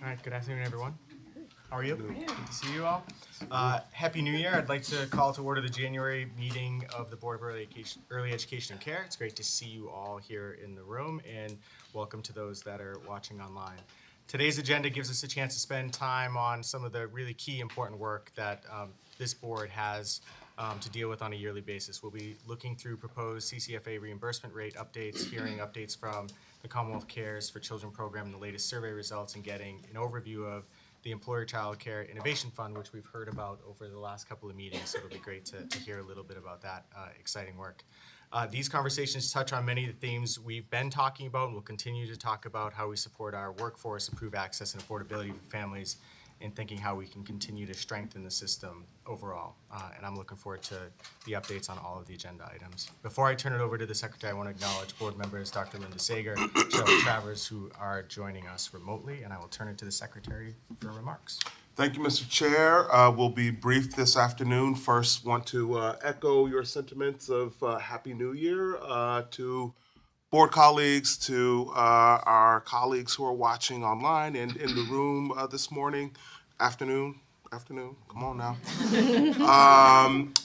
All right, good afternoon, everyone. How are you? Good to see you all. Happy New Year. I'd like to call to order the January meeting of the Board of Early Education and Care. It's great to see you all here in the room, and welcome to those that are watching online. Today's agenda gives us a chance to spend time on some of the really key important work that this board has to deal with on a yearly basis. We'll be looking through proposed CCFA reimbursement rate updates, hearing updates from the Commonwealth Cares for Children program and the latest survey results, and getting an overview of the Employer Child Care Innovation Fund, which we've heard about over the last couple of meetings. So it'll be great to hear a little bit about that exciting work. These conversations touch on many of the themes we've been talking about, and we'll continue to talk about how we support our workforce, improve access and affordability for families, and thinking how we can continue to strengthen the system overall. And I'm looking forward to the updates on all of the agenda items. Before I turn it over to the Secretary, I want to acknowledge board members Dr. Linda Sager, Cheryl Travers, who are joining us remotely, and I will turn it to the Secretary for remarks. Thank you, Mr. Chair. We'll be brief this afternoon. First, want to echo your sentiments of Happy New Year to board colleagues, to our colleagues who are watching online and in the room this morning, afternoon, come on now.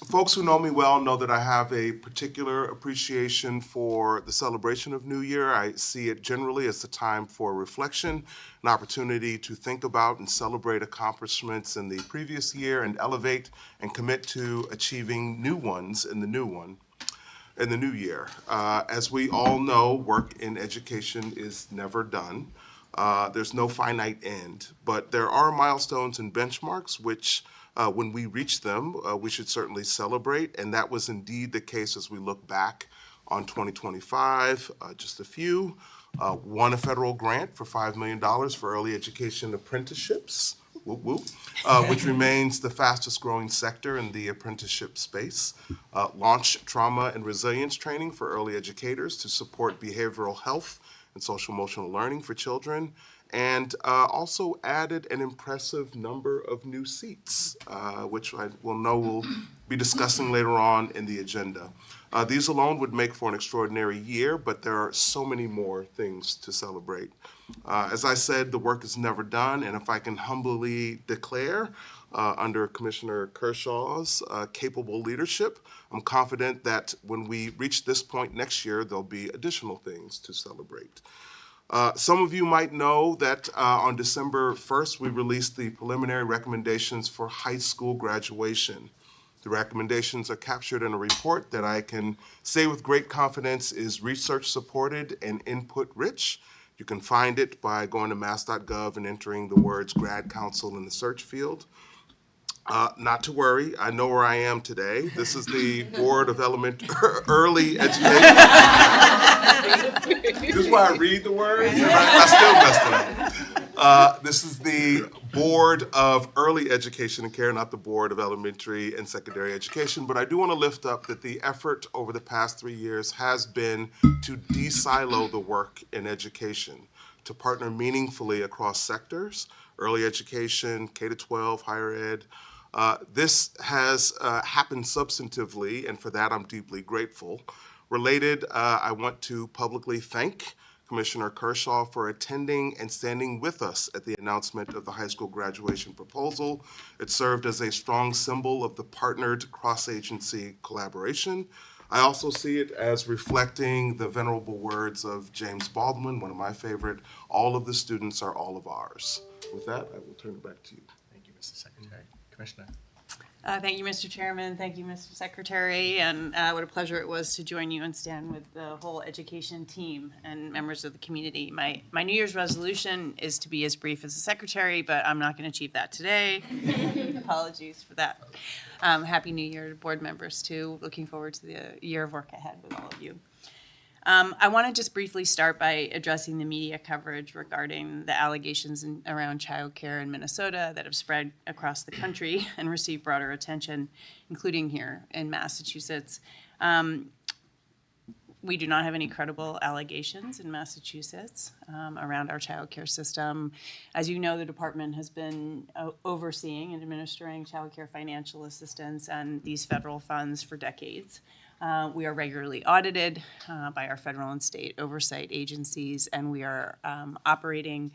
Folks who know me well know that I have a particular appreciation for the celebration of New Year. I see it generally as a time for reflection, an opportunity to think about and celebrate accomplishments in the previous year and elevate and commit to achieving new ones in the new year. As we all know, work in education is never done. There's no finite end, but there are milestones and benchmarks which, when we reach them, we should certainly celebrate, and that was indeed the case as we look back on 2025. Just a few. Won a federal grant for $5 million for early education apprenticeships, which remains the fastest growing sector in the apprenticeship space. Launched trauma and resilience training for early educators to support behavioral health and social emotional learning for children, and also added an impressive number of new seats, which I will know we'll be discussing later on in the agenda. These alone would make for an extraordinary year, but there are so many more things to celebrate. As I said, the work is never done, and if I can humbly declare, under Commissioner Kershaw's capable leadership, I'm confident that when we reach this point next year, there'll be additional things to celebrate. Some of you might know that on December 1st, we released the preliminary recommendations for high school graduation. The recommendations are captured in a report that I can say with great confidence is research supported and input rich. You can find it by going to mass.gov and entering the words grad council in the search field. Not to worry, I know where I am today. This is the Board of Early Education. This is why I read the words, and I still messed it up. This is the Board of Early Education and Care, not the Board of Elementary and Secondary Education, but I do want to lift up that the effort over the past 3 years has been to de-silo the work in education, to partner meaningfully across sectors, early education, K-12, higher ed. This has happened substantively, and for that I'm deeply grateful. Related, I want to publicly thank Commissioner Kershaw for attending and standing with us at the announcement of the high school graduation proposal. It served as a strong symbol of the partnered cross-agency collaboration. I also see it as reflecting the venerable words of James Baldwin, one of my favorite, all of the students are all of ours. With that, I will turn it back to you. Thank you, Mr. Secretary. Commissioner. Thank you, Mr. Chairman. Thank you, Mr. Secretary. And what a pleasure it was to join you and stand with the whole education team and members of the community. My New Year's resolution is to be as brief as the Secretary, but I'm not going to achieve that today. Apologies for that. Happy New Year to board members, too. Looking forward to the year of work ahead with all of you. I want to just briefly start by addressing the media coverage regarding the allegations around childcare in Minnesota that have spread across the country and received broader attention, including here in Massachusetts. We do not have any credible allegations in Massachusetts around our childcare system. As you know, the department has been overseeing and administering childcare financial assistance and these federal funds for decades. We are regularly audited by our federal and state oversight agencies, and we are operating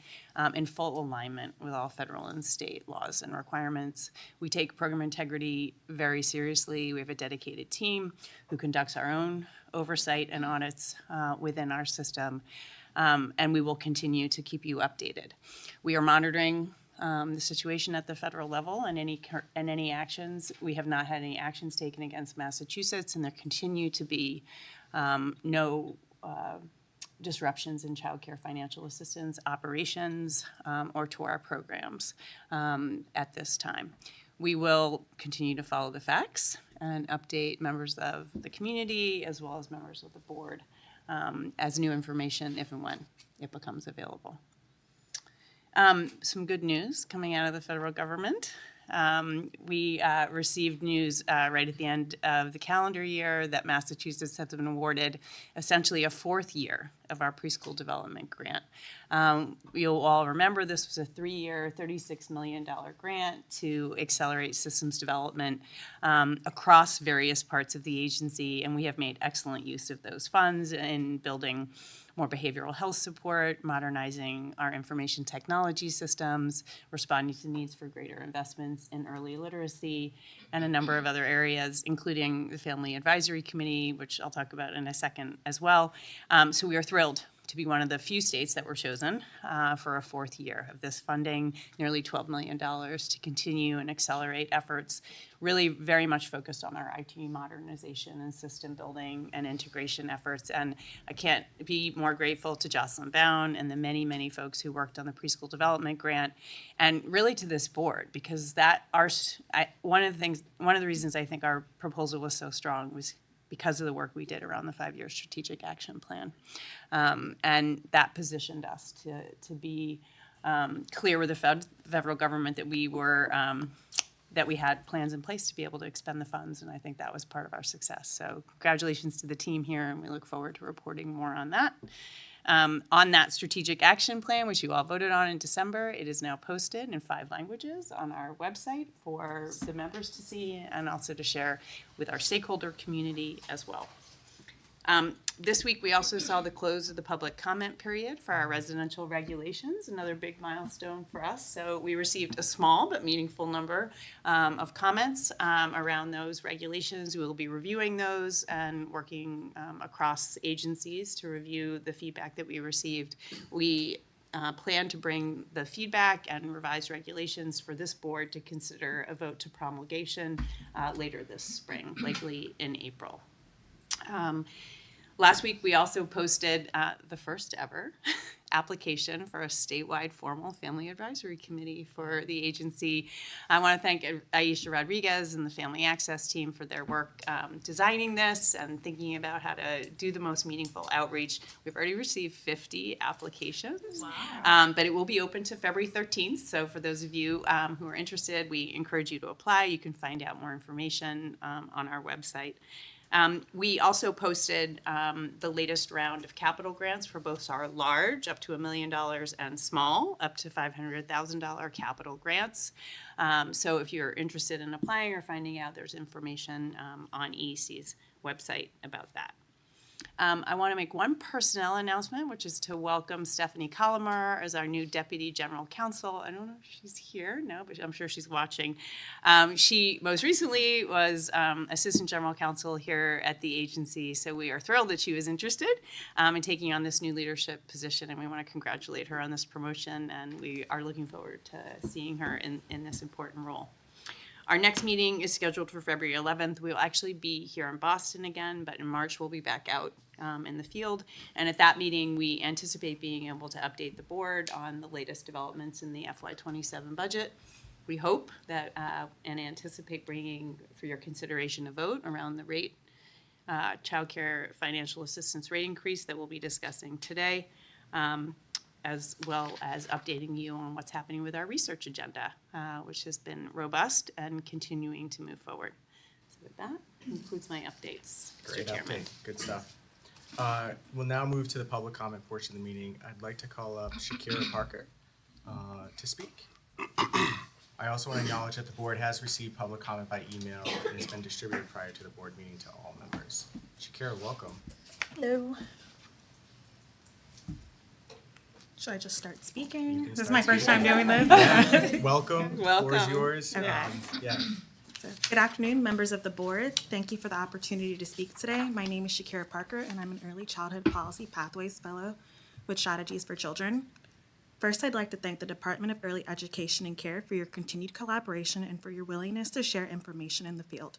in full alignment with all federal and state laws and requirements. We take program integrity very seriously. We have a dedicated team who conducts our own oversight and audits within our system, and we will continue to keep you updated. We are monitoring the situation at the federal level and any actions. We have not had any actions taken against Massachusetts, and there continue to be no disruptions in child care financial assistance operations or to our programs at this time. We will continue to follow the facts and update members of the community as well as members of the board as new information, if and when it becomes available. Some good news coming out of the federal government. We received news right at the end of the calendar year that Massachusetts has been awarded essentially a fourth year of our preschool development grant. You'll all remember this was a 3-year, $36 million grant to accelerate systems development across various parts of the agency, and we have made excellent use of those funds in building more behavioral health support, modernizing our information technology systems, responding to needs for greater investments in early literacy, and a number of other areas, including the Family Advisory Committee, which I'll talk about in a second as well. So we are thrilled to be one of the few states that were chosen for a fourth year of this funding, nearly $12 million to continue and accelerate efforts, really very much focused on our IT modernization and system building and integration efforts. And I can't be more grateful to Jocelyn Bound and the many, many folks who worked on the preschool development grant, and really to this board, because one of the reasons I think our proposal was so strong was because of the work we did around the 5-year strategic action plan. And that positioned us to be clear with the federal government that we had plans in place to be able to expend the funds, and I think that was part of our success. So congratulations to the team here, and we look forward to reporting more on that. On that strategic action plan, which you all voted on in December, it is now posted in 5 languages on our website for the members to see and also to share with our stakeholder community as well. This week, we also saw the close of the public comment period for our residential regulations, another big milestone for us. So we received a small but meaningful number of comments around those regulations. We will be reviewing those and working across agencies to review the feedback that we received. We plan to bring the feedback and revised regulations for this board to consider a vote to promulgation later this spring, likely in April. Last week, we also posted the first ever application for a statewide formal family advisory committee for the agency. I want to thank Aisha Rodriguez and the Family Access team for their work designing this and thinking about how to do the most meaningful outreach. We've already received 50 applications, wow. But it will be open to February 13th. So for those of you who are interested, we encourage you to apply. You can find out more information on our website. We also posted the latest round of capital grants for both our large, up to $1 million, and small, up to $500,000 capital grants. So if you're interested in applying or finding out, there's information on EEC's website about that. I want to make one personnel announcement, which is to welcome Stephanie Colomer as our new Deputy General Counsel. I don't know if she's here, no, but I'm sure she's watching. She most recently was Assistant General Counsel here at the agency, so we are thrilled that she was interested in taking on this new leadership position, and we want to congratulate her on this promotion, and we are looking forward to seeing her in this important role. Our next meeting is scheduled for February 11th. We will actually be here in Boston again, but in March we'll be back out in the field. And at that meeting, we anticipate being able to update the board on the latest developments in the FY27 budget. We hope that and anticipate bringing for your consideration a vote around the rate, child care financial assistance rate increase that we'll be discussing today, as well as updating you on what's happening with our research agenda, which has been robust and continuing to move forward. So with that, concludes my updates, Great Mr. Chairman. update. Good stuff. We'll now move to the public comment portion of the meeting. I'd like to call up Shakira Parker to speak. I also want to acknowledge that the board has received public comment by email and has been distributed prior to the board meeting to all members. Shakira, welcome. Hello. Should I just start You speaking? can This is start my first speaking. time doing this. Yeah. Welcome. The floor is Welcome. yours. Okay. Yeah. So, good afternoon, members of the board. Thank you for the opportunity to speak today. My name is Shakira Parker, and I'm an Early Childhood Policy Pathways Fellow with Strategies for Children. First, I'd like to thank the Department of Early Education and Care for your continued collaboration and for your willingness to share information in the field.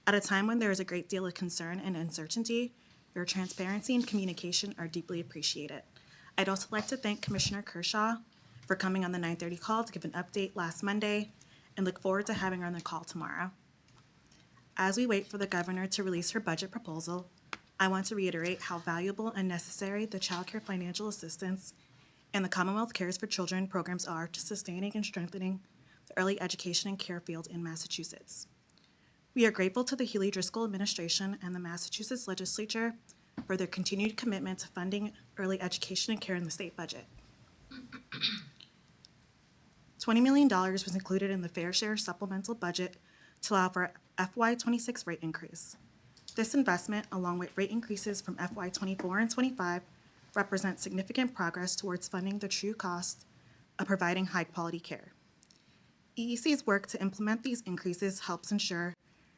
At a time when there is a great deal of concern and uncertainty, your transparency and communication are deeply appreciated. I'd also like to thank Commissioner Kershaw for coming on the 9:30 call to give an update last Monday, and look forward to having her on the call tomorrow. As we wait for the governor to release her budget proposal, I want to reiterate how valuable and necessary the Child Care Financial Assistance and the Commonwealth Cares for Children programs are to sustaining and strengthening the early education and care field in Massachusetts. We are grateful to the Healy Driscoll administration and the Massachusetts legislature for their continued commitment to funding early education and care in the state budget. $20 million was included in the Fair Share supplemental budget to allow for FY26 rate increase. This investment, along with rate increases from FY24 and 25, represents significant progress towards funding the true cost of providing high-quality care. EEC's work to implement these increases helps ensure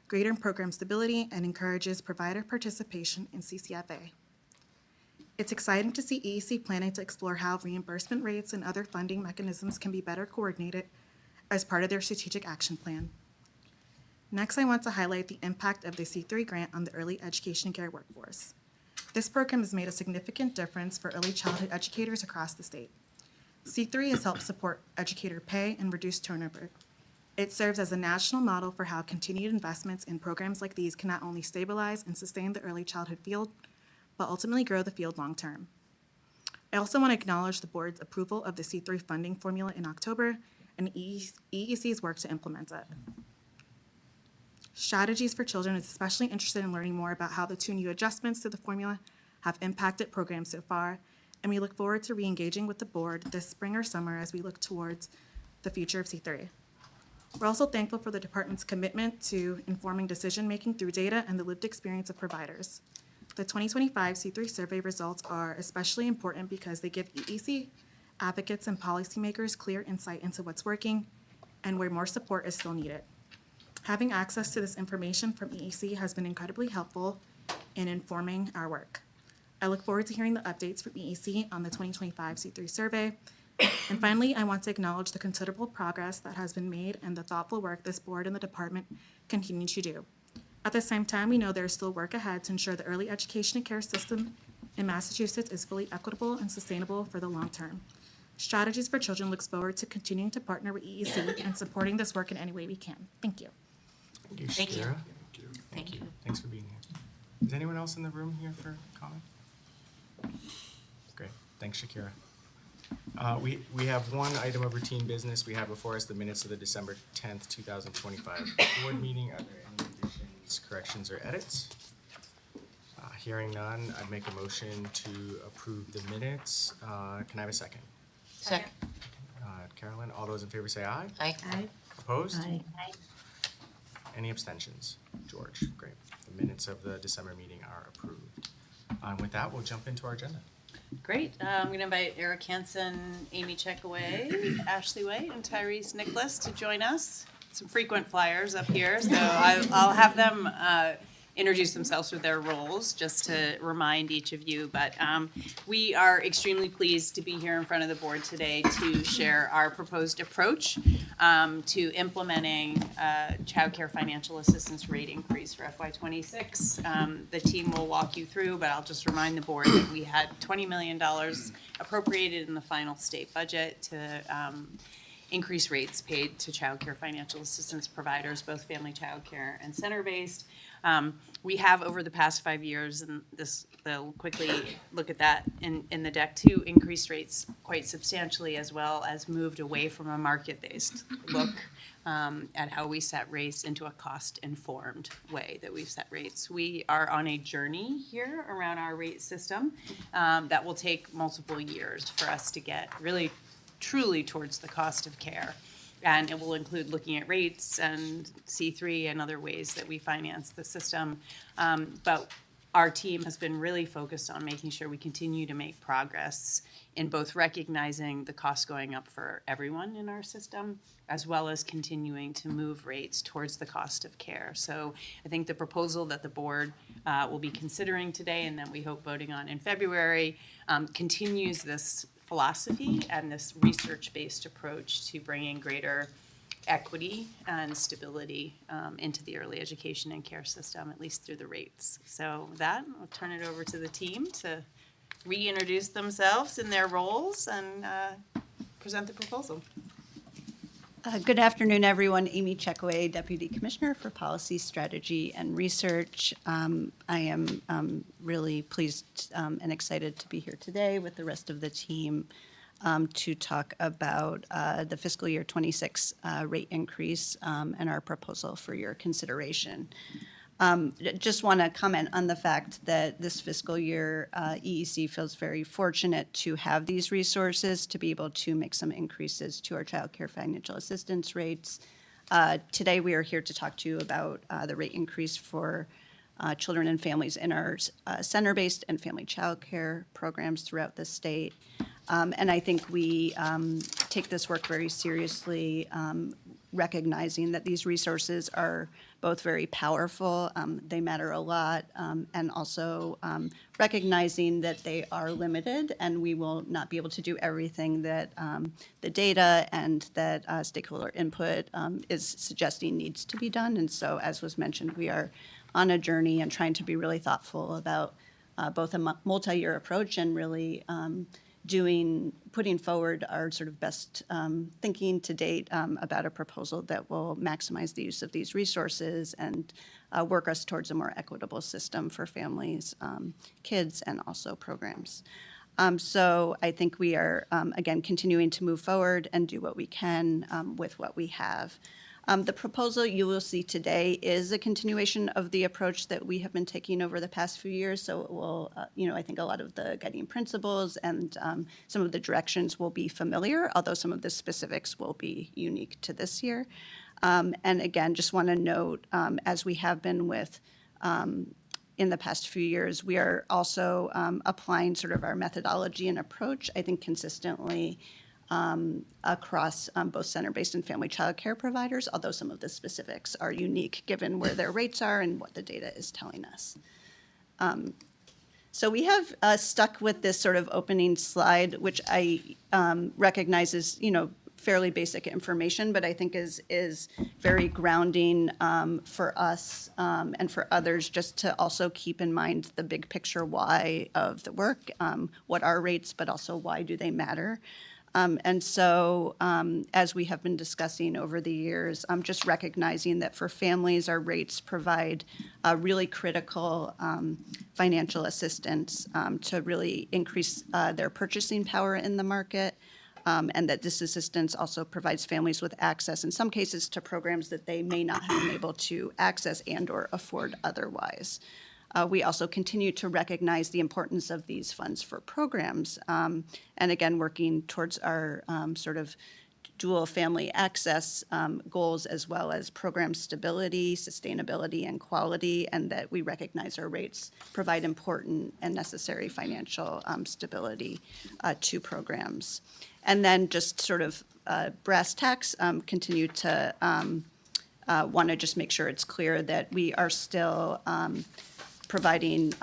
greater program stability and encourages provider participation in CCFA. It's exciting to see EEC planning to explore how reimbursement rates and other funding mechanisms can be better coordinated as part of their strategic action plan. Next, I want to highlight the impact of the C3 grant on the early education care workforce. This program has made a significant difference for early childhood educators across the state. C3 has helped support educator pay and reduce turnover. It serves as a national model for how continued investments in programs like these can not only stabilize and sustain the early childhood field, but ultimately grow the field long-term. I also want to acknowledge the board's approval of the C3 funding formula in October and EEC's work to implement it. Strategies for Children is especially interested in learning more about how the 2 new adjustments to the formula have impacted programs so far, and we look forward to re-engaging with the board this spring or summer as we look towards the future of C3. We're also thankful for the department's commitment to informing decision-making through data and the lived experience of providers. The 2025 C3 survey results are especially important because they give EEC, advocates, and policymakers clear insight into what's working and where more support is still needed. Having access to this information from EEC has been incredibly helpful in informing our work. I look forward to hearing the updates from EEC on the 2025 C3 survey. And finally, I want to acknowledge the considerable progress that has been made and the thoughtful work this board and the department continue to do. At the same time, we know there is still work ahead to ensure the early education and care system in Massachusetts is fully equitable and sustainable for the long term. Strategies for Children looks forward to continuing to partner with EEC and supporting this work in any way we can. Thank you. Thank you, Thank you. Shakira. Thank you. Thanks for being here. Is anyone else in the room here for comment? Great. Thanks, Shakira. We have one item of routine business. We have before us the minutes of the December 10th, 2025 board meeting. Are there any additions, corrections, or edits? Hearing none, I'd make a motion to approve the minutes. Can I have a second? Second. Carolyn, all those in favor say aye. Aye. Opposed? Aye. Any abstentions? George, great. The minutes of the December meeting are approved. With that, we'll jump into our agenda. Great. I'm going to invite Eric Hansen, Amy Checkaway, Ashley White, and Tyrese Nicholas to join us. Some frequent flyers up here, so I'll have them introduce themselves with their roles, just to remind each of you. But we are extremely pleased to be here in front of the board today to share our proposed approach to implementing child care financial assistance rate increase for FY26. The team will walk you through, but I'll just remind the board that we had $20 million appropriated in the final state budget to increase rates paid to child care financial assistance providers, both family child care and center-based. We have over the past 5 years, and they'll quickly look at that in the deck too, increased rates quite substantially, as well as moved away from a market-based look at how we set rates into a cost-informed way that we've set rates. We are on a journey here around our rate system that will take multiple years for us to get really truly towards the cost of care. And it will include looking at rates and C3 and other ways that we finance the system. But our team has been really focused on making sure we continue to make progress in both recognizing the cost going up for everyone in our system, as well as continuing to move rates towards the cost of care. So I think the proposal that the board will be considering today and that we hope voting on in February continues this philosophy and this research-based approach to bringing greater equity and stability into the early education and care system, at least through the rates. So with that, I'll turn it over to the team to reintroduce themselves in their roles and present the proposal. Good afternoon, everyone. Amy Checkaway, Deputy Commissioner for Policy, Strategy, and Research. I am really pleased and excited to be here today with the rest of the team to talk about the fiscal year 26 rate increase and our proposal for your consideration. Just want to comment on the fact that this fiscal year, EEC feels very fortunate to have these resources to be able to make some increases to our child care financial assistance rates. Today, we are here to talk to you about the rate increase for children and families in our center-based and family child care programs throughout the state. And I think we take this work very seriously, recognizing that these resources are both very powerful, they matter a lot, and also recognizing that they are limited and we will not be able to do everything that the data and that stakeholder input is suggesting needs to be done. And so, as was mentioned, we are on a journey and trying to be really thoughtful about both a multi-year approach and really putting forward our sort of best thinking to date about a proposal that will maximize the use of these resources and work us towards a more equitable system for families, kids, and also programs. So I think we are, again, continuing to move forward and do what we can with what we have. The proposal you will see today is a continuation of the approach that we have been taking over the past few years. So it will, I think a lot of the guiding principles and some of the directions will be familiar, although some of the specifics will be unique to this year. And again, just want to note, as we have been with in the past few years, we are also applying sort of our methodology and approach, I think, consistently across both center-based and family child care providers, although some of the specifics are unique given where their rates are and what the data is telling us. So we have stuck with this sort of opening slide, which I recognize is, fairly basic information, but I think is very grounding for us and for others, just to also keep in mind the big picture why of the work, what are rates, but also why do they matter. And so, as we have been discussing over the years, just recognizing that for families, our rates provide really critical financial assistance to really increase their purchasing power in the market, and that this assistance also provides families with access, in some cases, to programs that they may not have been able to access and/or afford otherwise. We also continue to recognize the importance of these funds for programs, and again, working towards our sort of dual family access goals, as well as program stability, sustainability, and quality, and that we recognize our rates provide important and necessary financial stability to programs. And then just sort of brass tacks, continue to want to just make sure it's clear that we are still providing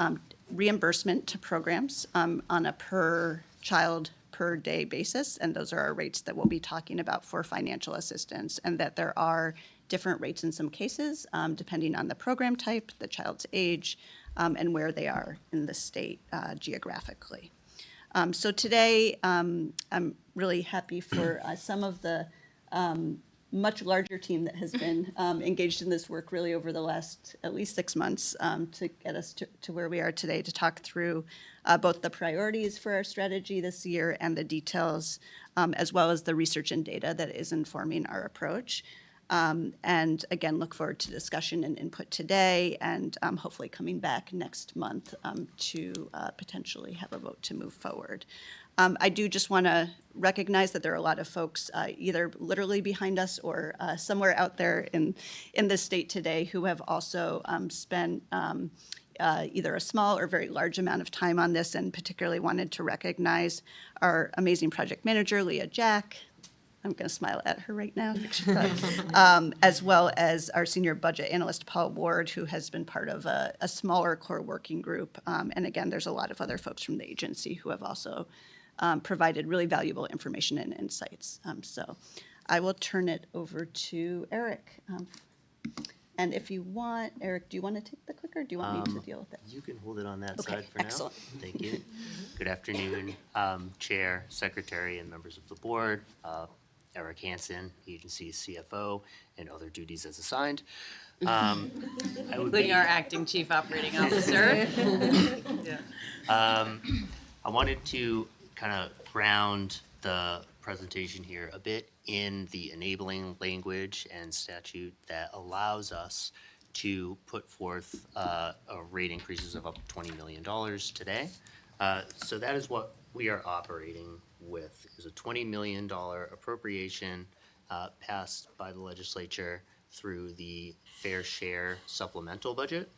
reimbursement to programs on a per child per day basis, and those are our rates that we'll be talking about for financial assistance, and that there are different rates in some cases depending on the program type, the child's age, and where they are in the state geographically. So today, I'm really happy for some of the much larger team that has been engaged in this work really over the last at least 6 months to get us to where we are today, to talk through both the priorities for our strategy this year and the details, as well as the research and data that is informing our approach. And again, look forward to discussion and input today, and hopefully coming back next month to potentially have a vote to move forward. I do just want to recognize that there are a lot of folks either literally behind us or somewhere out there in the state today who have also spent either a small or very large amount of time on this, and particularly wanted to recognize our amazing project manager, Leah Jack. I'm going to smile at her right now, as well as our senior budget analyst, Paul Ward, who has been part of a smaller core working group. And again, there's a lot of other folks from the agency who have also provided really valuable information and insights. So I will turn it over to Eric. And if you want, Eric, do you want to take the clicker, or do you want me to deal with it? You can hold it on that Okay, side for now. excellent. Thank you. Good afternoon, Chair, Secretary, and members of the board. Eric Hansen, agency CFO, and other duties as assigned. I would Including be- our acting chief operating officer. I wanted to kind of ground the presentation here a bit in the enabling language and statute that allows us to put forth rate increases of up to $20 million today. So that is what we are operating with, is a $20 million appropriation passed by the legislature through the Fair Share supplemental budget.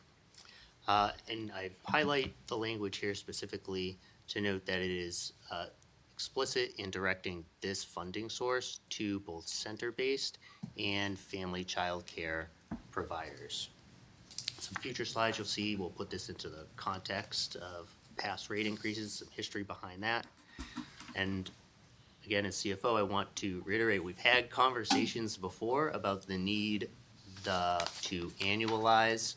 And I highlight the language here specifically to note that it is explicit in directing this funding source to both center-based and family child care providers. Some future slides you'll see will put this into the context of past rate increases, some history behind that. And again, as CFO, I want to reiterate, we've had conversations before about the need to annualize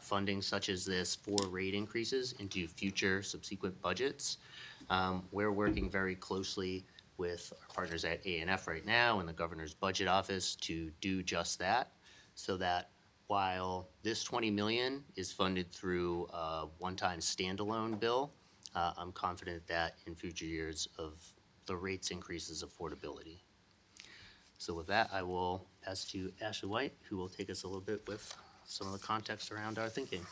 funding such as this for rate increases into future subsequent budgets. We're working very closely with our partners at ANF right now and the Governor's Budget Office to do just that, so that while this $20 million is funded through a one-time standalone bill, I'm confident that in future years of the rates increases affordability. So with that, I will pass to Ashley White, who will take us a little bit with some of the context around our thinking.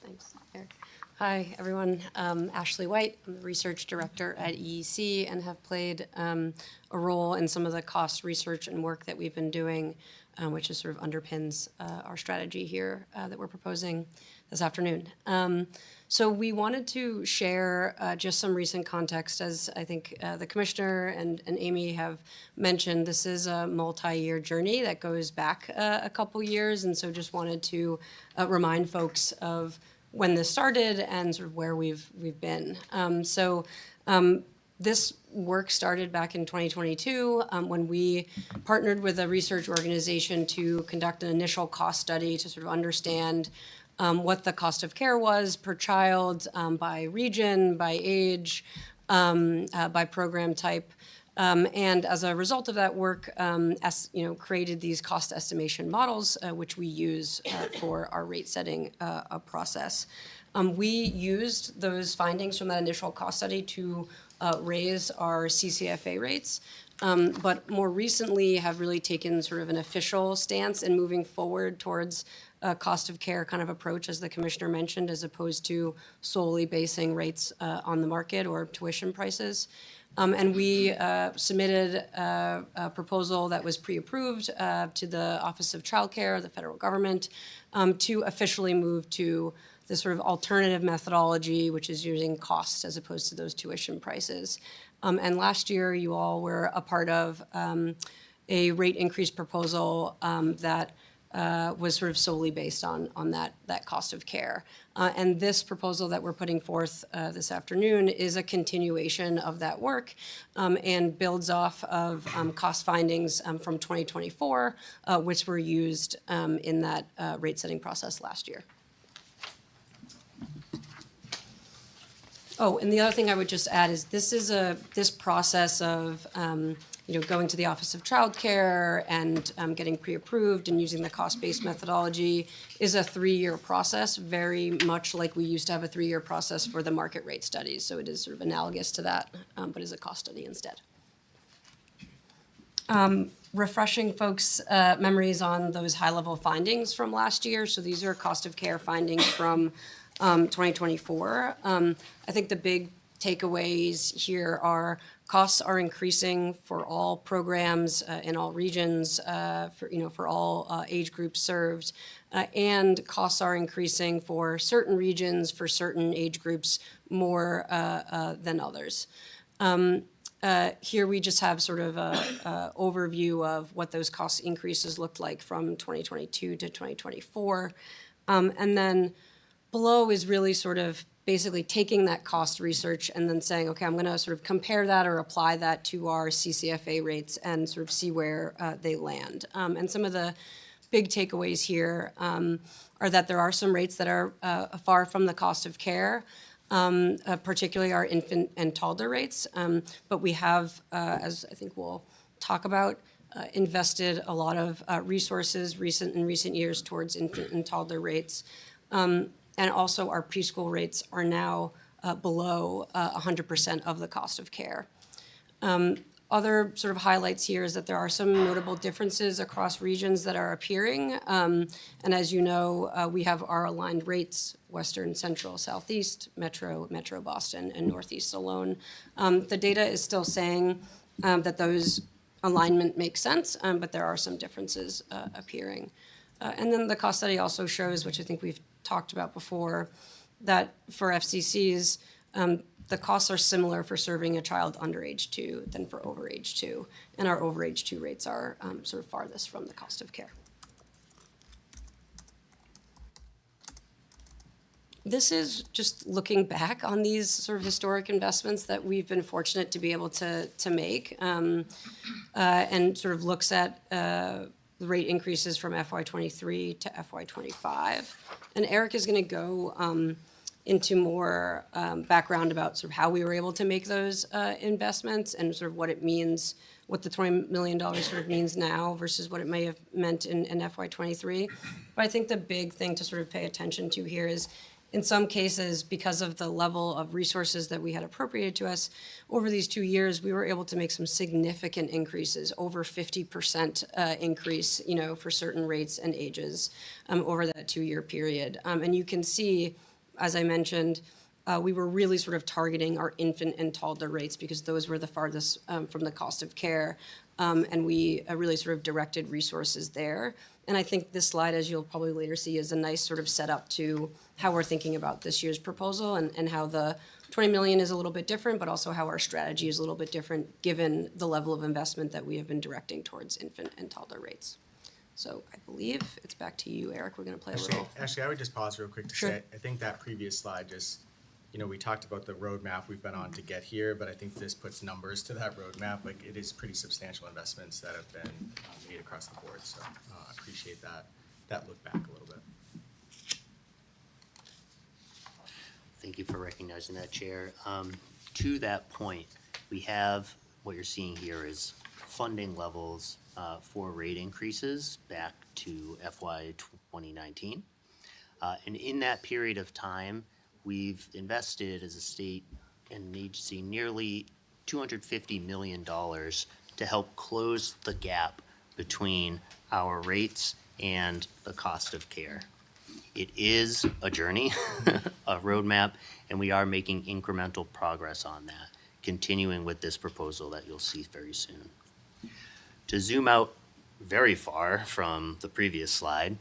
Thanks, Eric. Hi, everyone. Ashley White. I'm the research director at EEC and have played a role in some of the cost research and work that we've been doing, which is sort of underpins our strategy here that we're proposing this afternoon. So we wanted to share just some recent context, as I think the commissioner and Amy have mentioned. This is a multi-year journey that goes back a couple years, and so just wanted to remind folks of when this started and sort of where we've been. This work started back in 2022 when we partnered with a research organization to conduct an initial cost study to sort of understand what the cost of care was per child by region, by age, by program type. And as a result of that work, created these cost estimation models, which we use for our rate setting process. We used those findings from that initial cost study to raise our CCFA rates, but more recently have really taken sort of an official stance in moving forward towards a cost of care kind of approach, as the commissioner mentioned, as opposed to solely basing rates on the market or tuition prices. And we submitted a proposal that was pre-approved to the Office of Child Care, the federal government, to officially move to this sort of alternative methodology, which is using costs as opposed to those tuition prices. And last year, you all were a part of a rate increase proposal that was sort of solely based on that cost of care. And this proposal that we're putting forth this afternoon is a continuation of that work and builds off of cost findings from 2024, which were used in that rate setting process last year. Oh, and the other thing I would just add is this process of going to the Office of Child Care and getting pre-approved and using the cost-based methodology is a 3-year process, very much like we used to have a 3-year process for the market rate studies. So it is sort of analogous to that, but is a cost study instead. Refreshing folks' memories on those high-level findings from last year. So these are cost of care findings from 2024. I think the big takeaways here are costs are increasing for all programs in all regions, for all age groups served, and costs are increasing for certain regions, for certain age groups more than others. Here we just have sort of a overview of what those cost increases looked like from 2022 to 2024. And then below is really sort of basically taking that cost research and then saying, okay, I'm going to sort of compare that or apply that to our CCFA rates and sort of see where they land. And some of the big takeaways here are that there are some rates that are far from the cost of care, particularly our infant and toddler rates. But we have, as I think we'll talk about, invested a lot of resources in recent years towards infant and toddler rates. And also our preschool rates are now below 100% of the cost of care. Other sort of highlights here is that there are some notable differences across regions that are appearing. And as you know, we have our aligned rates, Western, Central, Southeast, Metro Boston, and Northeast alone. The data is still saying that those alignment makes sense, but there are some differences appearing. And then the cost study also shows, which I think we've talked about before, that for FCCs, the costs are similar for serving a child under age 2 than for over age 2, and our over age 2 rates are sort of farthest from the cost of care. This is just looking back on these sort of historic investments that we've been fortunate to be able to make, and sort of looks at the rate increases from FY23 to FY25. And Eric is going to go into more background about sort of how we were able to make those investments and sort of what it means, what the $20 million sort of means now versus what it may have meant in FY23. But I think the big thing to sort of pay attention to here is, in some cases, because of the level of resources that we had appropriated to us over these 2 years, we were able to make some significant increases, over 50% increase, for certain rates and ages over that 2-year period. And you can see, as I mentioned, we were really sort of targeting our infant and toddler rates because those were the farthest from the cost of care. And we really sort of directed resources there. And I think this slide, as you'll probably later see, is a nice sort of setup to how we're thinking about this year's proposal and how the 20 million is a little bit different, but also how our strategy is a little bit different given the level of investment that we have been directing towards infant and toddler rates. So I believe it's back to you, Eric. We're going to play a little. Actually, I would just pause real quick to Sure. say, I think that previous slide just, we talked about the roadmap we've been on to get here, but I think this puts numbers to that roadmap. Like, it is pretty substantial investments that have been made across the board. So I appreciate that look back a little bit. Thank you for recognizing that, Chair. To that point, we have, what you're seeing here is funding levels for rate increases back to FY 2019. And in that period of time, we've invested as a state and an agency nearly $250 million to help close the gap between our rates and the cost of care. It is a journey, a roadmap, and we are making incremental progress on that, continuing with this proposal that you'll see very soon. To zoom out very far from the previous slide,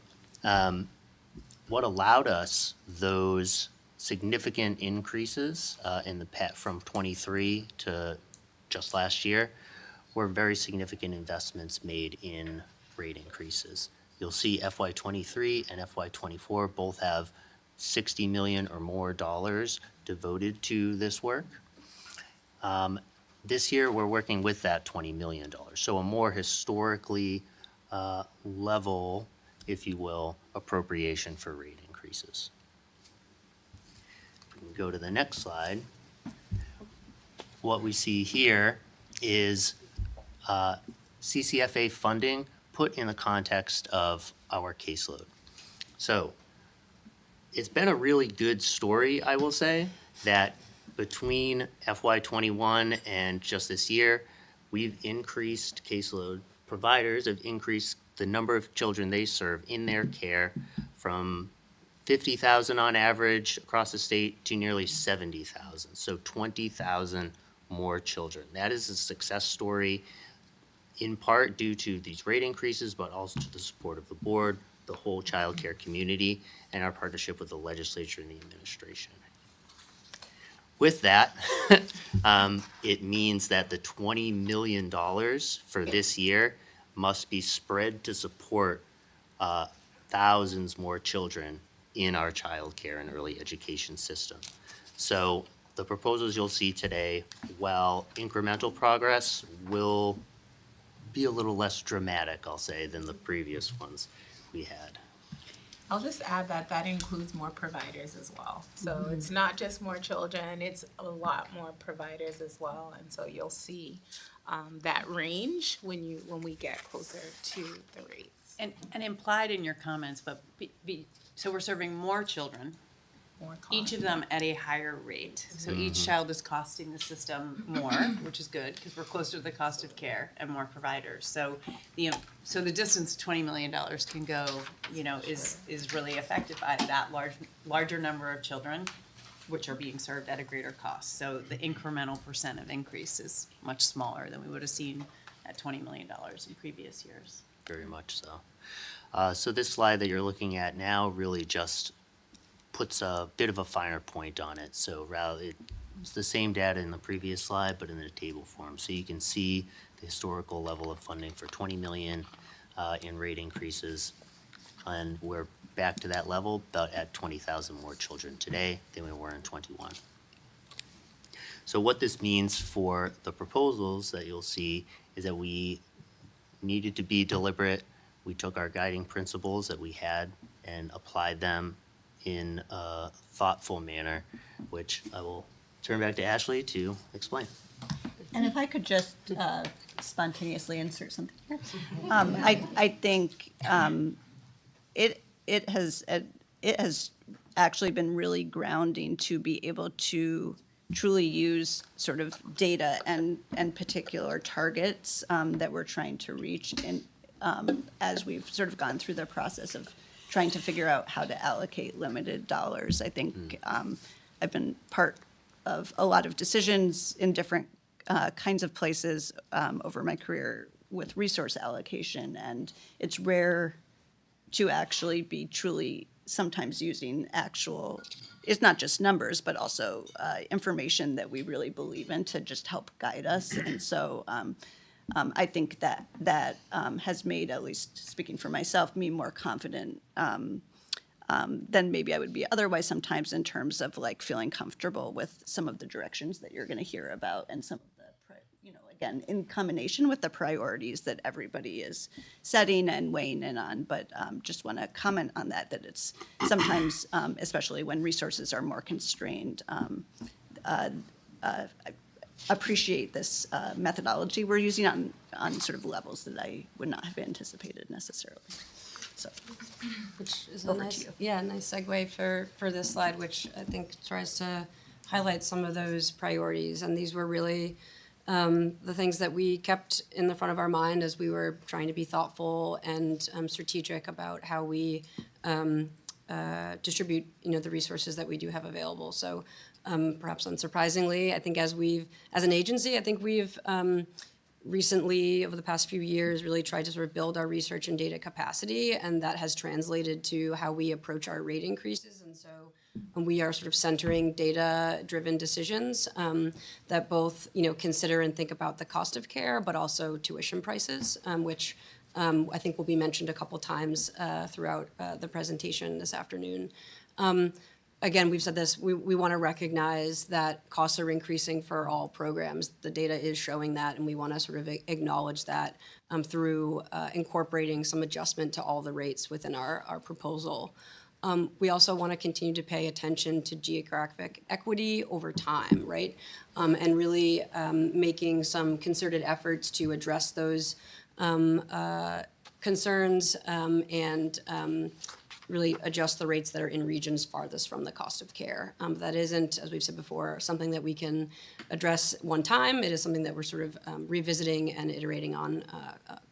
what allowed us those significant increases in the from 23 to just last year were very significant investments made in rate increases. You'll see FY23 and FY24 both have $60 million or more devoted to this work. This year, we're working with that $20 million, so a more historically level, if you will, appropriation for rate increases. We can go to the next slide. What we see here is CCFA funding put in the context of our caseload. So it's been a really good story, I will say, that between FY21 and just this year, we've increased caseload. Providers have increased the number of children they serve in their care from 50,000 on average across the state to nearly 70,000. So 20,000 more children. That is a success story in part due to these rate increases, but also to the support of the board, the whole childcare community, and our partnership with the legislature and the administration. With that, it means that the $20 million for this year must be spread to support thousands more children in our childcare and early education system. So the proposals you'll see today, while incremental progress, will be a little less dramatic, I'll say, than the previous ones we had. I'll just add that that includes more providers as well. So it's not just more children, it's a lot more providers as well. And so you'll see that range when we get closer to the rates. And implied in your comments, but so we're serving more children, More cost. each of them at a higher rate. So each child is costing the system more, which is good, because we're closer to the cost of care and more providers. So the distance $20 million can go, is really affected by that larger number of children, which are being served at a greater cost. So the incremental percent of increase is much smaller than we would have seen at $20 million in previous years. Very much so. So this slide that you're looking at now really just puts a bit of a finer point on it. So it's the same data in the previous slide, but in a table form. So you can see the historical level of funding for 20 million in rate increases. And we're back to that level, about at 20,000 more children today than we were in 21. So what this means for the proposals that you'll see is that we needed to be deliberate. We took our guiding principles that we had and applied them in a thoughtful manner, which I will turn back to Ashley to explain. And if I could just spontaneously insert something here. I think it has actually been really grounding to be able to truly use sort of data and particular targets that we're trying to reach in, as we've sort of gone through the process of trying to figure out how to allocate limited dollars. I think I've been part of a lot of decisions in different kinds of places over my career with resource allocation, and it's rare to actually be truly sometimes using actual, it's not just numbers, but also information that we really believe in to just help guide us. And so I think that has made, at least speaking for myself, me more confident than maybe I would be otherwise sometimes, in terms of like feeling comfortable with some of the directions that you're going to hear about, and some of the, again, in combination with the priorities that everybody is setting and weighing in on. But just want to comment on that it's sometimes, especially when resources are more constrained, appreciate this methodology we're using on sort of levels that I would not have anticipated necessarily. So, Which is Over a to nice, you. nice segue for this slide, which I think tries to highlight some of those priorities. And these were really the things that we kept in the front of our mind as we were trying to be thoughtful and strategic about how we distribute, the resources that we do have available. So perhaps unsurprisingly, I think as an agency, I think we've recently, over the past few years, really tried to sort of build our research and data capacity, and that has translated to how we approach our rate increases. And so we are sort of centering data-driven decisions that both, consider and think about the cost of care, but also tuition prices, which I think will be mentioned a couple times throughout the presentation this afternoon. Again, we've said this, we want to recognize that costs are increasing for all programs. The data is showing that, and we want to sort of acknowledge that through incorporating some adjustment to all the rates within our proposal. We also want to continue to pay attention to geographic equity over time, right? And really making some concerted efforts to address those concerns and really adjust the rates that are in regions farthest from the cost of care. That isn't, as we've said before, something that we can address one time. It is something that we're sort of revisiting and iterating on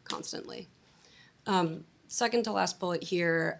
constantly. second to last bullet here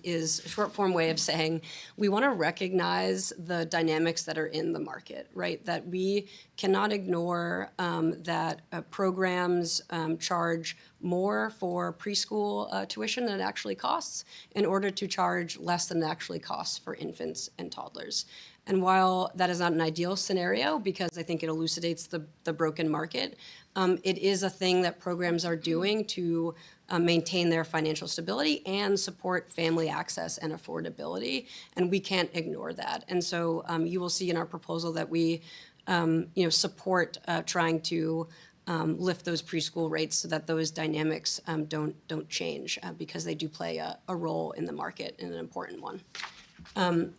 is a short form way of saying we want to recognize the dynamics that are in the market, right? That we cannot ignore that programs charge more for preschool tuition than it actually costs in order to charge less than it actually costs for infants and toddlers. And while that is not an ideal scenario, because I think it elucidates the broken market, it is a thing that programs are doing to maintain their financial stability and support family access and affordability, and we can't ignore that. And so you will see in our proposal that we support trying to lift those preschool rates so that those dynamics don't change because they do play a role in the market and an important one.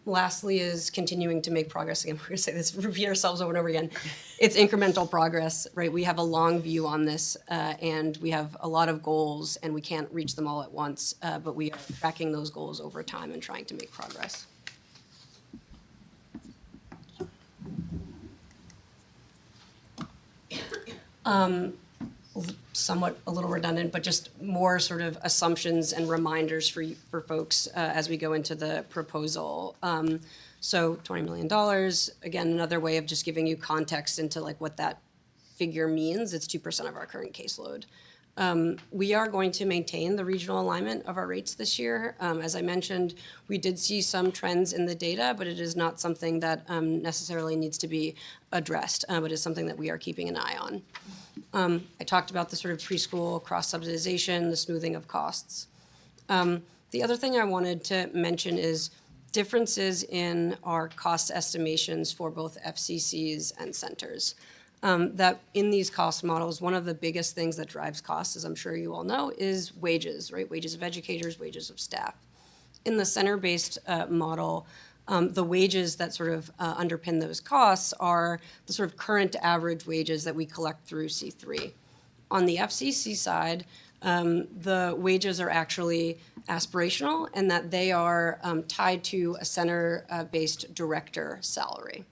Lastly is continuing to make progress. Again, we're going to say this, repeat ourselves over and over again. It's incremental progress, right? We have a long view on this, and we have a lot of goals, and we can't reach them all at once, but we are tracking those goals over time and trying to make progress. Somewhat a little redundant, but just more sort of assumptions and reminders for folks as we go into the proposal. So $20 million, again, another way of just giving you context into like what that figure means. It's 2% of our current caseload. We are going to maintain the regional alignment of our rates this year. As I mentioned, we did see some trends in the data, but it is not something that necessarily needs to be addressed, but is something that we are keeping an eye on. I talked about the sort of preschool cross-subsidization, the smoothing of costs. The other thing I wanted to mention is differences in our cost estimations for both FCCs and centers. That in these cost models, one of the biggest things that drives costs, as I'm sure you all know, is wages, right? Wages of educators, wages of staff. In the center-based model, the wages that sort of underpin those costs are the sort of current average wages that we collect through C3. On the FCC side, the wages are actually aspirational and that they are tied to a center-based director salary.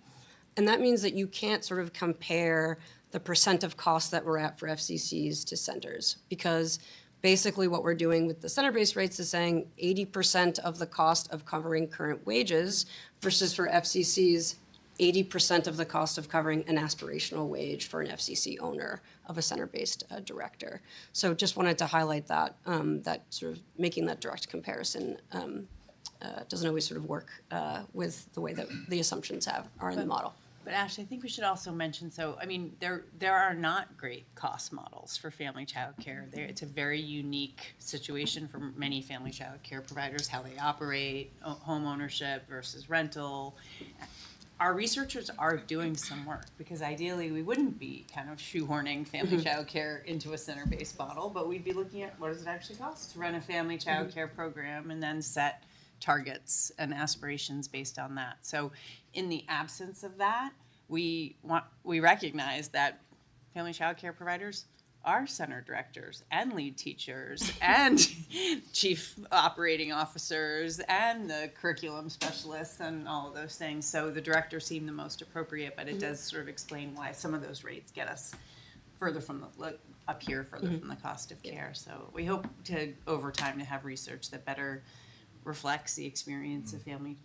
And that means that you can't sort of compare the percent of cost that we're at for FCCs to centers, because basically what we're doing with the center-based rates is saying 80% of the cost of covering current wages versus for FCCs, 80% of the cost of covering an aspirational wage for an FCC owner of a center-based director. So just wanted to highlight that, that sort of making that direct comparison doesn't always sort of work with the way that the assumptions are in the model. But Ashley, I think we should also mention, so, I mean, there are not great cost models for family child care. It's a very unique situation for many family child care providers, how they operate, home ownership versus rental. Our researchers are doing some work, because ideally we wouldn't be kind of shoehorning family child care into a center-based model, but we'd be looking at what does it actually cost to run a family child care program and then set targets and aspirations based on that. So in the absence of that, we recognize that family child care providers are center directors and lead teachers and chief operating officers and the curriculum specialists and all of those things. So the directors seem the most appropriate, but it does sort of explain why some of those rates get us further from the up here, further from the cost of care. So we hope to over time to have research that better reflects the experience of family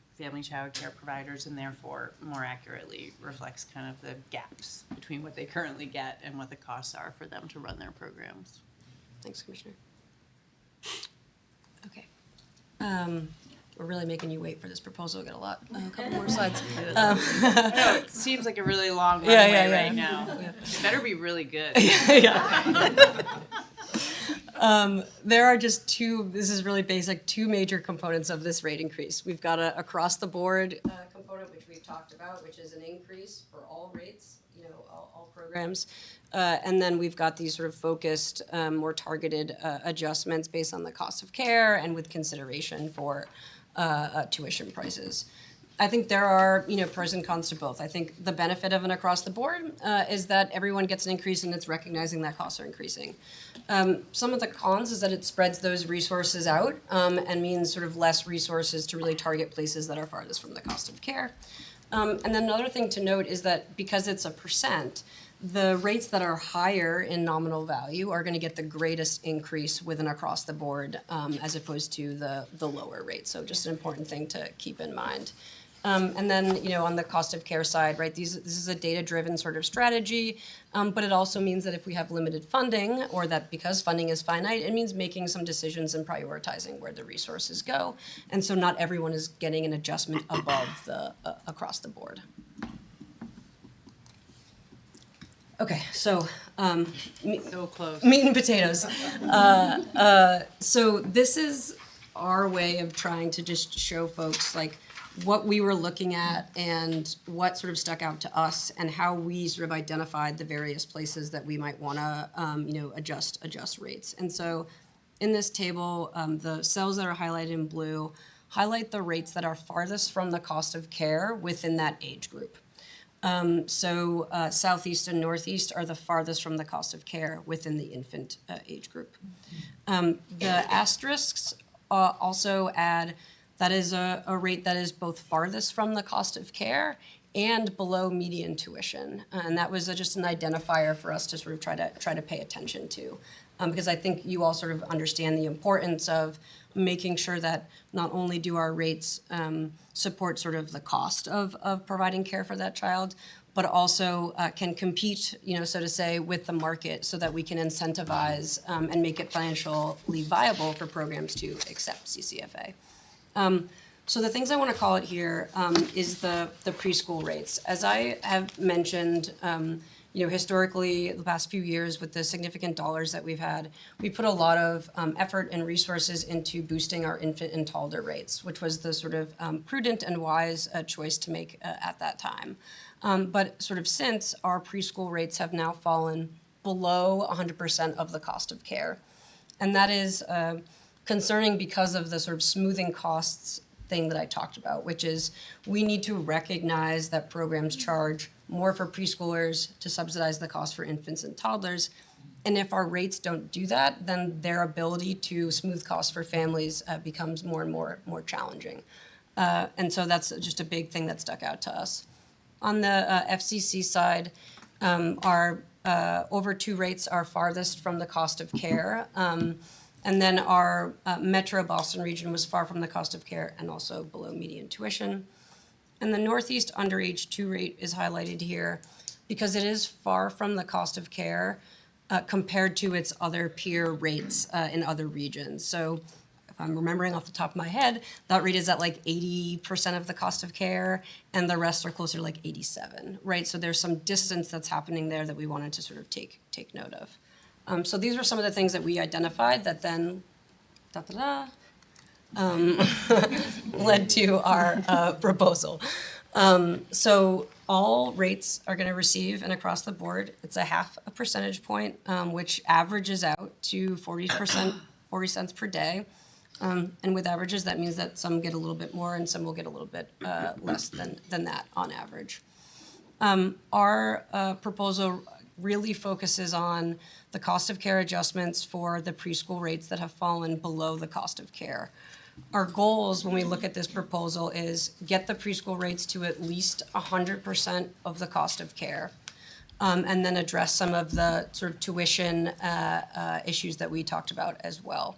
child care providers, and therefore more accurately reflects kind of the gaps between what they currently get and what the costs are for them to run their programs. Thanks, Commissioner. Okay. We're really making you wait for this proposal. We've got a couple more slides. I know, it seems like a really long runway right now. It better be really good. There are just this is really basic, two major components of this rate increase. We've got a across-the-board component, which we've talked about, which is an increase for all rates, all programs. And then we've got these sort of focused, more targeted adjustments based on the cost of care and with consideration for tuition prices. I think there are, pros and cons to both. I think the benefit of an across the board is that everyone gets an increase and it's recognizing that costs are increasing. Some of the cons is that it spreads those resources out and means sort of less resources to really target places that are farthest from the cost of care. And then another thing to note is that because it's a percent, the rates that are higher in nominal value are going to get the greatest increase with an across the board as opposed to the lower rate. So just an important thing to keep in mind. And then, you know, on the cost of care side, right, this is a data-driven sort of strategy, but it also means that if we have limited funding, or that because funding is finite, it means making some decisions and prioritizing where the resources go. And so not everyone is getting an adjustment above the across the board. Okay, so So close. meat and potatoes. So this is our way of trying to just show folks like what we were looking at and what sort of stuck out to us and how we sort of identified the various places that we might want to, adjust rates. And so in this table, the cells that are highlighted in blue highlight the rates that are farthest from the cost of care within that age group. So Southeast and Northeast are the farthest from the cost of care within the infant age group. The asterisks also add that is a rate that is both farthest from the cost of care and below median tuition. And that was just an identifier for us to sort of try to pay attention to. Because I think you all sort of understand the importance of making sure that not only do our rates support sort of the cost of providing care for that child, but also can compete, so to say, with the market so that we can incentivize and make it financially viable for programs to accept CCFA. So the things I want to call it here is the preschool rates. As I have mentioned, historically, the past few years with the significant dollars that we've had, we put a lot of effort and resources into boosting our infant and toddler rates, which was the sort of prudent and wise choice to make at that time. But sort of since, our preschool rates have now fallen below 100% of the cost of care. And that is concerning because of the sort of smoothing costs thing that I talked about, which is we need to recognize that programs charge more for preschoolers to subsidize the cost for infants and toddlers. And if our rates don't do that, then their ability to smooth costs for families becomes more and more challenging. And so that's just a big thing that stuck out to us. On the FCC side, our over 2 rates are farthest from the cost of care. And then our Metro Boston region was far from the cost of care and also below median tuition. And the Northeast underage 2 rate is highlighted here because it is far from the cost of care compared to its other peer rates in other regions. So if I'm remembering off the top of my head, that rate is at like 80% of the cost of care, and the rest are closer to like 87, right? So there's some distance that's happening there that we wanted to sort of take note of. So these were some of the things that we identified that then led to our proposal. So all rates are going to receive an across the board. It's a 0.5 percentage point, which averages out to 40 cents per day. And with averages, that means that some get a little bit more and some will get a little bit less than that on average. Our proposal really focuses on the cost of care adjustments for the preschool rates that have fallen below the cost of care. Our goals when we look at this proposal is get the preschool rates to at least 100% of the cost of care, and then address some of the sort of tuition issues that we talked about as well.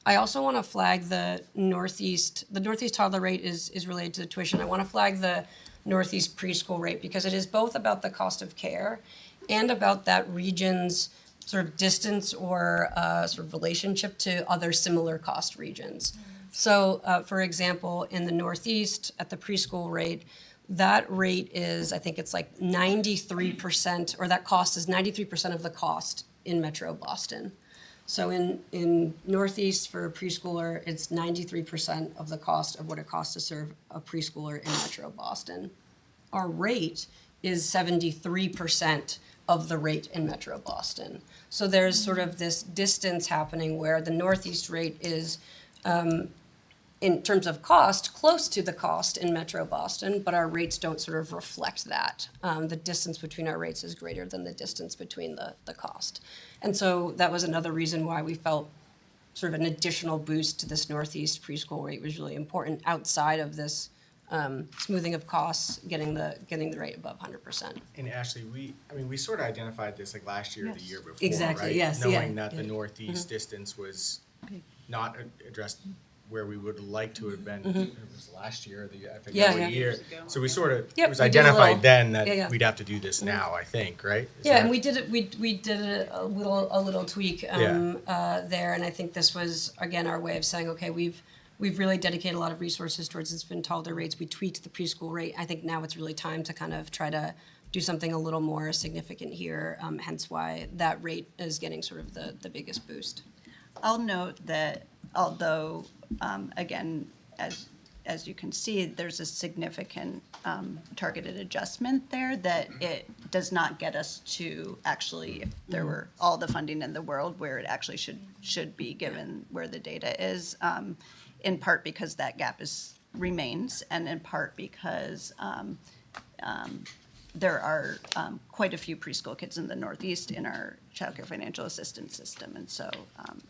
I also want to flag the Northeast toddler rate is related to the tuition. I want to flag the Northeast preschool rate because it is both about the cost of care and about that region's sort of distance or sort of relationship to other similar cost regions. So, for example, in the Northeast, at the preschool rate, that rate is, I think it's like 93%, or that cost is 93% of the cost in Metro Boston. So in Northeast for a preschooler, it's 93% of the cost of what it costs to serve a preschooler in Metro Boston. Our rate is 73% of the rate in Metro Boston. So there's sort of this distance happening where the Northeast rate is, in terms of cost, close to the cost in Metro Boston, but our rates don't sort of reflect that. The distance between our rates is greater than the distance between the cost. And so that was another reason why we felt sort of an additional boost to this Northeast preschool rate was really important outside of this smoothing of costs, getting the rate above 100%. And Ashley, we sort of identified this like last year or the year before, Exactly, right? yes, yeah, Knowing that the yeah. northeast distance was not addressed where we would like to have been. It was last year, or I forget Yeah, what yeah. year. So we sort of, Yep, it was we did a identified little- then that yeah, yeah. we'd have to do this now, I think, right? Is Yeah, that- and we did it. We did a little tweak there, and I think this was again our way of saying, okay, we've really dedicated a lot of resources towards this Ventalda rates. We tweaked the preschool rate. I think now it's really time to kind of try to do something a little more significant here. Hence why that rate is getting sort of the biggest boost. I'll note that although, again, as you can see, there's a significant targeted adjustment there, that it does not get us to actually, if there were all the funding in the world, where it actually should be given where the data is, in part because that gap remains, and in part because there are quite a few preschool kids in the Northeast in our child care financial assistance system, and so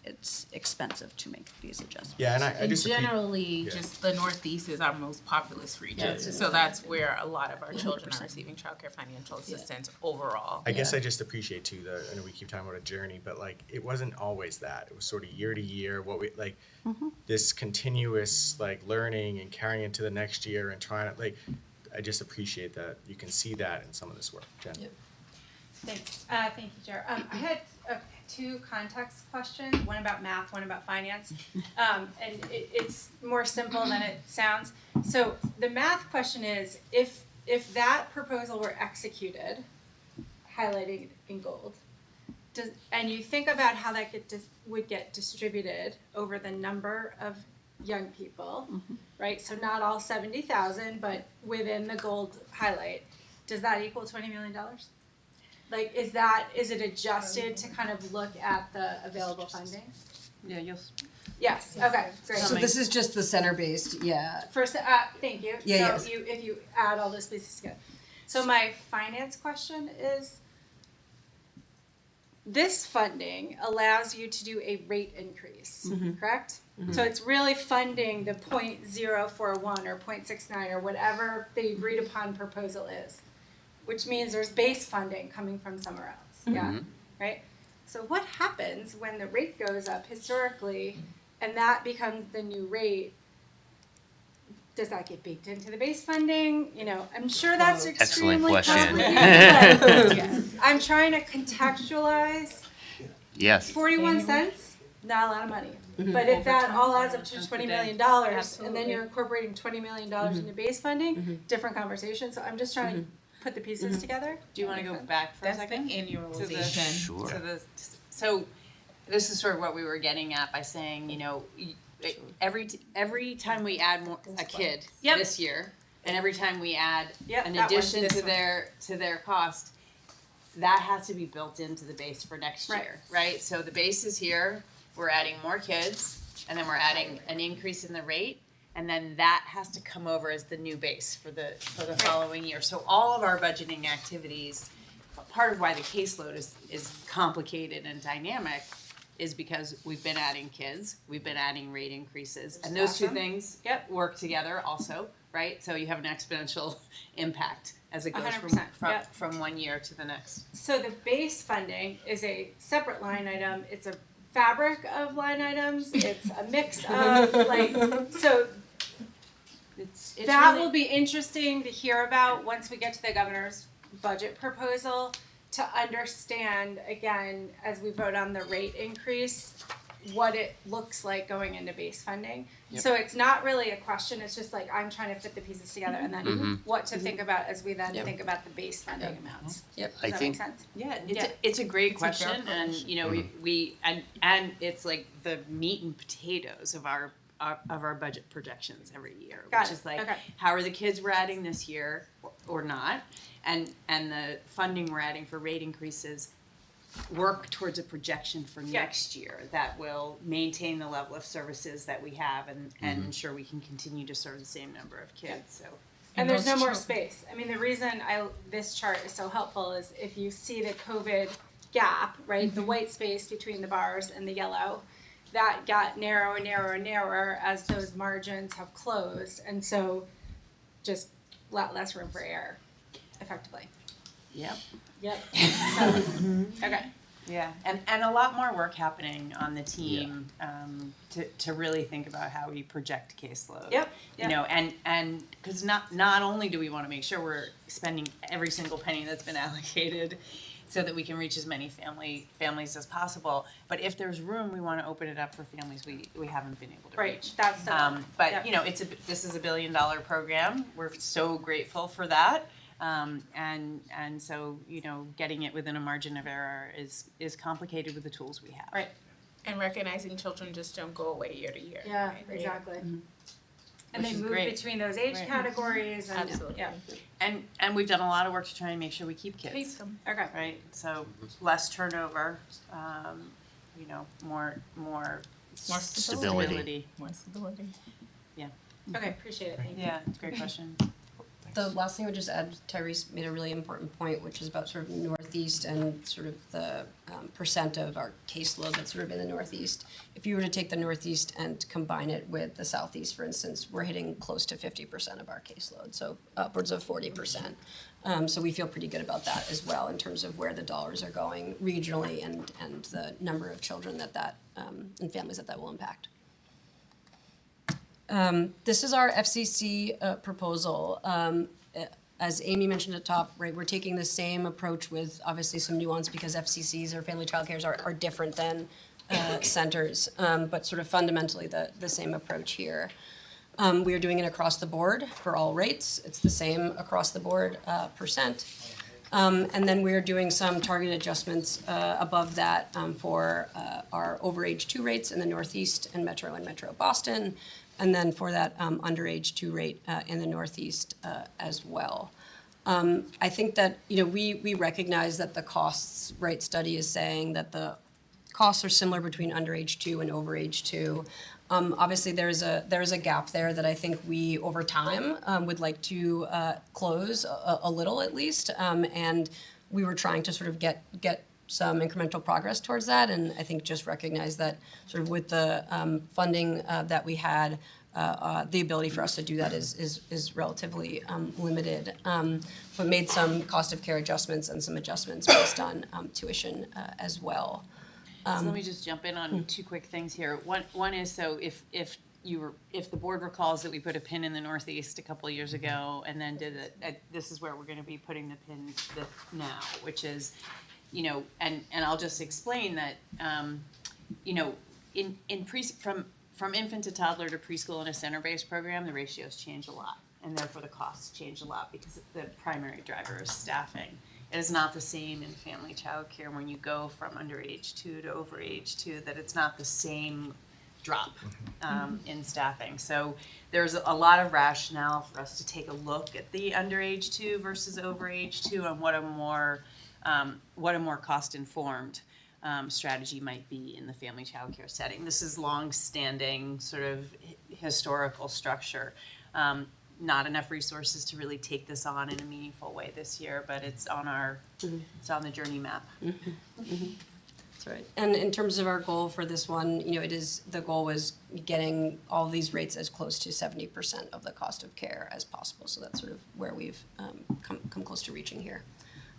it's expensive to make these adjustments. Yeah, and I And just. generally, yeah. just the Northeast is our most populous region, so that's where a lot of our children are receiving childcare financial assistance overall. I guess I just appreciate too I know we keep talking about a journey, but like it wasn't always that. It was sort of year to year, what we like this continuous like learning and carrying it to the next year and trying to like I just appreciate that you can see that in some of this work. Jen. Yep. Thanks. Thank you, Chair. I had two context questions, one about math, one about finance. And it's more simple than it sounds. So the math question is, if that proposal were executed, highlighted in gold, and you think about how that would get distributed over the number of young people, right? So not all 70,000, but within the gold highlight, does that equal $20 million? Like, is it adjusted to kind of look at the available funding? Yeah, you'll. Yes, okay, great. So this is just the center-based, yeah. First, thank you. Yeah, So if you add all those pieces together. So my finance question is, this funding allows you to do a rate increase, correct? So it's really funding the 0.041 or 0.69 or whatever the agreed upon proposal is, which means there's base funding coming from somewhere else, yeah, right? So what happens when the rate goes up historically and that becomes the new rate? Does that get baked into the base funding? You know, I'm sure that's Excellent extremely question. complicated, but I'm trying to contextualize Yes. 41 cents, not a lot of money. But if that all adds up to $20 million, and then you're incorporating $20 million into base funding, different conversation. So I'm just trying to put the pieces together. Do you want to go back for a That's the second? annualization. Sure. So this is sort of what we were getting at by saying, you know, every time we add a kid Yep. this year, and every time we add Yep, an that one, addition this to one. their cost, that has to be built into the base for next Right. year, right? So the base is here, we're adding more kids, and then we're adding an increase in the rate, and then that has to come over as the new base for the following year. So all of our budgeting activities, part of why the caseload is complicated and dynamic is because we've been adding kids, we've been adding rate increases, and those two Awesome. things work together also, right? So you have an exponential impact as it goes 100%, yep. from one year to the next. So the base funding is a separate line item. It's a fabric of line items. It's a mix of like, so It's that really- will be interesting to hear about once we get to the governor's budget proposal, to understand, again, as we vote on the rate increase, what it looks like going into base funding. So it's not really a question, it's just like, I'm trying to fit the pieces together and then what to think about as we then think about the base funding amounts. Yep. Does I that think make sense? Yeah, Yeah. it's a great It's a fair question, and question. you know and it's like the meat and potatoes of our budget projections every year, Got which it. is like Okay. how are the kids we're adding this year or not, and the funding we're adding for rate increases work towards a projection for next year that will maintain the level of services that we have and ensure we can continue to serve the same number of kids. So And there's no those more chil- space. I mean, the reason this chart is so helpful is if you see the COVID gap, right, the white space between the bars and the yellow, that got narrower and narrower and narrower as those margins have closed. And so just a lot less room for error, effectively. Yep. Yep. Okay. Yeah, and a lot more work happening on the team to really think about how we project caseload. Yep, You know, and because not only do we want to make sure we're spending every single penny that's been allocated, so that we can reach as many families as possible, but if there's room, we want to open it up for families we haven't been able to Right, reach. that's the. But Yep. you know, this is $1 billion program. We're so grateful for that. And so, you know, getting it within a margin of error is complicated with the tools we have. Right. And recognizing children just don't go away year to year. Yeah, right? exactly. And Which they is move great. between those age Right. categories and, Absolutely. yeah. And we've done a lot of work to try and make sure we keep kids. Keep them. Okay. Right, so less turnover, you know, more Stability. More stability. Okay, appreciate it, thank you. Yeah, it's a great question. The last thing I would just add, Tyrese made a really important point, which is about sort of Northeast and sort of the percent of our caseload that's sort of in the Northeast. If you were to take the Northeast and combine it with the Southeast, for instance, we're hitting close to 50% of our caseload, so upwards of 40%. So we feel pretty good about that as well in terms of where the dollars are going regionally and the number of children that and families that will impact. This is our FCC proposal. As Amy mentioned at the top, right, we're taking the same approach with obviously some nuance because FCCs or family child cares are different than centers, but sort of fundamentally the same approach here. We are doing it across the board for all rates. It's the same across the board percent. And then we are doing some targeted adjustments above that for our over age 2 rates in the Northeast and Metro Boston, and then for that underage 2 rate in the Northeast as well. I think that, you know, we recognize that the costs rate study is saying that the costs are similar between underage 2 and overage 2. Obviously, there's a gap there that I think we, over time, would like to close a little at least. And we were trying to sort of get some incremental progress towards that. And I think just recognize that sort of with the funding that we had, the ability for us to do that is relatively limited. But made some cost of care adjustments and some adjustments based on tuition as well. So let me just jump in on 2 quick things here. One is, so if the board recalls that we put a pin in the Northeast a couple of years ago and then did it, this is where we're gonna be putting the pin now, which is, you know, and I'll just explain that, you know, from infant to toddler to preschool in a center-based program, the ratios change a lot, and therefore the costs change a lot because the primary driver is staffing. It is not the same in family child care when you go from underage 2 to overage 2, that it's not the same drop in staffing. So there's a lot of rationale for us to take a look at the underage 2 versus overage 2 and what a more cost-informed strategy might be in the family child care setting. This is long-standing sort of historical structure. Not enough resources to really take this on in a meaningful way this year, but it's on it's on the journey map. That's right. And in terms of our goal for this one, you know, the goal was getting all these rates as close to 70% of the cost of care as possible. So that's sort of where we've come close to reaching here.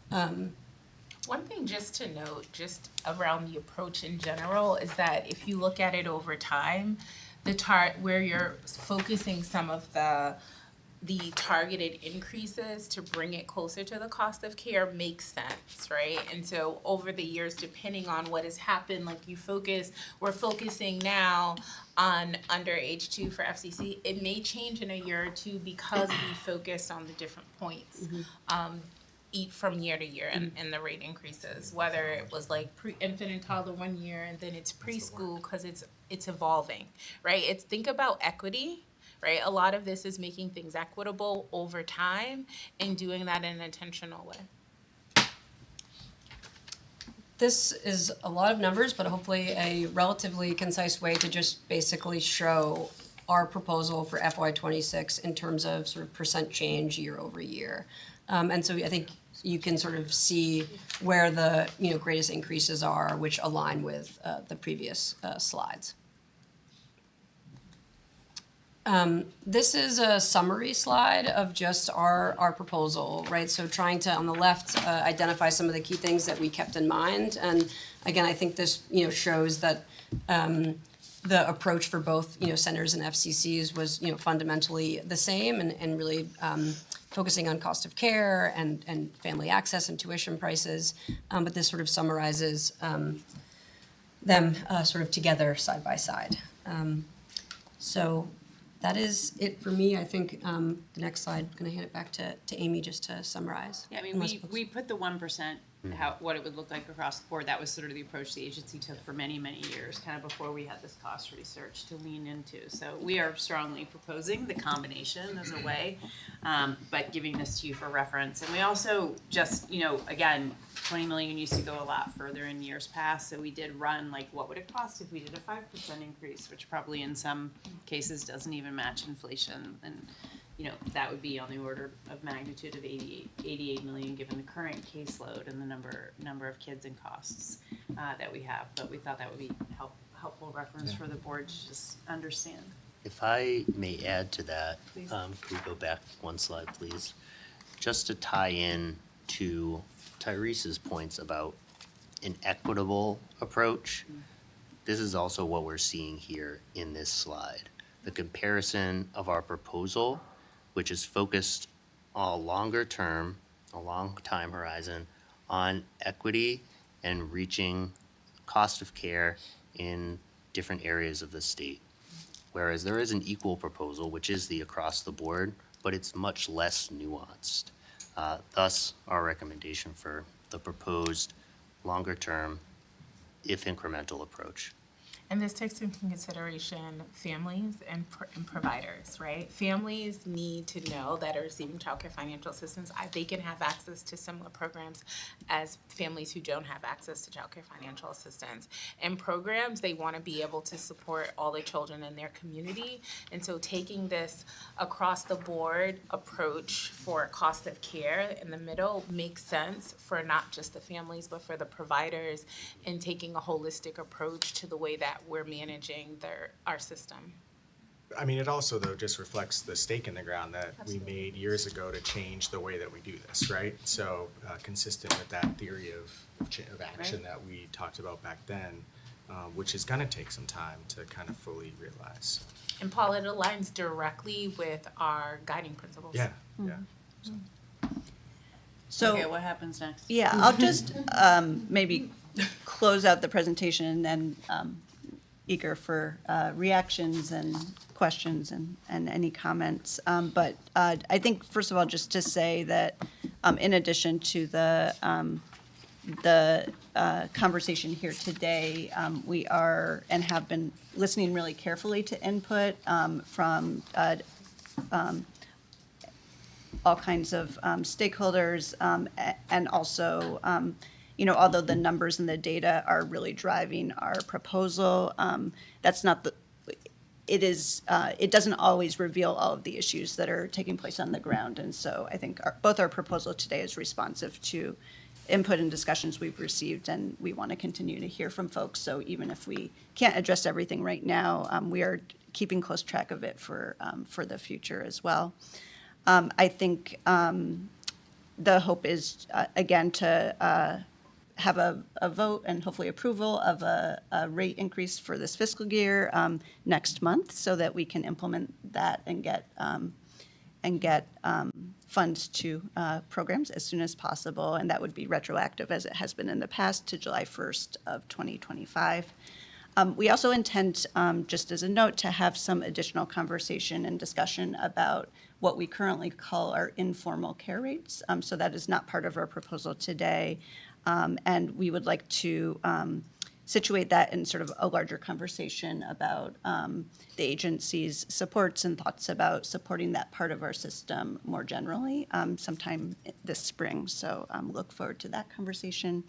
One thing just to note, just around the approach in general, is that if you look at it over time, where you're focusing some of the targeted increases to bring it closer to the cost of care makes sense, right? And so over the years, depending on what has happened, like we're focusing now on underage 2 for FCC. It may change in a year or two because we focused on the different points. From year to year and the rate increases, whether it was like infant and toddler 1 year and then it's preschool because it's evolving, right? Think about equity, right? A lot of this is making things equitable over time and doing that in an intentional way. This is a lot of numbers, but hopefully a relatively concise way to just basically show our proposal for FY26 in terms of sort of percent change year over year. And so I think you can sort of see where the greatest increases are, which align with the previous slides. This is a summary slide of just our proposal, right? So trying to, on the left, identify some of the key things that we kept in mind. And again, I think this, shows that the approach for both, centers and FCCs was, fundamentally the same and really focusing on cost of care and family access and tuition prices. But this sort of summarizes them sort of together side by side. So that is it for me. I think the next slide, I'm going to hand it back to Amy just to summarize. Yeah, I mean, Unless we, folks- we put the 1%, what it would look like across the board. That was sort of the approach the agency took for many, many years, kind of before we had this cost research to lean into. So we are strongly proposing the combination as a way, but giving this to you for reference. And we also just, again, 20 million used to go a lot further in years past. So we did run like, what would it cost if we did a 5% increase, which probably in some cases doesn't even match inflation. And that would be on the order of magnitude of 88 million given the current caseload and the number of kids and costs that we have. But we thought that would be helpful reference for the board to just understand. If I may add to that, Please. can we go back one slide, please? Just to tie in to Tyrese's points about an equitable approach, this is also what we're seeing here in this slide. The comparison of our proposal, which is focused on a longer term, a long time horizon, on equity and reaching cost of care in different areas of the state. Whereas there is an equal proposal, which is the across the board, but it's much less nuanced. Thus, our recommendation for the proposed longer term, if incremental approach. And this takes into consideration families and providers, right? Families need to know that are receiving child care financial assistance, they can have access to similar programs as families who don't have access to child care financial assistance. And programs, they want to be able to support all the children in their community. And so taking this across the board approach for cost of care in the middle makes sense for not just the families, but for the providers, and taking a holistic approach to the way that we're managing our system. I mean, it also, though, just reflects the stake in the ground that we made years ago to change the way that we do this, right? So consistent with that theory of action that we talked about back then, which is going to take some time to kind of fully realize. And Paul, it aligns directly with our guiding principles. Yeah, yeah. So. Okay, what happens next? Yeah, I'll just maybe close out the presentation and then eager for reactions and questions and any comments. But I think, first of all, just to say that in addition to the conversation here today, we are and have been listening really carefully to input from all kinds of stakeholders, and also, although the numbers and the data are really driving our proposal, that's not the, it doesn't always reveal all of the issues that are taking place on the ground. And so I think both our proposal today is responsive to input and discussions we've received, and we want to continue to hear from folks. So even if we can't address everything right now, we are keeping close track of it for the future as well. I think the hope is, again, to have a vote and hopefully approval of a rate increase for this fiscal year next month, so that we can implement that and get funds to programs as soon as possible. And that would be retroactive, as it has been in the past, to July 1st of 2025. We also intend, just as a note, to have some additional conversation and discussion about what we currently call our informal care rates. So that is not part of our proposal today. And we would like to situate that in sort of a larger conversation about the agency's supports and thoughts about supporting that part of our system more generally sometime this spring. So look forward to that conversation.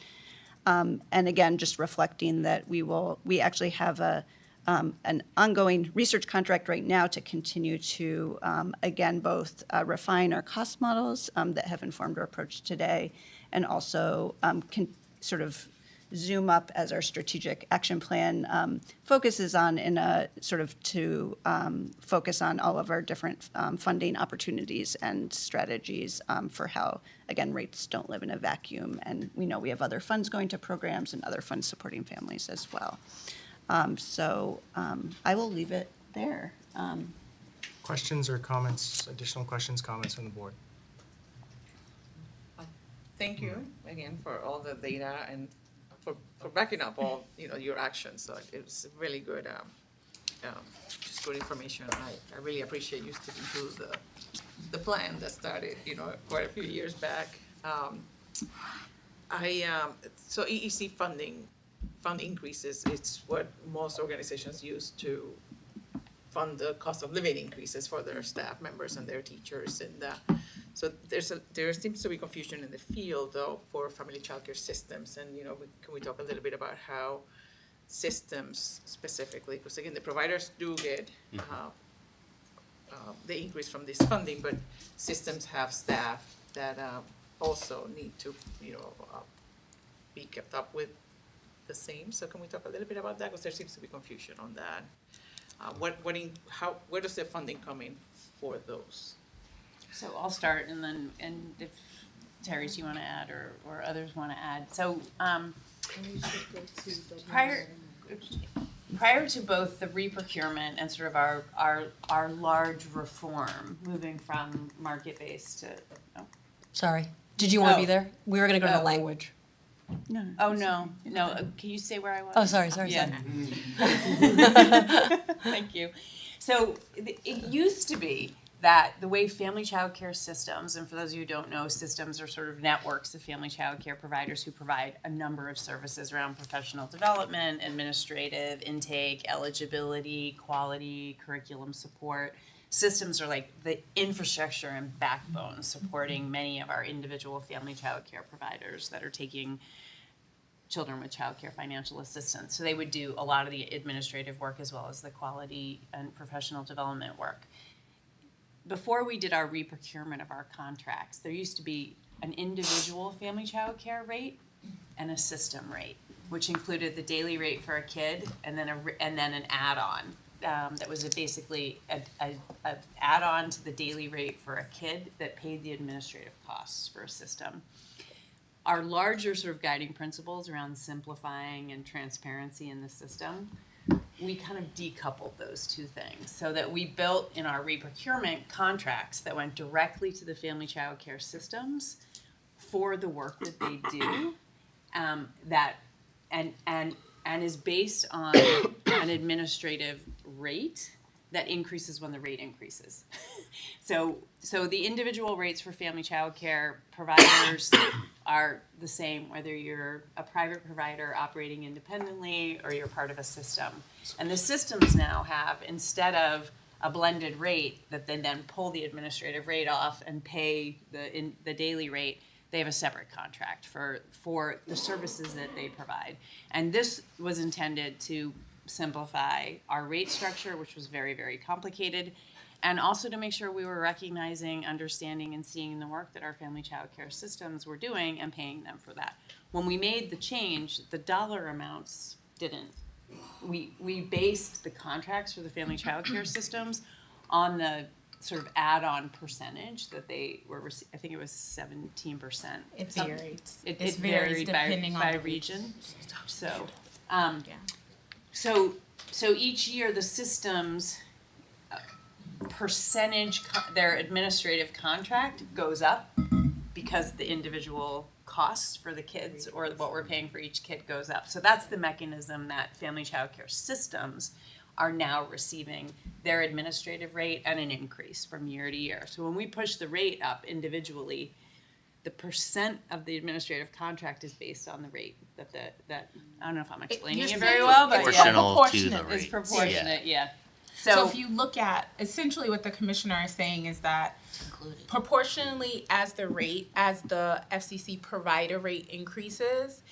And again, just reflecting that we actually have an ongoing research contract right now to continue to, again, both refine our cost models that have informed our approach today, and also can sort of Zoom Up as our strategic action plan focuses on, in a sort of to focus on all of our different funding opportunities and strategies for how, again, rates don't live in a vacuum. And we know we have other funds going to programs and other funds supporting families as well. I will leave it there. Questions or comments, additional questions, comments from the board? Thank you again for all the data and for backing up all, your actions. So it was really good, just good information. I really appreciate you sticking to the plan that started, quite a few years back. So EEC fund increases, it's what most organizations use to fund the cost of living increases for their staff members and their teachers. And so there seems to be confusion in the field, though, for family childcare systems. And, can we talk a little bit about how systems specifically, because again, the providers do get the increase from this funding, but systems have staff that also need to, be kept up with the same. So can we talk a little bit about that? Because there seems to be confusion on that. Where does the funding come in for those? So I'll start, and if Terry, you want to add, or others want to add. So prior to both the re-procurement and sort of our large reform, moving from market-based to Sorry. Did you want to Oh. be there? We were going to go to Oh. language. no. Can you say where I was? Oh, sorry. Yeah. Thank you. So it used to be that the way family child care systems, and for those of you who don't know, systems are sort of networks of family child care providers who provide a number of services around professional development, administrative, intake, eligibility, quality, curriculum support. Systems are like the infrastructure and backbone supporting many of our individual family child care providers that are taking children with child care financial assistance. So they would do a lot of the administrative work as well as the quality and professional development work. Before we did our re-procurement of our contracts, there used to be an individual family child care rate and a system rate, which included the daily rate for a kid and then an add-on. That was basically an add-on to the daily rate for a kid that paid the administrative costs for a system. Our larger sort of guiding principles around simplifying and transparency in the system, we kind of decoupled those two things so that we built in our re-procurement contracts that went directly to the family child care systems for the work that they do, and is based on an administrative rate that increases when the rate increases. So the individual rates for family child care providers are the same whether you're a private provider operating independently or you're part of a system. And the systems now have, instead of a blended rate that they then pull the administrative rate off and pay the daily rate, they have a separate contract for the services that they provide. And this was intended to simplify our rate structure, which was very, very complicated, and also to make sure we were recognizing, understanding, and seeing the work that our family child care systems were doing and paying them for that. When we made the change, the dollar amounts didn't. We based the contracts for the family child care systems on the sort of add-on percentage that they were, I think it was 17%. It varied. It varies varied depending on by the region. So, Yeah. so each year the systems percentage, their administrative contract goes up because the individual costs for the kids or what we're paying for each kid goes up. So that's the mechanism that family child care systems are now receiving their administrative rate and an increase from year to year. So when we push the rate up individually, the percent of the administrative contract is based on the rate that I don't know if I'm explaining You're it very saying well, but it's yeah, Proportional to the proportionate. it's rate. proportionate, yeah. So if you look at, essentially what the commissioner is saying is that proportionally as the FCC provider rate increases,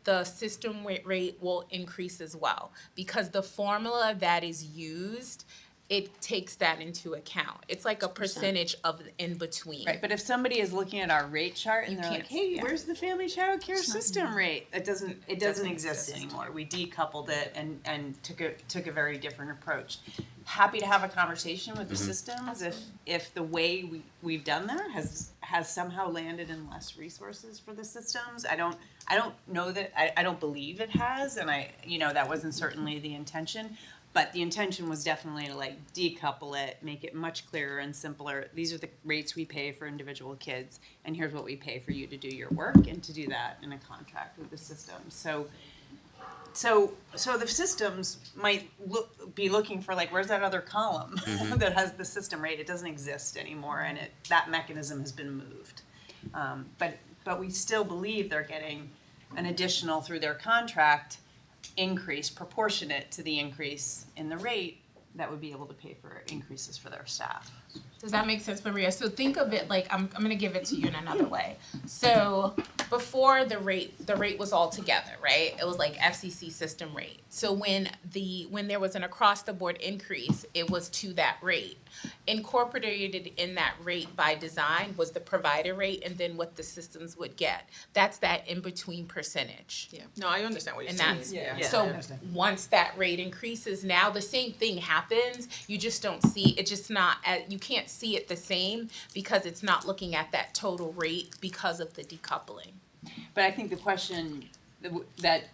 the system rate will increase as well. Because the formula that is used it takes that into account. It's like a percentage of the in between. Right, but if somebody is looking at our rate chart and You they're like, can't- hey, yeah. where's the family child care system rate? It doesn't exist exist. anymore. We decoupled it and took a very different approach. Happy to have a conversation with the systems if the way we've done that has somehow landed in less resources for the systems. I don't know that, I don't believe it has, and that wasn't certainly the intention. But the intention was definitely to like decouple it, make it much clearer and simpler. These are the rates we pay for individual kids, and here's what we pay for you to do your work, and to do that in a contract with the system. So the systems might be looking for like, where's that other column that has the system rate? It doesn't exist anymore, and that mechanism has been moved. But we still believe they're getting an additional through their contract increase proportionate to the increase in the rate that would be able to pay for increases for their staff. Does that make sense, Maria? So think of it like, I'm gonna give it to you in another way. So before the rate was all together, right? It was like FCC system rate. So when there was an across the board increase, it was to that rate. Incorporated in that rate by design was the provider rate and then what the systems would get. That's that in between percentage. Yeah, no, I understand what you're And saying. that's, Yeah, I so understand. once that rate increases, now the same thing happens, you just don't see, it's just not, you can't see it the same because it's not looking at that total rate because of the decoupling. But I think the question that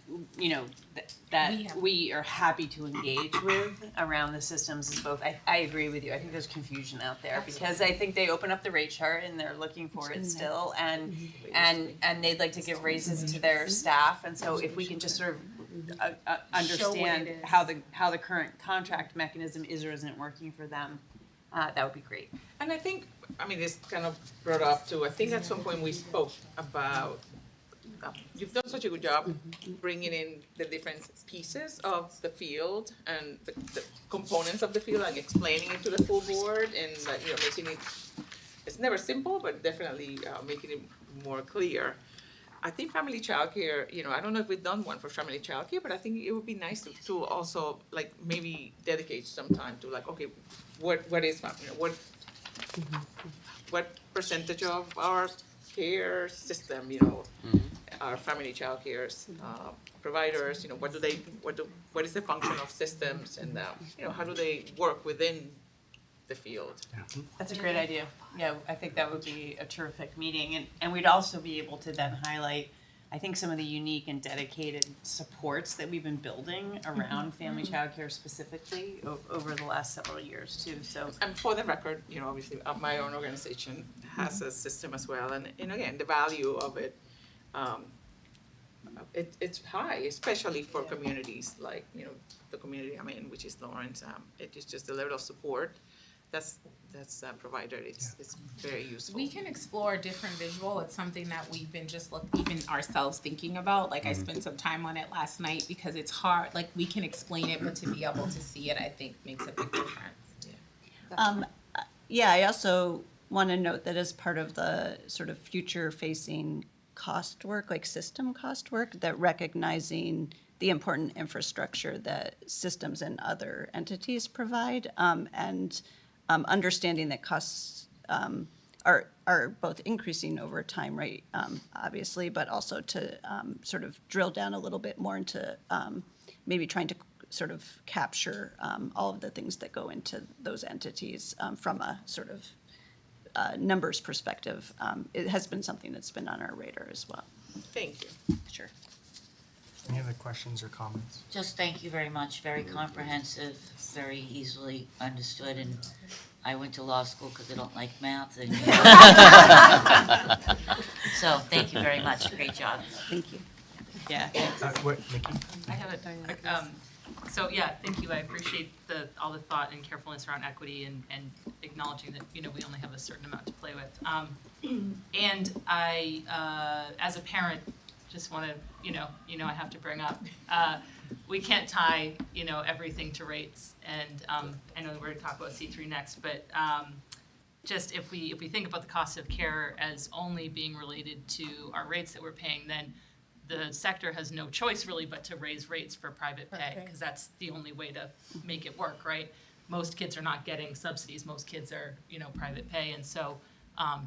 have- we are happy to engage with around the systems is both, I agree with you, I think there's confusion out there, because I think they open up the rate chart and they're looking for it still, and they'd like to give raises to their staff, and so if we can just sort of understand is. how the current contract mechanism is or isn't working for them, that would be great. And I think, it's kind of brought up too, I think at some point we spoke about, you've done such a good job bringing in the different pieces of the field and the components of the field and explaining it to the full board and making it, it's never simple, but definitely making it more clear. I think family childcare, I don't know if we've done one for family childcare, but I think it would be nice to also like maybe dedicate some time to like, okay, what is family, what percentage of our care system, our family childcare providers, what is the function of systems, and how do they work within the field? That's a great idea. Yeah, I think that would be a terrific meeting, and we'd also be able to then highlight, I think, some of the unique and dedicated supports that we've been building around family childcare specifically over the last several years too, so. And for the record, obviously, my own organization has a system as well, and again, the value of it, it's high, especially for communities like, the community I'm in, which is Lawrence. It is just the level of support that's provided, it's very useful. We can explore a different visual. It's something that we've been even ourselves thinking about. Like I spent some time on it last night because it's hard, like we can explain it, but to be able to see it, I think makes a big difference. Yeah, I also want to note that as part of the sort of future-facing cost work, like system cost work, that recognizing the important infrastructure that systems and other entities provide, and understanding that costs are both increasing over time, right, obviously, but also to sort of drill down a little bit more into maybe trying to sort of capture all of the things that go into those entities from a sort of numbers perspective. It has been something that's been on our radar as well. Thank you. Sure. Any other questions or comments? Just thank you very much, very comprehensive, very easily understood, and I went to law school because I don't like math, and so thank you very much, great job. Thank you. Yeah. What, Nikki? I have a, so yeah, thank you, I appreciate all the thought and carefulness around equity and acknowledging that, we only have a certain amount to play with. And I, as a parent, just wanna, I have to bring up, we can't tie, everything to rates, and I know we're gonna talk about C3 next, but just if we think about the cost of care as only being related to our rates that we're paying, then the sector has no choice really but to raise rates for private pay, because that's the only way to make it work, right? most kids are not getting subsidies, most kids are, you know, private pay, and so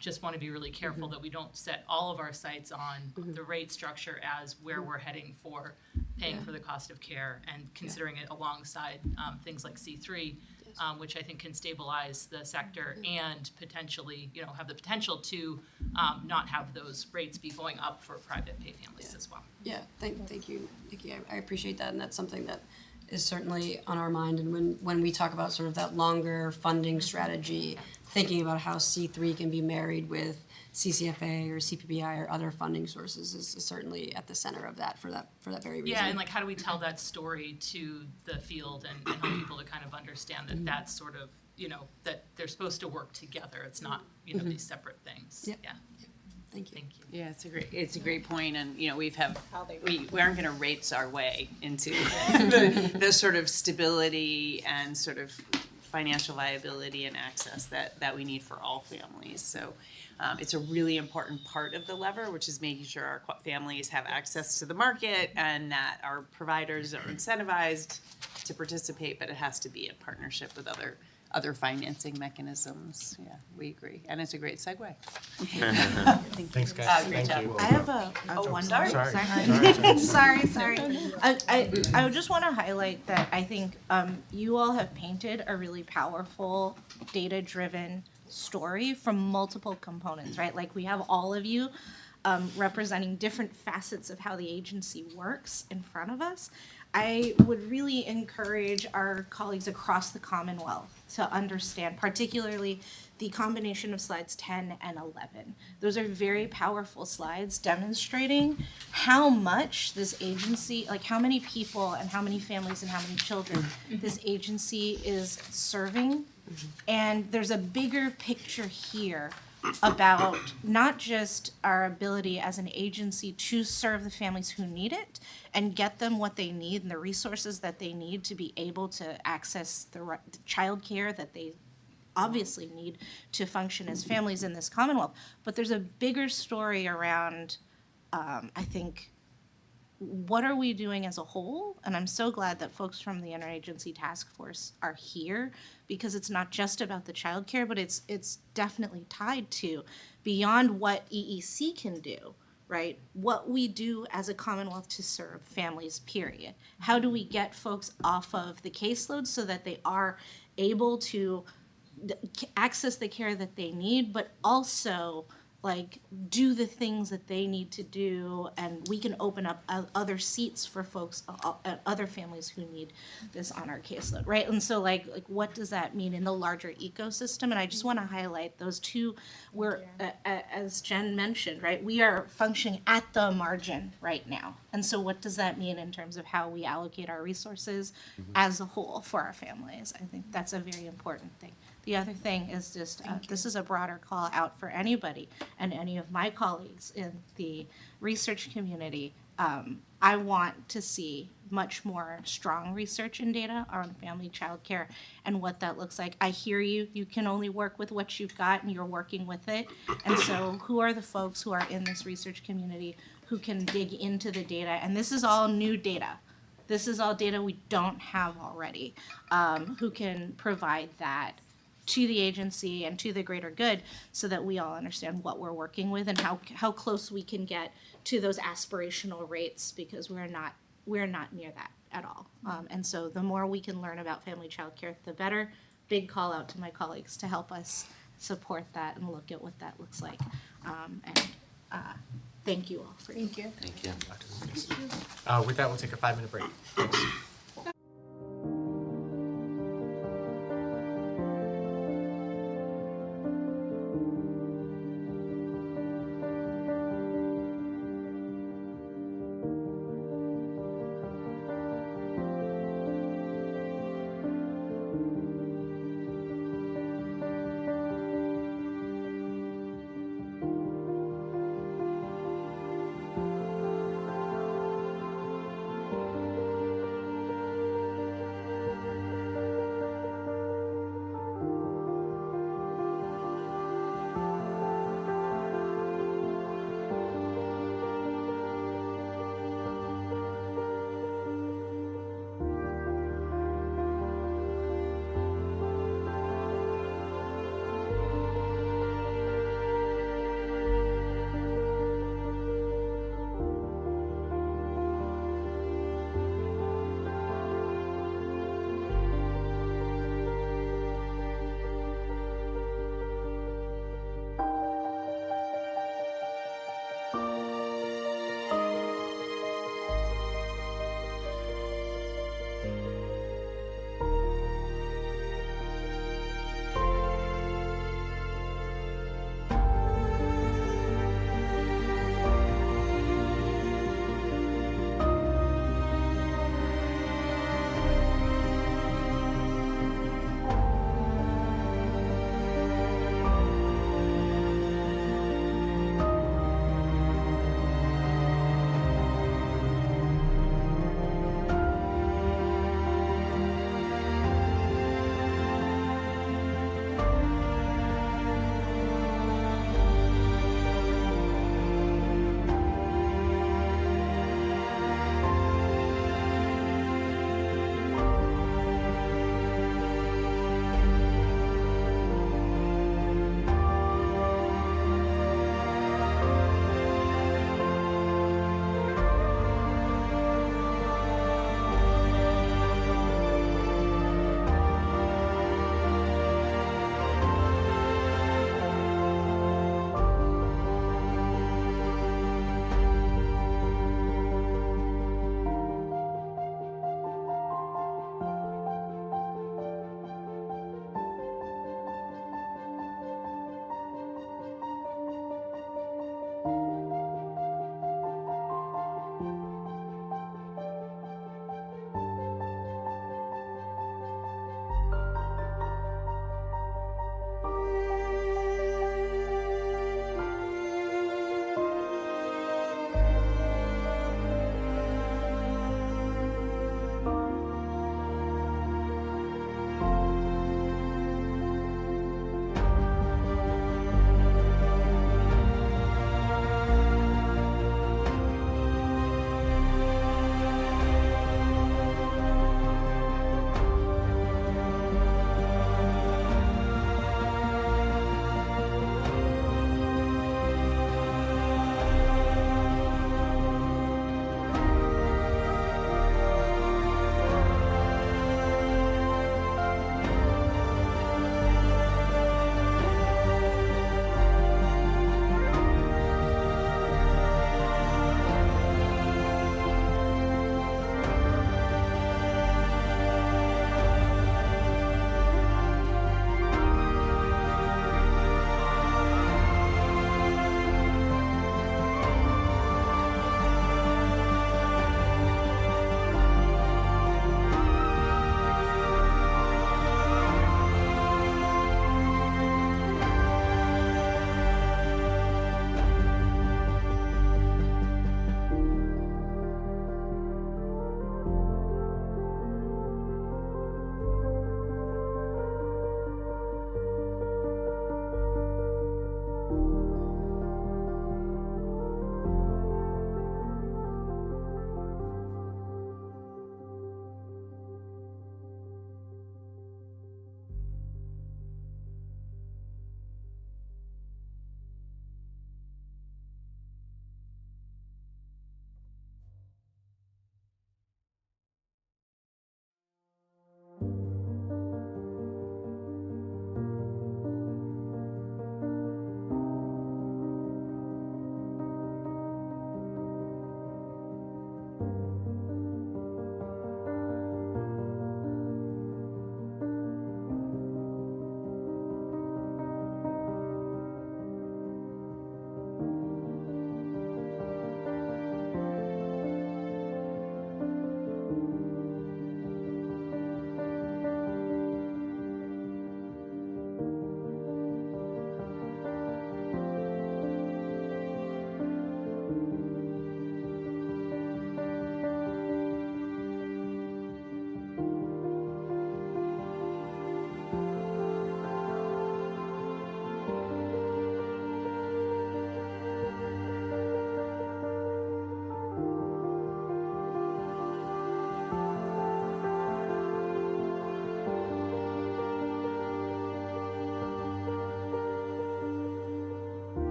just want to be really careful that we don't set all of our sights on the rate structure as where we're heading for paying for the cost of care and considering it alongside things like C3, which I think can stabilize the sector and potentially, you know, have the potential to not have those rates be going up for private pay families as well. Yeah, thank you, Nikki. I appreciate that, and that's something that is certainly on our mind. And when we talk about sort of that longer funding strategy, thinking about how C3 can be married with CCFA or CPBI or other funding sources is certainly at the center of that for that very reason. Yeah, and like how do we tell that story to the field and help people to kind of understand that that's sort of, you know, that they're supposed to work together. It's not, you know, these separate things. Yep. Yeah. Thank you. Thank you. Yeah, it's a great point, and you know we aren't going to race our way into the sort of stability and sort of financial viability and access that we need for all families. So it's a really important part of the lever, which is making sure our families have access to the market and that our providers are incentivized to participate, but it has to be in partnership with other financing mechanisms. Yeah, we agree, and it's a great segue. Thanks, guys. Great Thank job. you. I have a one more. Sorry. Sorry. I just want to highlight that I think you all have painted a really powerful, data-driven story from multiple components, right? Like we have all of you representing different facets of how the agency works in front of us. I would really encourage our colleagues across the Commonwealth to understand, particularly the combination of slides 10 and 11. Those are very powerful slides demonstrating how much this agency, like how many people and how many families and how many children this agency is serving. And there's a bigger picture here about not just our ability as an agency to serve the families who need it and get them what they need and the resources that they need to be able to access the child care that they obviously need to function as families in this Commonwealth. But there's a bigger story around, I think, what are we doing as a whole? And I'm so glad that folks from the Interagency Task Force are here because it's not just about the child care, but it's definitely tied to beyond what EEC can do, right? What we do as a Commonwealth to serve families, period. How do we get folks off of the caseload so that they are able to access the care that they need, but also like do the things that they need to do, and we can open up other seats for folks, other families who need this on our caseload, right? And so like what does that mean in the larger ecosystem? And I just want to highlight those two. We're, as Jen mentioned, right, we are functioning at the margin right now. And so what does that mean in terms of how we allocate our resources as a whole for our families? I think that's a very important thing. The other thing is just, this is a broader call out for anybody and any of my colleagues in the research community. I want to see much more strong research and data on family child care and what that looks like. I hear you, you can only work with what you've got and you're working with it. And so who are the folks who are in this research community who can dig into the data? And this is all new data. This is all data we don't have already, who can provide that to the agency and to the greater good so that we all understand what we're working with and how close we can get to those aspirational rates, because we're not near that at all. And so the more we can learn about family child care, the better. Big call out to my colleagues to help us support that and look at what that looks like. Thank you all for Thank you. With that, we'll take a 5-minute break. Thanks.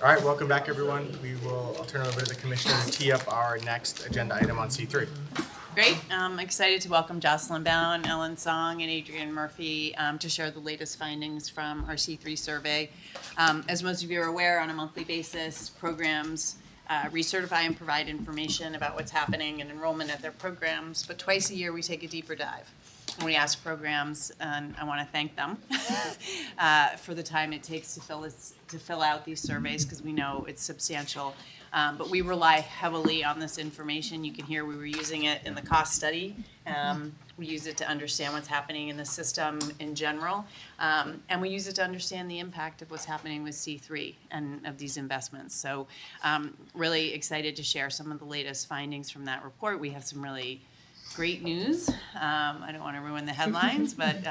All right, welcome back, everyone. I'll turn it over to the commissioner to tee up our next agenda item on C3. Great. I'm excited to welcome Jocelyn Bowen, Ellen Song, and Adrienne Murphy to share the latest findings from our C3 survey. As most of you are aware, on a monthly basis, programs recertify and provide information about what's happening in enrollment at their programs, but twice a year we take a deeper dive. And we ask programs, and I want to thank them for the time it takes to fill out these surveys, because we know it's substantial. But we rely heavily on this information. You can hear we were using it in the cost study. We use it to understand what's happening in the system in general. And we use it to understand the impact of what's happening with C3 and of these investments. So really excited to share some of the latest findings from that report. We have some really great news. I don't want to ruin the headlines, but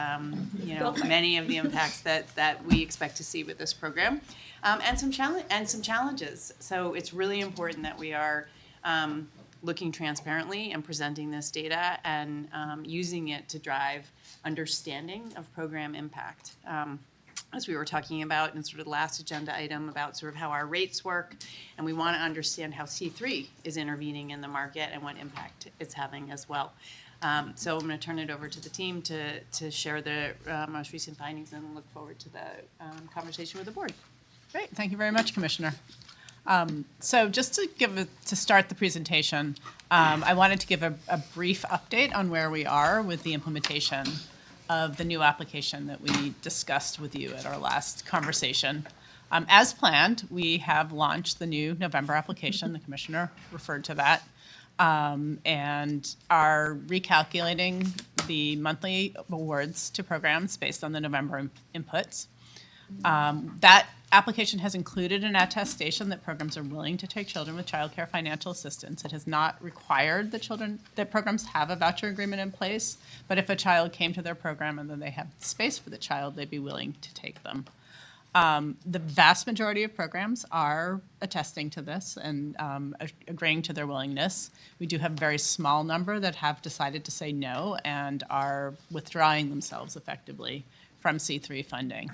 many of the impacts that we expect to see with this program, and some challenges. So it's really important that we are looking transparently and presenting this data and using it to drive understanding of program impact. As we were talking about in sort of the last agenda item about sort of how our rates work, and we want to understand how C3 is intervening in the market and what impact it's having as well. So I'm going to turn it over to the team to share the most recent findings, and look forward to the conversation with the board. Great, thank you very much, Commissioner. So just to start the presentation, I wanted to give a brief update on where we are with the implementation of the new application that we discussed with you at our last conversation. As planned, we have launched the new November application. The Commissioner referred to that, and are recalculating the monthly awards to programs based on the November inputs. That application has included an attestation that programs are willing to take children with child care financial assistance. It has not required that programs have a voucher agreement in place, but if a child came to their program and then they have space for the child, they'd be willing to take them. The vast majority of programs are attesting to this and agreeing to their willingness. We do have a very small number that have decided to say no and are withdrawing themselves effectively from C3 funding.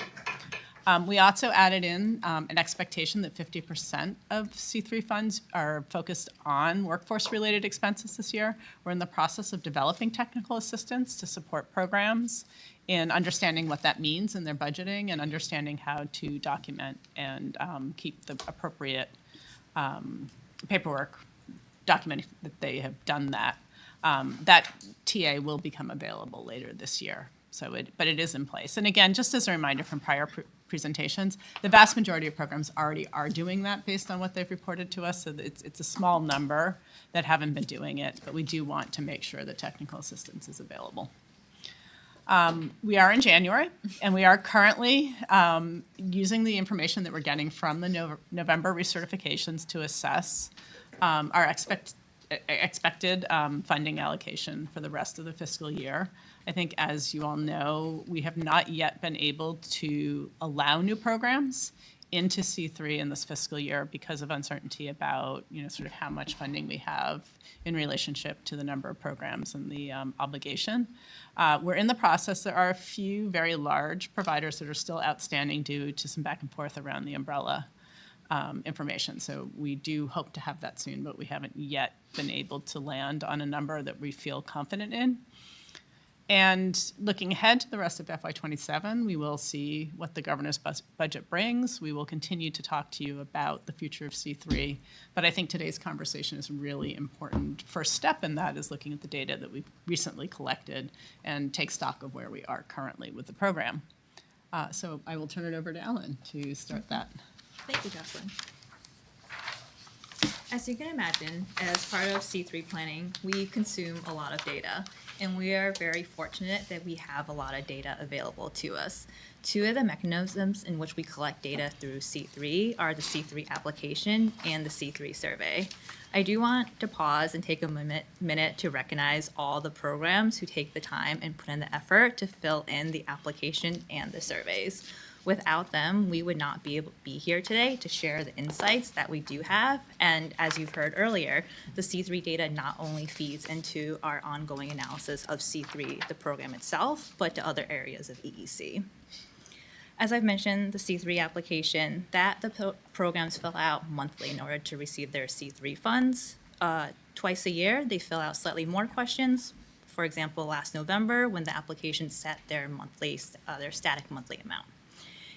We also added in an expectation that 50% of C3 funds are focused on workforce-related expenses this year. We're in the process of developing technical assistance to support programs in understanding what that means in their budgeting and understanding how to document and keep the appropriate paperwork documenting that they have done that. That TA will become available later this year. But it is in place. And again, just as a reminder from prior presentations, the vast majority of programs already are doing that based on what they've reported to us. So it's a small number that haven't been doing it, but we do want to make sure that technical assistance is available. We are in January, and we are currently using the information that we're getting from the November recertifications to assess our expected funding allocation for the rest of the fiscal year. I think, as you all know, we have not yet been able to allow new programs into C3 in this fiscal year because of uncertainty about, sort of how much funding we have in relationship to the number of programs and the obligation. We're in the process. There are a few very large providers that are still outstanding due to some back and forth around the umbrella information. So we do hope to have that soon, but we haven't yet been able to land on a number that we feel confident in. And looking ahead to the rest of FY27, we will see what the governor's budget brings. We will continue to talk to you about the future of C3. But I think today's conversation is a really important first step, and that is looking at the data that we've recently collected and take stock of where we are currently with the program. So I will turn it over to Ellen to start that. Thank you, Jocelyn. As you can imagine, as part of C3 planning, we consume a lot of data, and we are very fortunate that we have a lot of data available to us. Two of the mechanisms in which we collect data through C3 are the C3 application and the C3 survey. I do want to pause and take a minute to recognize all the programs who take the time and put in the effort to fill in the application and the surveys. Without them, we would not be able to be here today to share the insights that we do have. And as you've heard earlier, the C3 data not only feeds into our ongoing analysis of C3, the program itself, but to other areas of EEC. As I've mentioned, the C3 application, that the programs fill out monthly in order to receive their C3 funds. Twice a year, they fill out slightly more questions. For example, last November, when the application set their monthly, their static monthly amount.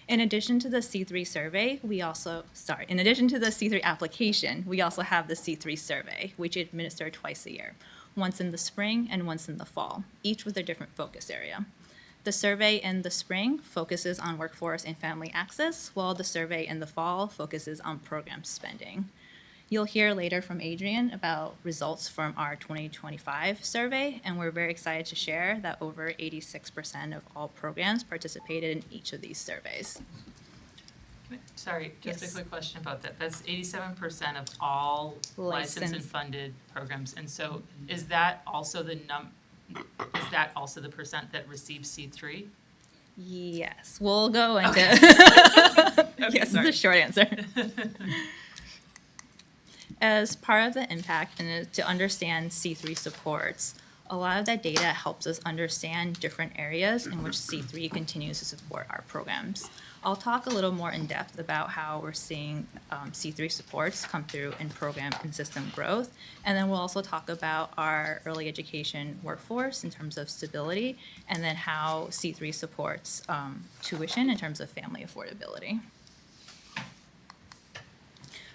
In addition to the C3 survey, in addition to the C3 application, we also have the C3 survey, which is administered twice a year, once in the spring and once in the fall, each with a different focus area. The survey in the spring focuses on workforce and family access, while the survey in the fall focuses on program spending. You'll hear later from Adrian about results from our 2025 survey, and we're very excited to share that over 86% of all programs participated in each of these surveys. Sorry, just Yes. a quick question about that. That's 87% of all licensed and Licensed. funded programs. And so is that also the percent that receives C3? Yes, we'll go into. Yes, is the short answer. As part of the impact and to understand C3 supports, a lot of that data helps us understand different areas in which C3 continues to support our programs. I'll talk a little more in depth about how we're seeing C3 supports come through in program and system growth. And then we'll also talk about our early education workforce in terms of stability, and then how C3 supports tuition in terms of family affordability.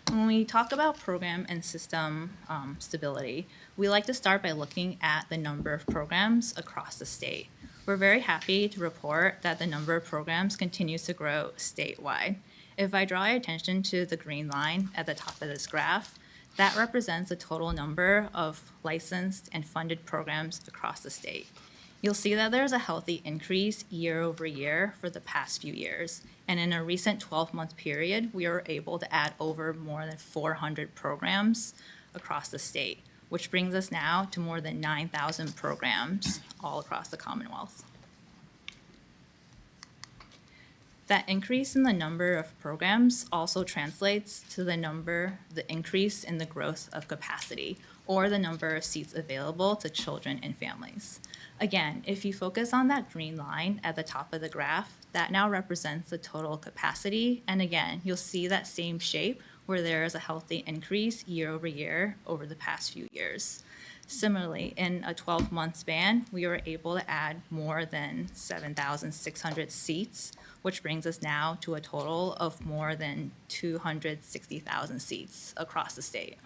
When we talk about program and system stability, we like to start by looking at the number of programs across the state. We're very happy to report that the number of programs continues to grow statewide. If I draw your attention to the green line at the top of this graph, that represents the total number of licensed and funded programs across the state. You'll see that there's a healthy increase year over year for the past few years. And in a recent 12-month period, we were able to add over more than 400 programs across the state, which brings us now to more than 9,000 programs all across the Commonwealth. That increase in the number of programs also translates to the increase in the growth of capacity, or the number of seats available to children and families. Again, if you focus on that green line at the top of the graph, that now represents the total capacity. And again, you'll see that same shape where there is a healthy increase year over the past few years. Similarly, in a 12-month span, we were able to add more than 7,600 seats, which brings us now to a total of more than 260,000 seats across the state.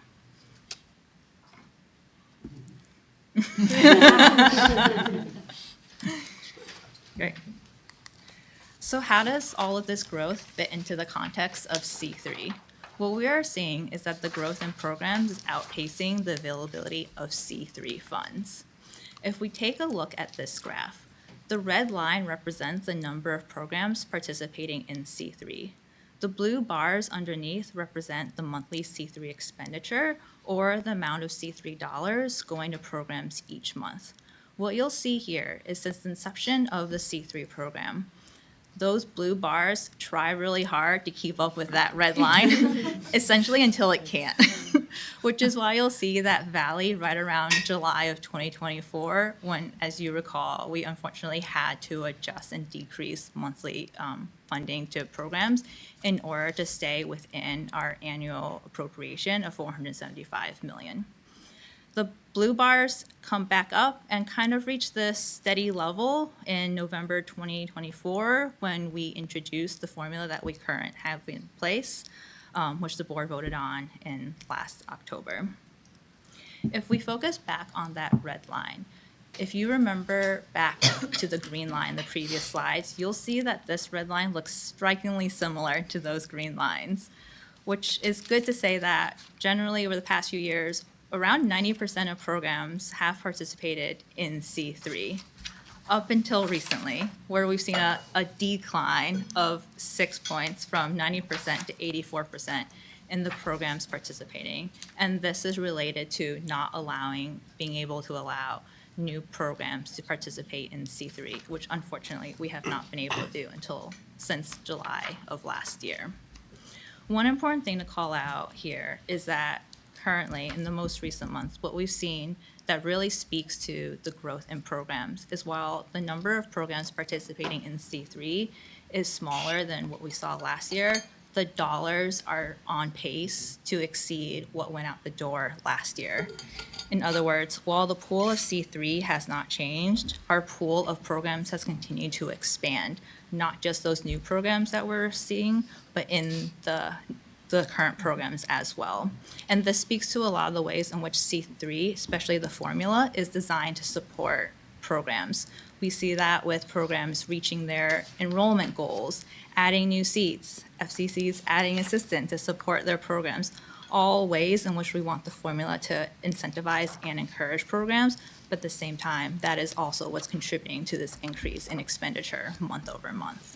Great. So how does all of this growth fit into the context of C3? What we are seeing is that the growth in programs is outpacing the availability of C3 funds. If we take a look at this graph, the red line represents the number of programs participating in C3. The blue bars underneath represent the monthly C3 expenditure, or the amount of C3 dollars going to programs each month. What you'll see here is since the inception of the C3 program, those blue bars try really hard to keep up with that red line, essentially until it can't, which is why you'll see that valley right around July of 2024, when, as you recall, we unfortunately had to adjust and decrease monthly funding to programs in order to stay within our annual appropriation of $475 million. The blue bars come back up and kind of reach this steady level in November 2024 when we introduced the formula that we currently have in place, which the board voted on in last October. If we focus back on that red line, if you remember back to the green line, the previous slides, you'll see that this red line looks strikingly similar to those green lines, which is good to say that generally over the past few years, around 90% of programs have participated in C3, up until recently, where we've seen a decline of 6 points from 90% to 84% in the programs participating. And this is related to not being able to allow new programs to participate in C3, which unfortunately we have not been able to do since July of last year. One important thing to call out here is that currently, in the most recent months, what we've seen that really speaks to the growth in programs is while the number of programs participating in C3 is smaller than what we saw last year, the dollars are on pace to exceed what went out the door last year. In other words, while the pool of C3 has not changed, our pool of programs has continued to expand, not just those new programs that we're seeing, but in the current programs as well. And this speaks to a lot of the ways in which C3, especially the formula, is designed to support programs. We see that with programs reaching their enrollment goals, adding new seats, FCCs adding assistants to support their programs, all ways in which we want the formula to incentivize and encourage programs, but at the same time, that is also what's contributing to this increase in expenditure month over month.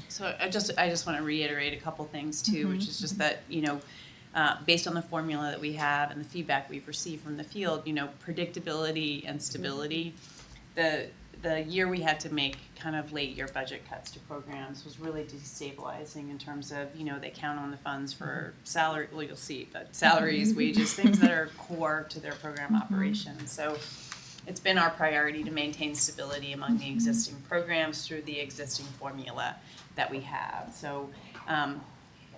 So I just want to reiterate a couple things too, which is just that, based on the formula that we have and the feedback we've received from the field, predictability and stability, the year we had to make kind of late year budget cuts to programs was really destabilizing in terms of, they count on the funds for salary, well, you'll see, but salaries, wages, things that are core to their program operation. So it's been our priority to maintain stability among the existing programs through the existing formula that we have. So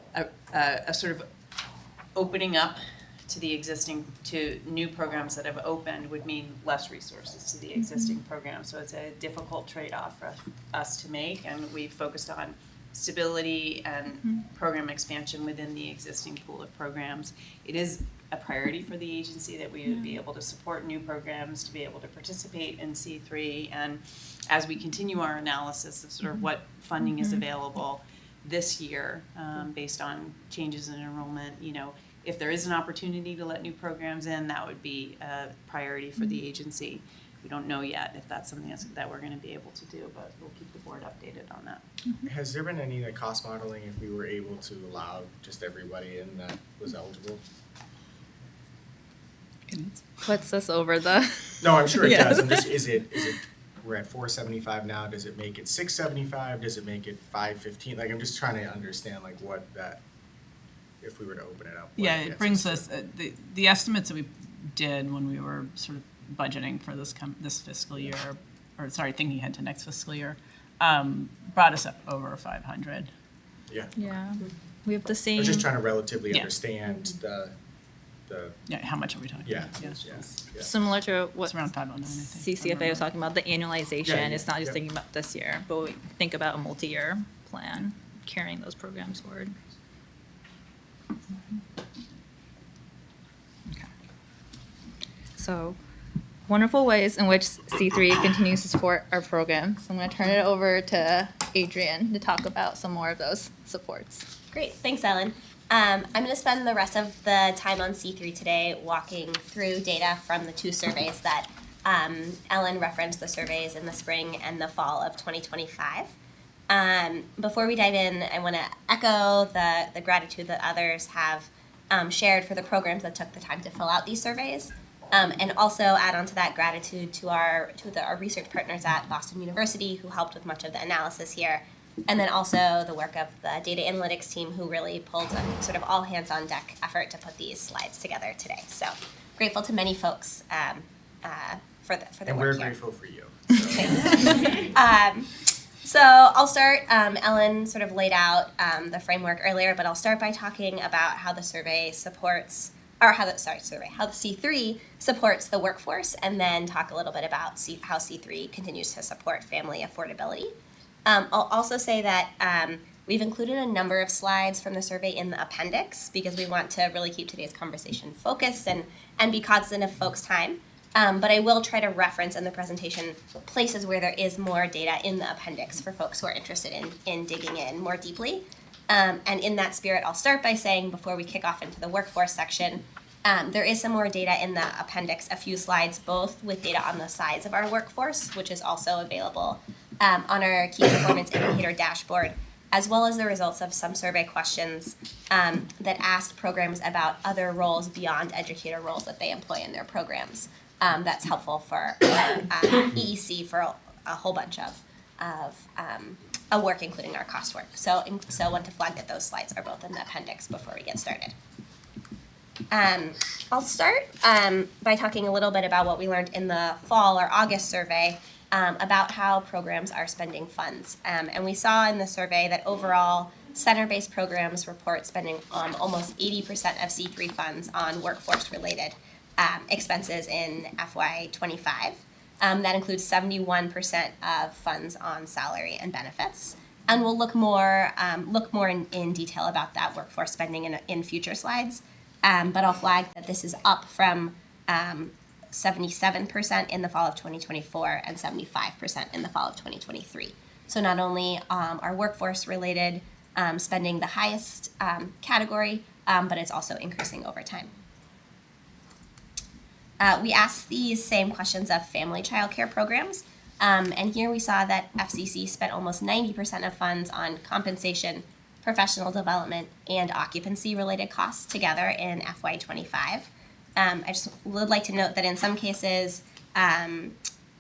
a sort of opening up to new programs that have opened would mean less resources to the existing programs. So it's a difficult trade-off for us to make, and we've focused on stability and program expansion within the existing pool of programs. It is a priority for the agency that we would be able to support new programs, to be able to participate in C3, and as we continue our analysis of sort of what funding is available this year, based on changes in enrollment, if there is an opportunity to let new programs in, that would be a priority for the agency. We don't know yet if that's something that we're going to be able to do, but we'll keep the board updated on that. Has there been any cost modeling if we were able to allow just everybody in that was eligible? Puts us over the. No, I'm sure it Yeah. does. I'm just, is it, we're at 475 now, does it make it 675, does it make it 515? Like, I'm just trying to understand like what that, if we were to open it up. what Yeah, gets it brings to. us, the estimates that we did when we were sort of budgeting for this fiscal year, or sorry, thinking ahead to next fiscal year, brought us up over 500. Yeah. Yeah, we have the same. I'm just trying to relatively Yeah. understand the, Yeah, how much are we talking yeah, about? yeah. Similar to what It's around 509, I think. CCFA was talking about, the annualization. Yeah, It's not just yeah. thinking about this year, but we think about a multi-year plan, carrying those programs forward. Okay. So, wonderful ways in which C3 continues to support our programs. I'm going to turn it over to Adrienne to talk about some more of those supports. Great, thanks, Ellen. I'm going to spend the rest of the time on C3 today walking through data from the two surveys that Ellen referenced, the surveys in the spring and the fall of 2025. Before we dive in, I want to echo the gratitude that others have shared for the programs that took the time to fill out these surveys, and also add on to that gratitude to our research partners at Boston University who helped with much of the analysis here. And then also the work of the data analytics team who really pulled a sort of all hands on deck effort to put these slides together today. So grateful to many folks for the And work we're here. grateful for you. So I'll start, Ellen sort of laid out the framework earlier, but I'll start by talking about how the survey supports, or how the C3 supports the workforce, and then talk a little bit about how C3 continues to support family affordability. I'll also say that we've included a number of slides from the survey in the appendix because we want to really keep today's conversation focused and be cognizant of folks' time. But I will try to reference in the presentation places where there is more data in the appendix for folks who are interested in digging in more deeply. And in that spirit, I'll start by saying, before we kick off into the workforce section, there is some more data in the appendix, a few slides, both with data on the size of our workforce, which is also available on our key performance indicator dashboard, as well as the results of some survey questions that asked programs about other roles beyond educator roles that they employ in their programs. That's helpful for EEC for a whole bunch of work, including our cost work. So I want to flag that those slides are both in the appendix before we get started. I'll start by talking a little bit about what we learned in the fall or August survey about how programs are spending funds. And we saw in the survey that overall, center-based programs report spending almost 80% of C3 funds on workforce-related expenses in FY25. That includes 71% of funds on salary and benefits. And we'll look more in detail about that workforce spending in future slides. But I'll flag that this is up from 77% in the fall of 2024 and 75% in the fall of 2023. So not only are workforce-related spending the highest category, but it's also increasing over time. We asked these same questions of family child care programs, and here we saw that FCC spent almost 90% of funds on compensation, professional development, and occupancy-related costs together in FY25. I just would like to note that in some cases,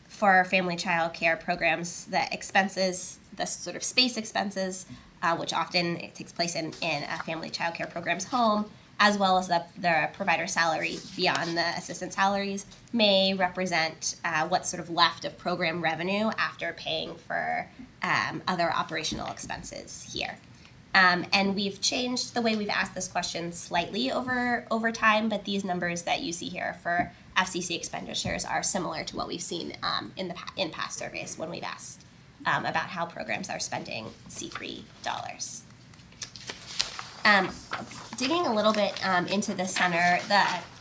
for family child care programs, the expenses, the sort of space expenses, which often it takes place in a family child care program's home, as well as the provider salary beyond the assistant salaries, may represent what's sort of left of program revenue after paying for other operational expenses here. And we've changed the way we've asked this question slightly over time, but these numbers that you see here for FCC expenditures are similar to what we've seen in past surveys when we've asked about how programs are spending C3 dollars. Digging a little bit into the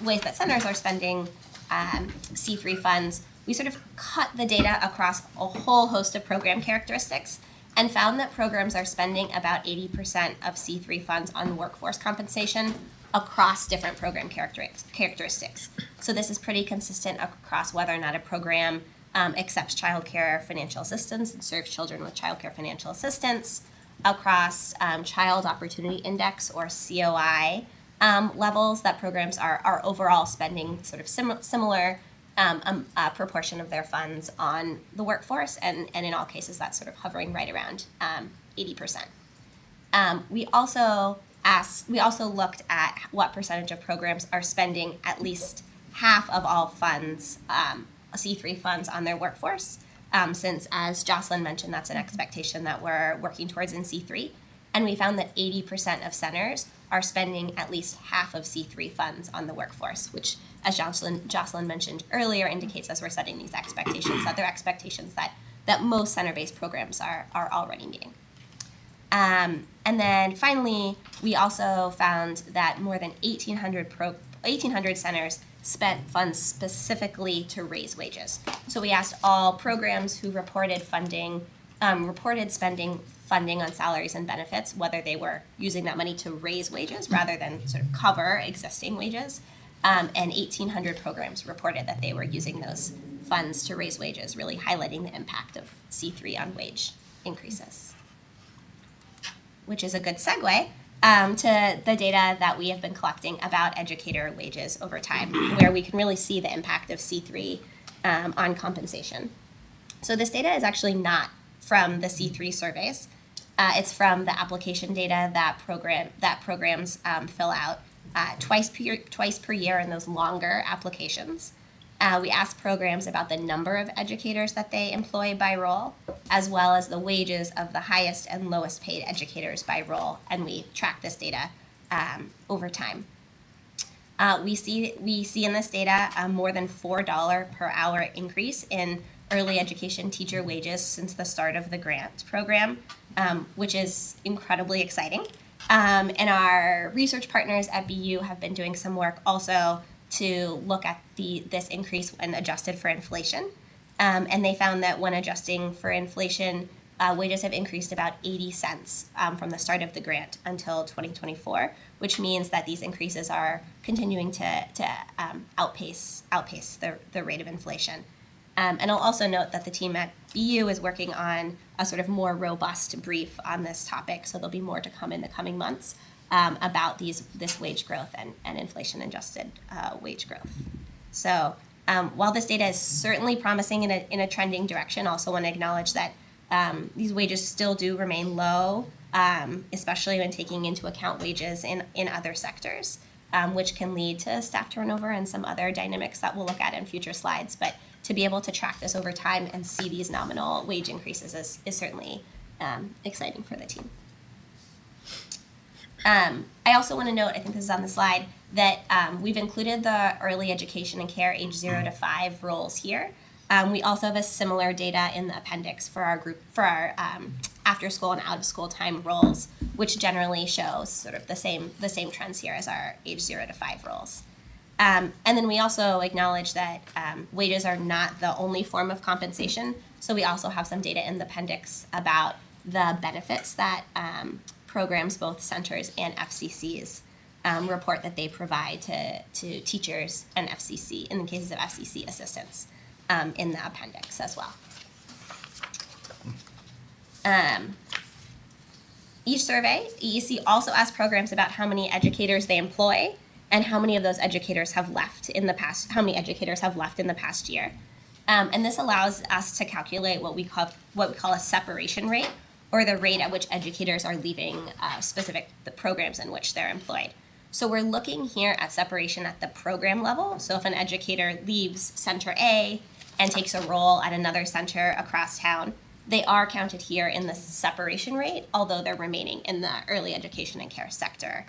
ways that centers are spending C3 funds, we sort of cut the data across a whole host of program characteristics and found that programs are spending about 80% of C3 funds on workforce compensation across different program characteristics. So this is pretty consistent across whether or not a program accepts childcare financial assistance and serves children with childcare financial assistance, across Child Opportunity Index or COI levels, that programs are overall spending sort of similar proportion of their funds on the workforce, and in all cases that's sort of hovering right around 80%. We also looked at what percentage of programs are spending at least half of all funds, C3 funds, on their workforce. Since, as Jocelyn mentioned, that's an expectation that we're working towards in C3. And we found that 80% of centers are spending at least half of C3 funds on the workforce, which, as Jocelyn mentioned earlier, indicates as we're setting these expectations that they're expectations that most center-based programs are already meeting. And then finally, we also found that more than 1,800 centers spent funds specifically to raise wages. So we asked all programs who reported spending funding on salaries and benefits, whether they were using that money to raise wages rather than sort of cover existing wages. And 1,800 programs reported that they were using those funds to raise wages, really highlighting the impact of C3 on wage increases. Which is a good segue to the data that we have been collecting about educator wages over time, where we can really see the impact of C3 on compensation. So this data is actually not from the C3 surveys. It's from the application data that programs fill out twice per year in those longer applications. We asked programs about the number of educators that they employ by role, as well as the wages of the highest and lowest paid educators by role, and we track this data over time. We see in this data a more than $4 per hour increase in early education teacher wages since the start of the grant program, which is incredibly exciting. And our research partners at BU have been doing some work also to look at this increase when adjusted for inflation. And they found that when adjusting for inflation, wages have increased about 80 cents from the start of the grant until 2024, which means that these increases are continuing to outpace the rate of inflation. And I'll also note that the team at BU is working on a sort of more robust brief on this topic, so there'll be more to come in the coming months about this wage growth and inflation-adjusted wage growth. So while this data is certainly promising in a trending direction, I also want to acknowledge that these wages still do remain low, especially when taking into account wages in other sectors, which can lead to staff turnover and some other dynamics that we'll look at in future slides. But to be able to track this over time and see these nominal wage increases is certainly exciting for the team. I also want to note, I think this is on the slide, that we've included the early education and care age 0 to 5 roles here. We also have a similar data in the appendix for our after school and out of school time roles, which generally shows sort of the same trends here as our age 0 to 5 roles. And then we also acknowledge that wages are not the only form of compensation. So we also have some data in the appendix about the benefits that programs, both centers and FCCs, report that they provide to teachers and FCC, in the cases of FCC assistants, in the appendix as well. Each survey, EEC also asks programs about how many educators they employ and how many of those educators have left in the past, how many educators have left in the past year. And this allows us to calculate what we call a separation rate, or the rate at which educators are leaving the programs in which they're employed. So we're looking here at separation at the program level. So if an educator leaves Center A and takes a role at another center across town, they are counted here in the separation rate, although they're remaining in the early education and care sector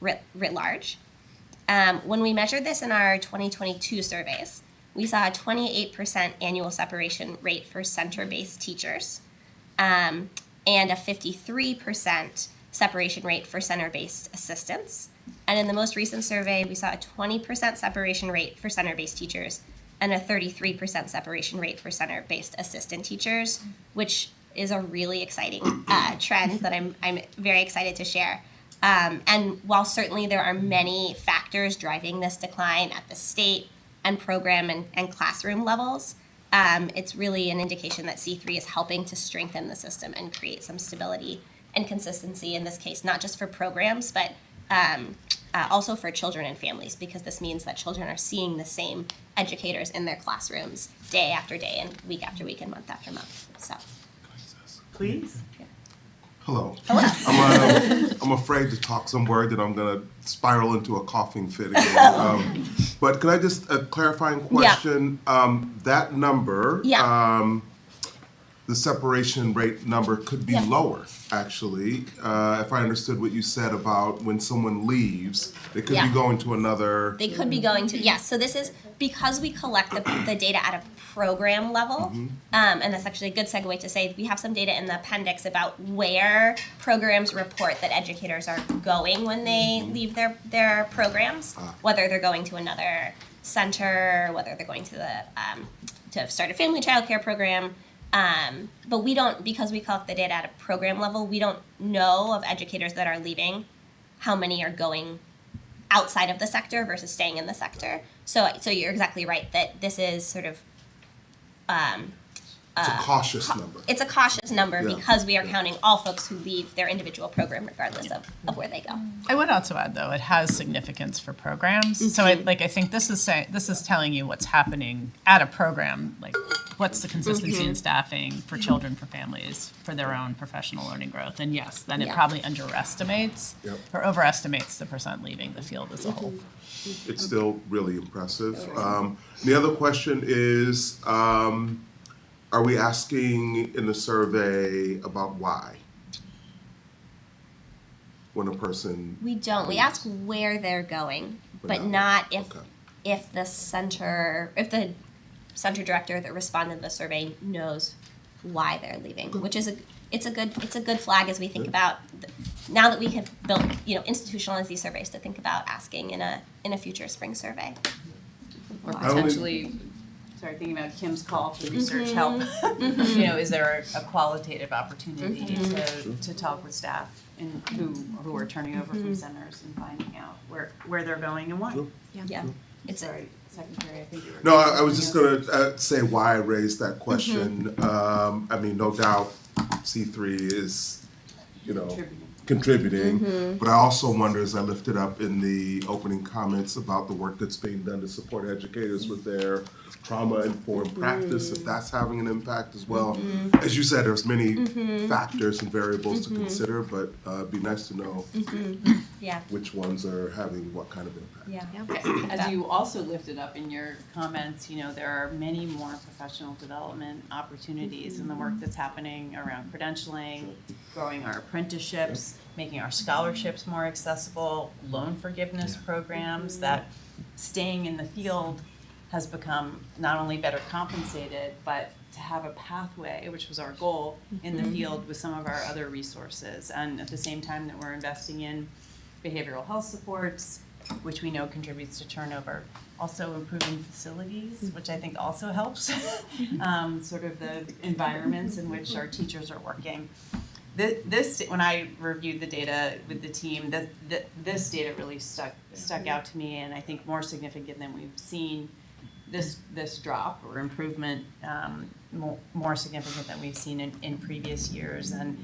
writ large. When we measured this in our 2022 surveys, we saw a 28% annual separation rate for center-based teachers, and a 53% separation rate for center-based assistants. And in the most recent survey, we saw a 20% separation rate for center-based teachers and a 33% separation rate for center-based assistant teachers, which is a really exciting trend that I'm very excited to share. And while certainly there are many factors driving this decline at the state and program and classroom levels, it's really an indication that C3 is helping to strengthen the system and create some stability and consistency in this case, not just for programs, but also for children and families, because this means that children are seeing the same educators in their classrooms day after day and week after week and month after month. So, please. Hello. I'm afraid to talk some word that I'm going to spiral into a coughing fit again. But could I just a clarifying question? Yeah. That number, the separation rate number could be lower, actually. If I understood what you said about when someone leaves, they could be going to another. They could be going to, yes. So this is because we collect the data at a program level, and that's actually a good segue to say we have some data in the appendix about where programs report that educators are going when they leave their programs, whether they're going to another center, whether they're going to the to start a family child care program. But we don't, because we collect the data at a program level, we don't know of educators that are leaving how many are going outside of the sector versus staying in the sector. So you're exactly right that this is sort of it's a cautious number. It's a cautious number because we are counting all folks who leave their individual program regardless of where they go. I would also add, though, it has significance for programs. So I think this is telling you what's happening at a program, like what's the consistency in staffing for children, for families, for their own professional learning growth. And yes, then it probably underestimates or overestimates the percent leaving the field as a whole. It's still really impressive. The other question is, are we asking in the survey about why? When a person... We don't. We ask where they're going, but not if the center director that responded to the survey knows why they're leaving, which is it's a good flag as we think about now that we have built, institutionalized these surveys to think about asking in a future spring survey. Or potentially, thinking about Kim's call for research help. Is there a qualitative opportunity to talk with staff who are turning over from centers and finding out where they're going and why? Yeah. It's Secretary, I think you were. No, I was just going to say why I raised that question. No doubt C3 is, contributing. But I also wonder, as I lifted up in the opening comments about the work that's being done to support educators with their trauma-informed practice, if that's having an impact as well. As you said, there's many factors and variables to consider, but it'd be nice to know Yeah. which ones are having what kind of impact. Yeah. As you also lifted up in your comments, you know, there are many more professional development opportunities in the work that's happening around credentialing, growing our apprenticeships, making our scholarships more accessible, loan forgiveness programs, that staying in the field has become not only better compensated, but to have a pathway, which was our goal, in the field with some of our other resources. And at the same time that we're investing in behavioral health supports, which we know contributes to turnover. Also improving facilities, which I think also helps, sort of the environments in which our teachers are working. This, when I reviewed the data with the team, this data really stuck out to me, and I think more significant than we've seen this drop or improvement, more significant than we've seen in previous years. And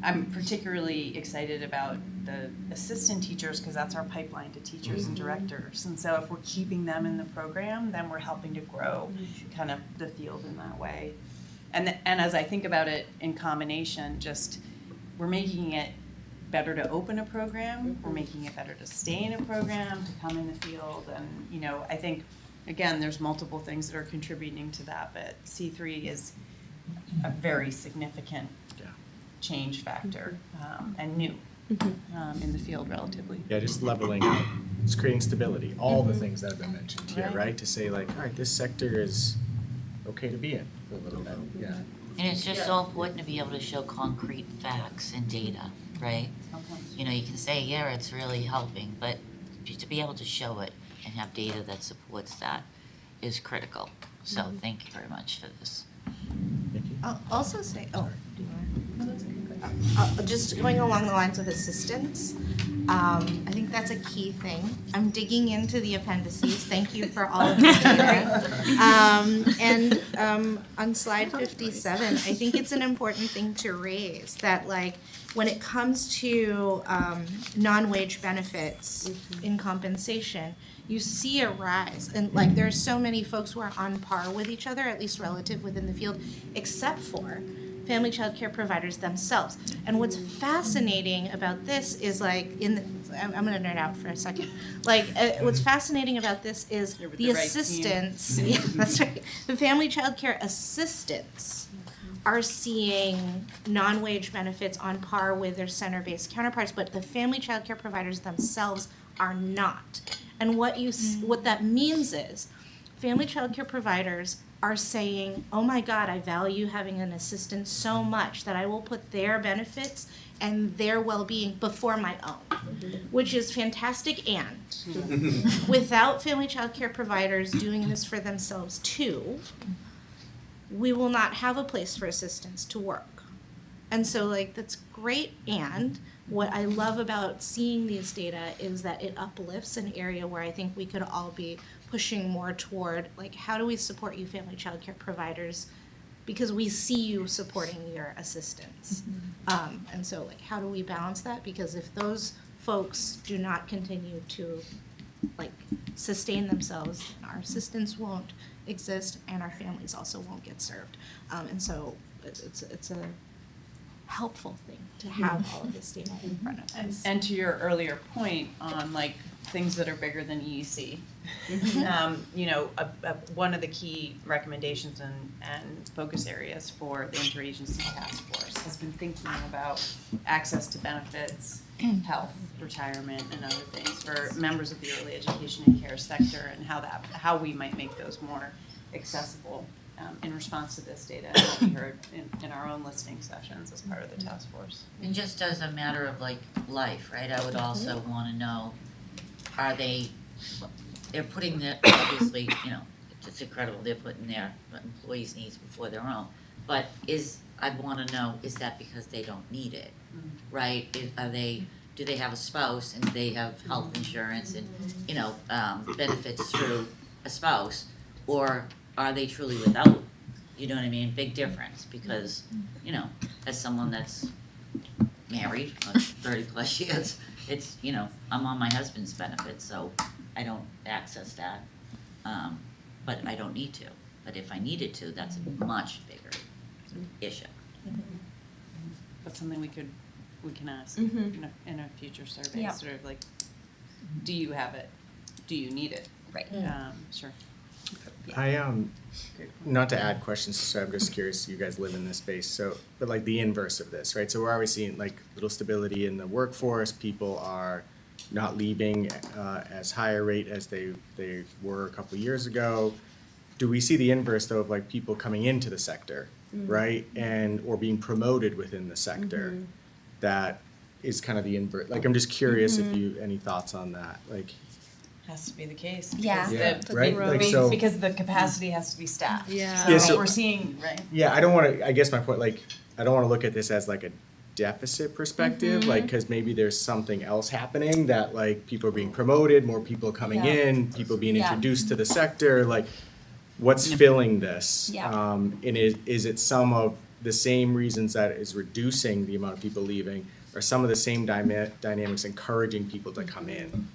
I'm particularly excited about the assistant teachers, because that's our pipeline to teachers and directors. And so if we're keeping them in the program, then we're helping to grow kind of the field in that way. And as I think about it in combination, just we're making it better to open a program, we're making it better to stay in a program, to come in the field, and you know, I think again, there's multiple things that are contributing to that, but C3 is a very significant change factor, and new in the field relatively. Yeah, just leveling out, just creating stability, all the things that have been mentioned here, Right. right? To say like, all right, this sector is okay to be in for a little bit, yeah. And it's just so important to be able to show concrete facts and data, right? You know, you can say, yeah, it's really helping, but to be able to show it and have data that supports that is critical. So thank you very much for this. I'll also say, do you want? Just going along the lines of assistance, I think that's a key thing. I'm digging into the appendices. Thank you for all of the data. On slide 57, I think it's an important thing to raise that, like, when it comes to non-wage benefits in compensation, you see a rise. And like, there's so many folks who are on par with each other, at least relative within the field, except for family child care providers themselves. And what's fascinating about this is like, I'm gonna nerd out for a second. Like, what's fascinating about this is You're with the the right assistants, team. yeah, that's right. The family child care assistants are seeing non-wage benefits on par with their center-based counterparts, but the family child care providers themselves are not. And what that means is, family child care providers are saying, oh my God, I value having an assistant so much that I will put their benefits and their well-being before my own, which is fantastic. And without family child care providers doing this for themselves too, we will not have a place for assistants to work. And so, like, that's great. And what I love about seeing these data is that it uplifts an area where I think we could all be pushing more toward, like, how do we support you family child care providers? Because we see you supporting your assistants. And so, like, how do we balance that? Because if those folks do not continue to, like, sustain themselves, our assistants won't exist and our families also won't get served. And so it's a helpful thing to have all of this data in front of us. And to your earlier point on like things that are bigger than EEC, you know, one of the key recommendations and focus areas for the interagency task force has been thinking about access to benefits, health, retirement, and other things for members of the early education and care sector, and how we might make those more accessible in response to this data, and what we heard in our own listening sessions as part of the task force. And just as a matter of like life, right, I would also wanna know, they're putting the, obviously, you know, it's incredible, they're putting their employees' needs before their own. But I wanna know, is that because they don't need it, right? Do they have a spouse and they have health insurance and, you know, benefits through a spouse? Or are they truly without? You know what I mean? Big difference, because, you know, as someone that's married for 30 plus years, it's, you know, I'm on my husband's benefits, so I don't access that. But I don't need to. But if I needed to, that's a much bigger issue. That's something we could we can ask Mhm. in a future survey, Yeah. sort of like, do you have it? Do you need it? Right. Sure. I not to add questions, so I'm just curious, you guys live in this space, so, but like the inverse of this, right? So we're always seeing like little stability in the workforce, people are not leaving as high a rate as they were a couple of years ago. Do we see the inverse though of like people coming into the sector, right? And, or being promoted within the sector? That is kind of the inverse, like I'm just curious if you, any thoughts on that, like. Has to be the case. Yeah. Yeah, right, like so. Because the capacity has to be staffed. Yeah. Yeah, So so- we're seeing, right? Yeah, I don't want to, I guess my point, like, I don't want to look at this as like a deficit perspective, like, because maybe there's something else happening that like people are being promoted, more people coming Yeah. in, people being Yeah. introduced to the sector, like, what's filling this? Yeah. And is it some of the same reasons that is reducing the amount of people leaving, or some of the same dynamics encouraging people to come in?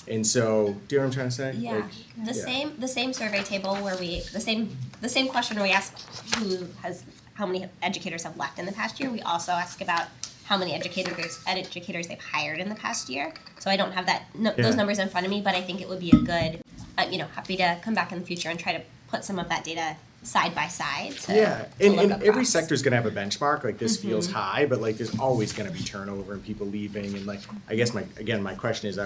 And so, do you know what I'm trying to say? Yeah, Like, the same survey table where the same question where we ask how many educators have left in the past year. We also ask about how many educators they've hired in the past year. So I don't have those numbers in front of me, but I think it would be a good, happy to come back in the future and try to put some of that data side by side. Yeah, to and look every across. sector is gonna have a benchmark, like this feels high, but like there's always gonna be turnover and people leaving, and like, I guess my question is,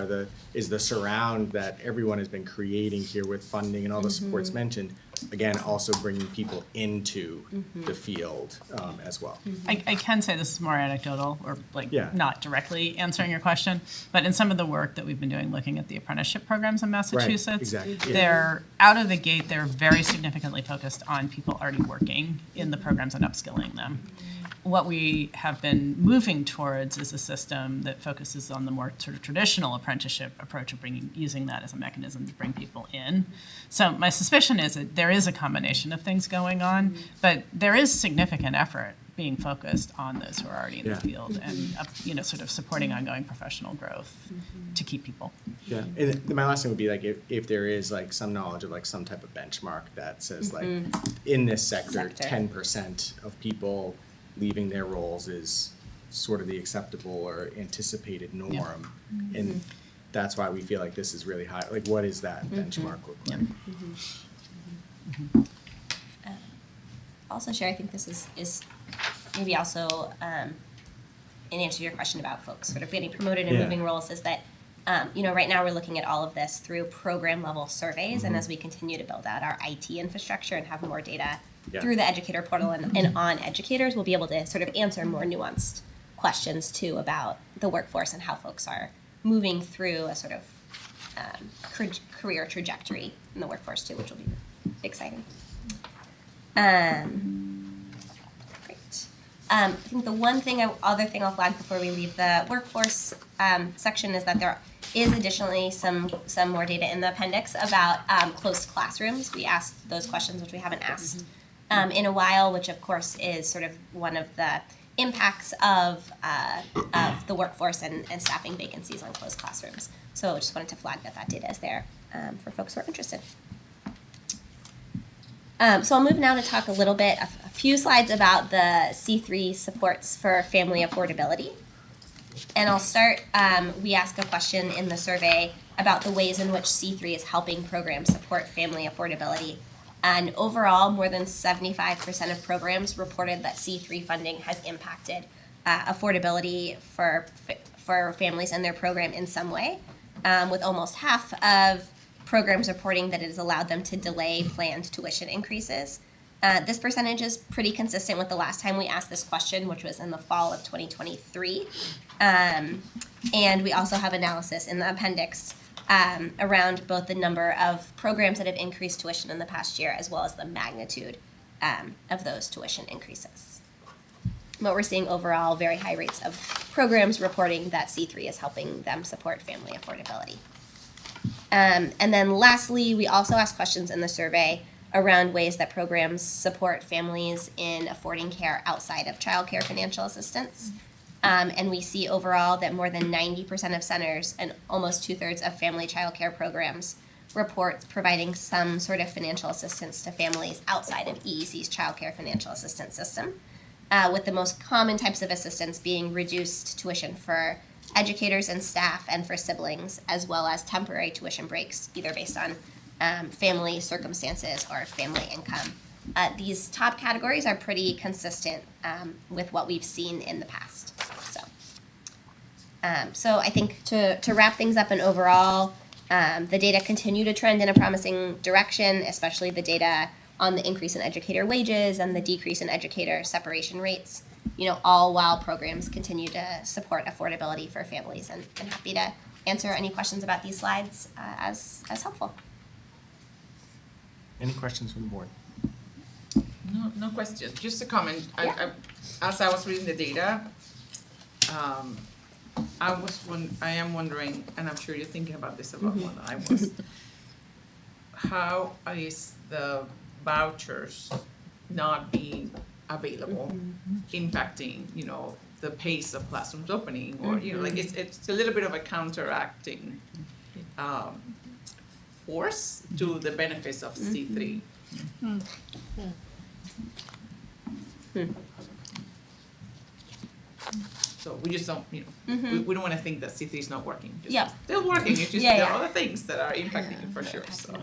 is the surround that everyone has been creating here with funding and all the supports mentioned, again, also bringing people into the field, as well? I can say this is more anecdotal or like Yeah. not directly answering your question, but in some of the work that we've been doing looking at the apprenticeship programs in Massachusetts, exactly, yeah. they're out of the gate, they're very significantly focused on people already working in the programs and upskilling them. What we have been moving towards is a system that focuses on the more sort of traditional apprenticeship approach of using that as a mechanism to bring people in. So my suspicion is that there is a combination of things going on, but there is significant effort being focused on those who are already in the field and sort of supporting ongoing professional growth to keep people. Yeah, and my last thing would be like, if there is like some knowledge of like some type of benchmark that says like, in this sector, 10% of people leaving their roles is sort of the acceptable or anticipated norm. And that's why we feel like this is really high. Like, what is that benchmark look like? Also, Sherry, I think this is maybe also in answer to your question about folks sort of getting promoted and moving roles, is that right now we're looking at all of this through program level surveys, and as we continue to build out our IT infrastructure and have more data through the educator portal and on educators, we'll be able to sort of answer more nuanced questions too about the workforce and how folks are moving through a sort of career trajectory in the workforce too, which will be exciting. Great. I think the other thing I'll flag before we leave the workforce section is that there is additionally some more data in the appendix about closed classrooms. We asked those questions, which we haven't asked in a while, which of course is sort of one of the impacts of the workforce and staffing vacancies on closed classrooms. So I just wanted to flag that data is there for folks who are interested. So I'll move now to talk a little bit, a few slides about the C3 supports for family affordability. And I'll start, we ask a question in the survey about the ways in which C3 is helping programs support family affordability. And overall, more than 75% of programs reported that C3 funding has impacted affordability for families and their program in some way, with almost half of programs reporting that it has allowed them to delay planned tuition increases. This percentage is pretty consistent with the last time we asked this question, which was in the fall of 2023. And we also have analysis in the appendix around both the number of programs that have increased tuition in the past year, as well as the magnitude of those tuition increases. But we're seeing overall very high rates of programs reporting that C3 is helping them support family affordability. And then lastly, we also asked questions in the survey around ways that programs support families in affording care outside of childcare financial assistance. And we see overall that more than 90% of centers and almost 2/3 of family childcare programs report providing some sort of financial assistance to families outside of EEC's childcare financial assistance system. with the most common types of assistance being reduced tuition for educators and staff and for siblings, as well as temporary tuition breaks, either based on family circumstances or family income. These top categories are pretty consistent with what we've seen in the past. So I think to wrap things up and overall, the data continue to trend in a promising direction, especially the data on the increase in educator wages and the decrease in educator separation rates, all while programs continue to support affordability for families. And I'm happy to answer any questions about these slides as helpful. Any questions from the board? No question, just a comment. Yeah. As I was reading the data, I am wondering, and I'm sure you're thinking about this about more than I was, how is the vouchers not being available impacting, the pace of classrooms opening, or, like it's a little bit of a counteracting force to the benefits of C3. So we just don't, we don't want to think that C3 is not working. It's still working. It's just there are other things that are impacting it for sure. So.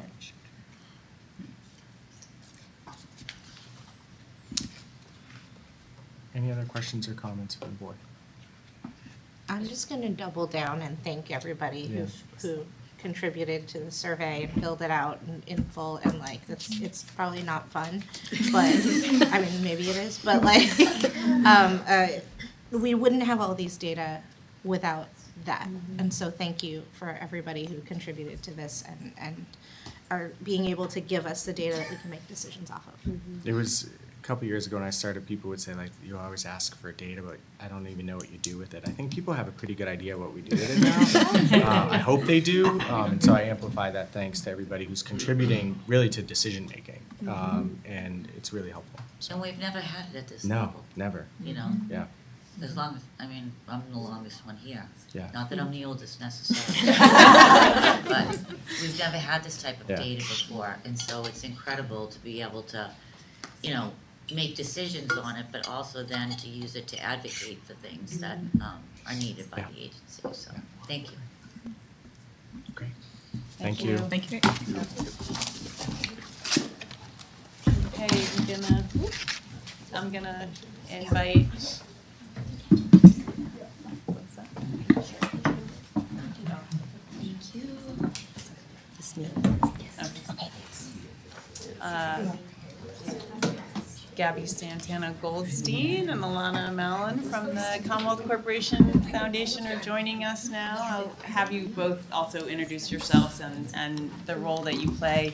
Any other questions or comments from the board? I'm just going to double down and thank everybody who contributed to the survey and filled it out in full, and it's probably not fun, but I mean maybe it is, but we wouldn't have all these data without that, and so thank you for everybody who contributed to this and are being able to give us the data that we can make decisions off of. It was a couple years ago when I started, people would say you always ask for data, but I don't even know what you do with it. I think people have a pretty good idea what we do with it now. I hope they do, and so I amplify that thanks to everybody who's contributing really to decision making, and it's really helpful. So. And we've never had it at this No, level. never. Yeah. As long as, I'm the longest one here. Yeah. Not that I'm the oldest necessarily. But we've never had this type of data before, and so it's incredible to be able to, make decisions on it, but also then to use it to advocate for things that are needed by the agency. So, thank you. Great. Thank you. Thank you. Okay, I'm gonna invite. Gabby Santana Goldstein and Alana Mellon from the Commonwealth Corporation Foundation are joining us now. I'll have you both also introduce yourselves and the role that you play.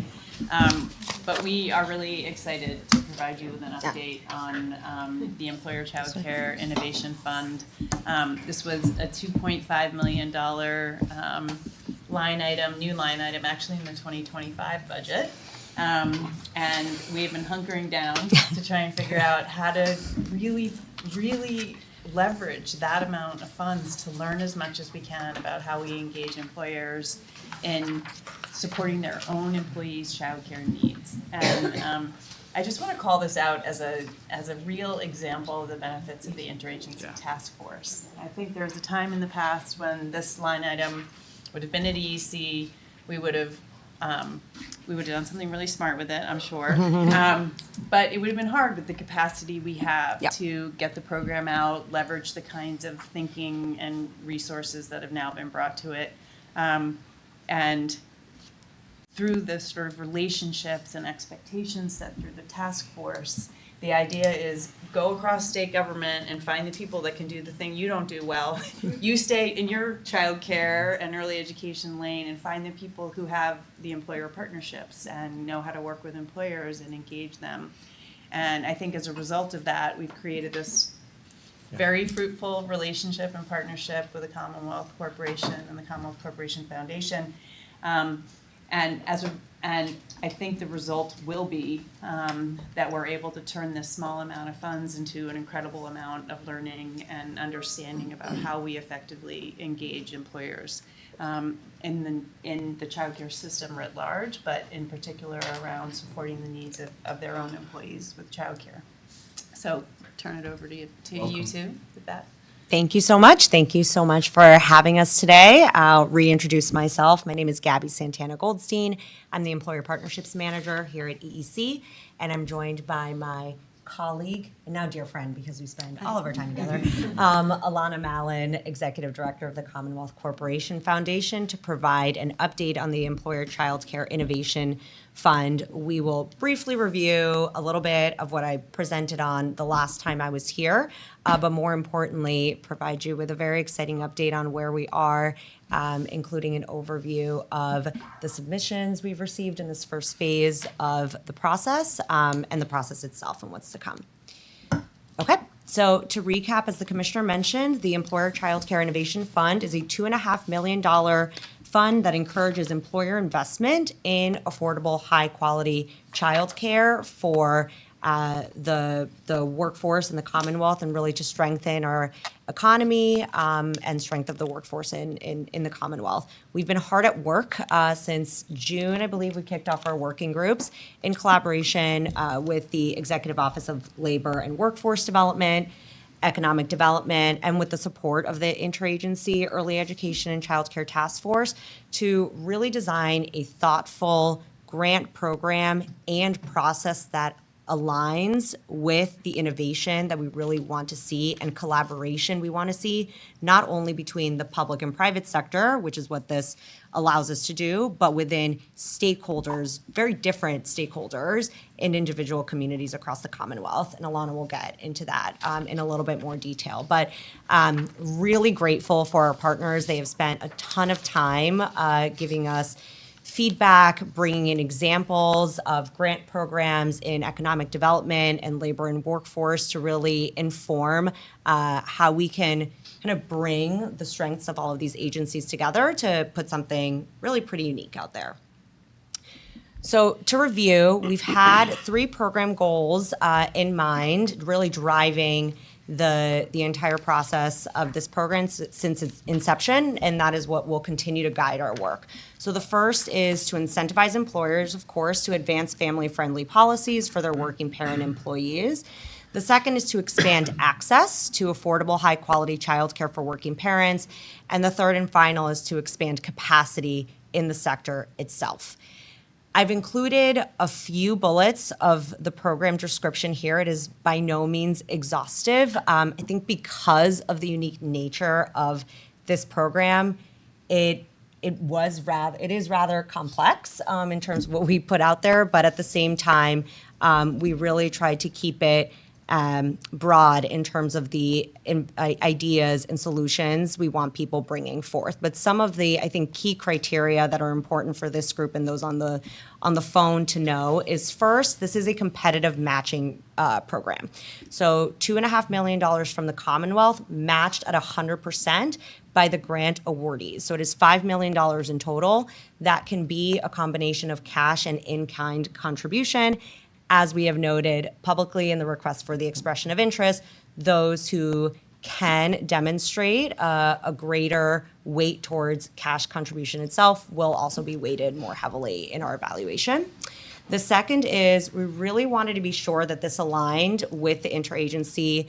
But we are really excited to provide you with an update on the Employer Child Care Innovation Fund. This was a $2.5 million new line item, actually in the 2025 budget. And we've been hunkering down to try and figure out how to really, really leverage that amount of funds to learn as much as we can about how we engage employers in supporting their own employees' childcare needs. And I just want to call this out as a real example of the benefits of the interagency task force. I think there was a time in the past when this line item would have been at EEC. We would have done something really smart with it, I'm sure. But it would have been hard with the capacity we have to get the program out, leverage the kinds of thinking and resources that have now been brought to it. And through the sort of relationships and expectations set through the task force, the idea is go across state government and find the people that can do the thing you don't do well. You stay in your child care and early education lane and find the people who have the employer partnerships and know how to work with employers and engage them. And I think as a result of that, we've created this very fruitful relationship and partnership with the Commonwealth Corporation and the Commonwealth Corporation Foundation. And I think the result will be that we're able to turn this small amount of funds into an incredible amount of learning and understanding about how we effectively engage employers in the childcare system writ large, but in particular around supporting the needs of their own employees with childcare. So turn it over to you two with that. Thank you so much. Thank you so much for having us today. I'll reintroduce myself. My name is Gabby Santana Goldstein. I'm the Employer Partnerships Manager here at EEC, and I'm joined by my colleague, and now dear friend, because we spend all of our time together, Alana Mallon, Executive Director of the Commonwealth Corporation Foundation, to provide an update on the Employer Child Care Innovation Fund. We will briefly review a little bit of what I presented on the last time I was here, but more importantly, provide you with a very exciting update on where we are, including an overview of the submissions we've received in this first phase of the process, and the process itself and what's to come. Okay, so to recap, as the Commissioner mentioned, the Employer Child Care Innovation Fund is a $2.5 million fund that encourages employer investment in affordable, high-quality childcare for the workforce in the Commonwealth, and really to strengthen our economy and strength of the workforce in the Commonwealth. We've been hard at work since June. I believe we kicked off our working groups in collaboration with the Executive Office of Labor and Workforce Development, Economic Development, and with the support of the Interagency Early Education and Child Care Task Force to really design a thoughtful grant program and process that aligns with the innovation that we really want to see and collaboration we want to see, not only between the public and private sector, which is what this allows us to do, but within stakeholders, very different stakeholders in individual communities across the Commonwealth. And Alana will get into that in a little bit more detail. But really grateful for our partners. They have spent a ton of time giving us feedback, bringing in examples of grant programs in economic development and labor and workforce to really inform how we can kind of bring the strengths of all of these agencies together to put something really pretty unique out there. So to review, we've had 3 program goals in mind, really driving the entire process of this program since its inception, and that is what will continue to guide our work. So the first is to incentivize employers, of course, to advance family-friendly policies for their working parent employees. The second is to expand access to affordable, high-quality childcare for working parents. And the third and final is to expand capacity in the sector itself. I've included a few bullets of the program description here. It is by no means exhaustive. I think because of the unique nature of this program, it is rather complex in terms of what we put out there, but at the same time, we really tried to keep it broad in terms of the ideas and solutions we want people bringing forth. But some of the, I think, key criteria that are important for this group and those on the phone to know is, first, this is a competitive matching program. So $2.5 million from the Commonwealth matched at 100% by the grant awardees. So it is $5 million in total. That can be a combination of cash and in-kind contribution. As we have noted publicly in the request for the expression of interest, those who can demonstrate a greater weight towards cash contribution itself will also be weighted more heavily in our evaluation. The second is we really wanted to be sure that this aligned with the interagency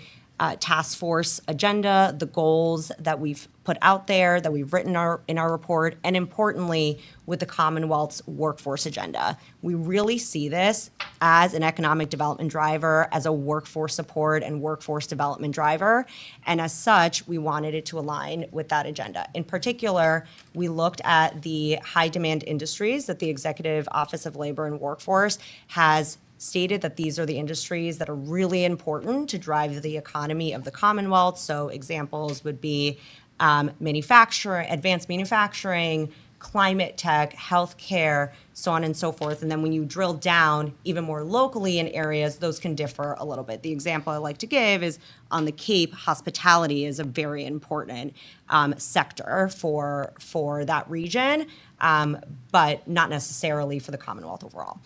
task force agenda, the goals that we've put out there, that we've written in our report, and importantly, with the Commonwealth's workforce agenda. We really see this as an economic development driver, as a workforce support and workforce development driver, and as such, we wanted it to align with that agenda. In particular, we looked at the high demand industries that the Executive Office of Labor and Workforce has stated that these are the industries that are really important to drive the economy of the Commonwealth. So examples would be manufacturing, advanced manufacturing, climate tech, healthcare, so on and so forth. And then when you drill down even more locally in areas, those can differ a little bit. The example I like to give is on the Cape, hospitality is a very important sector for that region, but not necessarily for the Commonwealth overall.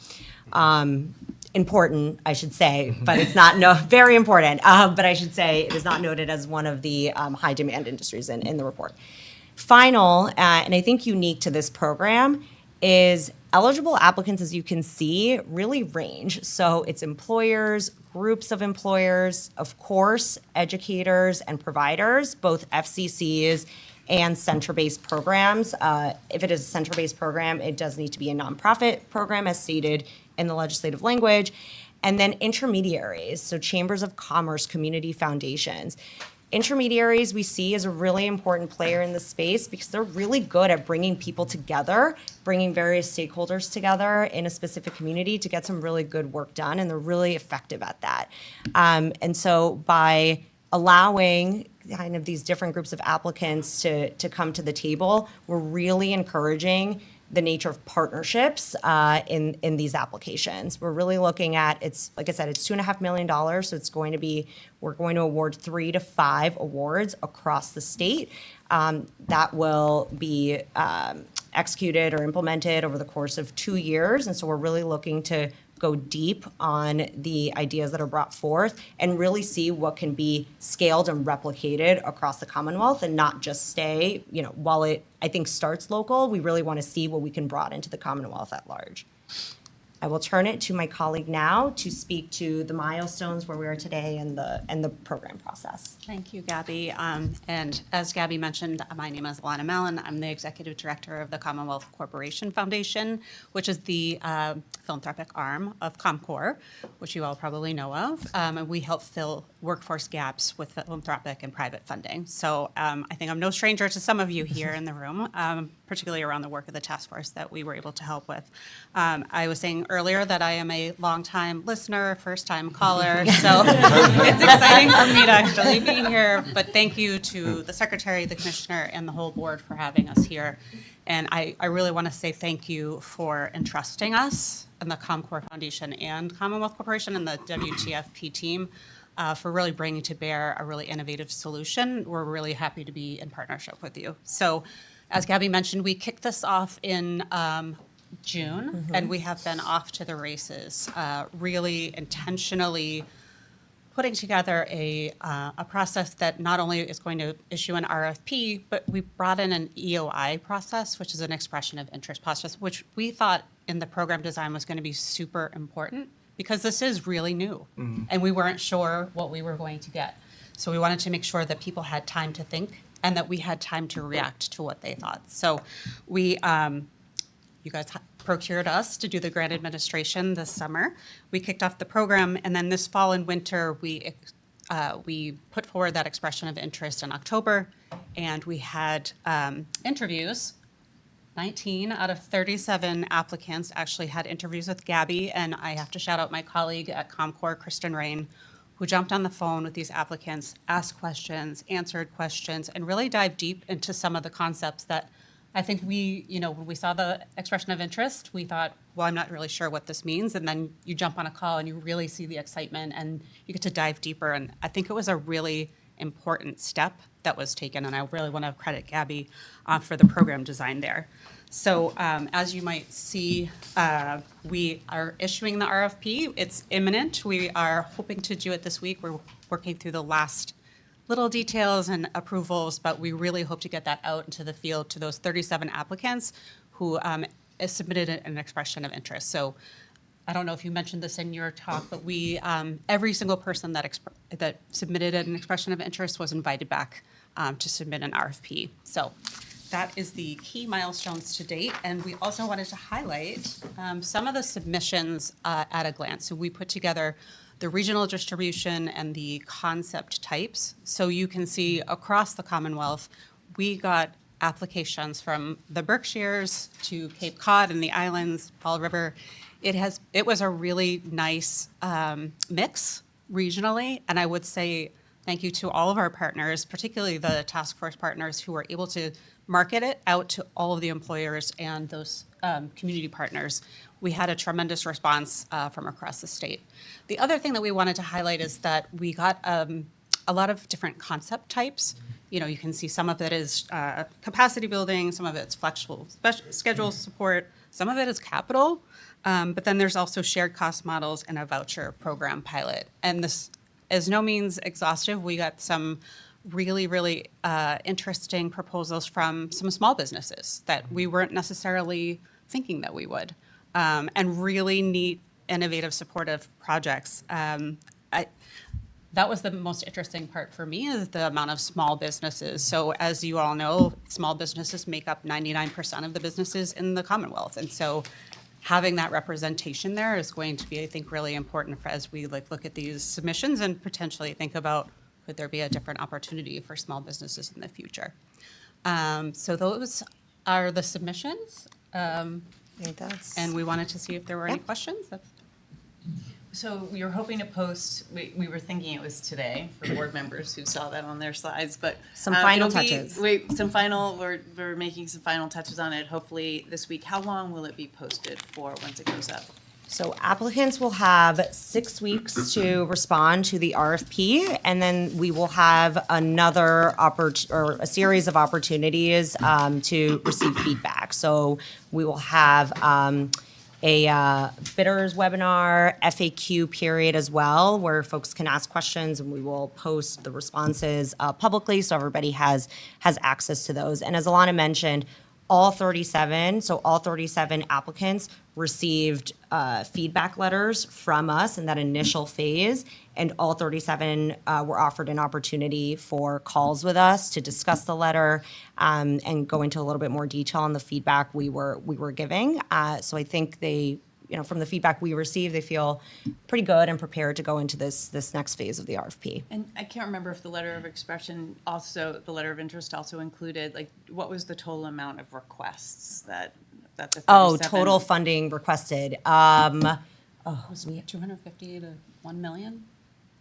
Important, I should say, but it's not very important. But I should say it is not noted as one of the high demand industries in the report. Final, and I think unique to this program, is eligible applicants, as you can see, really range. So it's employers, groups of employers, of course, educators and providers, both FCCs and center-based programs. If it is a center-based program, it does need to be a nonprofit program as stated in the legislative language. And then intermediaries, so chambers of commerce, community foundations. Intermediaries we see as a really important player in the space because they're really good at bringing people together, bringing various stakeholders together in a specific community to get some really good work done, and they're really effective at that. And so by allowing kind of these different groups of applicants to come to the table, we're really encouraging the nature of partnerships in these applications. We're really looking at, it's, like I said, it's $2.5 million, so it's going to be, we're going to award 3 to 5 awards across the state that will be executed or implemented over the course of 2 years. And so we're really looking to go deep on the ideas that are brought forth and really see what can be scaled and replicated across the Commonwealth and not just stay, while it, I think, starts local, we really want to see what we can broaden to the Commonwealth at large. I will turn it to my colleague now to speak to the milestones where we are today and the program process. Thank you, Gabby. And as Gabby mentioned, my name is Alana Mallon. I'm the Executive Director of the Commonwealth Corporation Foundation, which is the philanthropic arm of ComCore, which you all probably know of. And we help fill workforce gaps with philanthropic and private funding. So I think I'm no stranger to some of you here in the room, particularly around the work of the task force that we were able to help with. I was saying earlier that I am a longtime listener, first-time caller, so it's exciting for me to actually be here. But thank you to the Secretary, the Commissioner, and the whole board for having us here. And I really want to say thank you for entrusting us and the ComCore Foundation and Commonwealth Corporation and the WTFP team for really bringing to bear a really innovative solution. We're really happy to be in partnership with you. So as Gabby mentioned, we kicked this off in June, and we have been off to the races, really intentionally putting together a process that not only is going to issue an RFP, but we brought in an EOI process, which is an expression of interest process, which we thought in the program design was going to be super important because this is really new, and we weren't sure what we were going to get. So we wanted to make sure that people had time to think and that we had time to react to what they thought. So we, you guys procured us to do the grant administration this summer. We kicked off the program, and then this fall and winter, we put forward that expression of interest in October, and we had interviews. 19 out of 37 applicants actually had interviews with Gabby, and I have to shout out my colleague at ComCore, Kristen Rain, who jumped on the phone with these applicants, asked questions, answered questions, and really dived deep into some of the concepts that I think we, when we saw the expression of interest, we thought, well, I'm not really sure what this means. And then you jump on a call and you really see the excitement and you get to dive deeper. And I think it was a really important step that was taken. And I really want to credit Gabby for the program design there. So as you might see, we are issuing the RFP. It's imminent. We are hoping to do it this week. We're working through the last little details and approvals, but we really hope to get that out into the field to those 37 applicants who submitted an expression of interest. So I don't know if you mentioned this in your talk, but we, every single person that submitted an expression of interest was invited back to submit an RFP. So that is the key milestones to date. And we also wanted to highlight some of the submissions at a glance. So we put together the regional distribution and the concept types. So you can see across the Commonwealth, we got applications from the Berkshires to Cape Cod and the islands, Fall River. It was a really nice mix regionally, and I would say thank you to all of our partners, particularly the task force partners who were able to market it out to all of the employers and those community partners. We had a tremendous response from across the state. The other thing that we wanted to highlight is that we got a lot of different concept types. You can see some of it is capacity building, some of it's flexible schedule support, some of it is capital, but then there's also shared cost models and a voucher program pilot. And this is no means exhaustive. We got some really, really interesting proposals from some small businesses that we weren't necessarily thinking that we would, and really neat, innovative, supportive projects. That was the most interesting part for me, is the amount of small businesses. So as you all know, small businesses make up 99% of the businesses in the Commonwealth. And so having that representation there is going to be, I think, really important for, as we look at these submissions and potentially think about, could there be a different opportunity for small businesses in the future? So those are the submissions. And we wanted to see if there were any questions. So we were hoping to post, we were thinking it was today for board members who saw that on their slides, but. Some final it'll be- touches. We're making some final touches on it, hopefully this week. How long will it be posted for once it goes up? So applicants will have 6 weeks to respond to the RFP, and then we will have another or a series of opportunities to receive feedback. So we will have a bidders webinar, FAQ period as well, where folks can ask questions, and we will post the responses publicly so everybody has access to those. And as Alana mentioned, all 37 applicants received feedback letters from us in that initial phase, and all 37 were offered an opportunity for calls with us to discuss the letter and go into a little bit more detail on the feedback we were giving. So I think they, from the feedback we received, they feel pretty good and prepared to go into this next phase of the RFP. And I can't remember if the letter of expression also, the letter of interest also included, like, what was the total amount of requests that the 37? Oh, total funding requested. Was we at 250 to 1 million?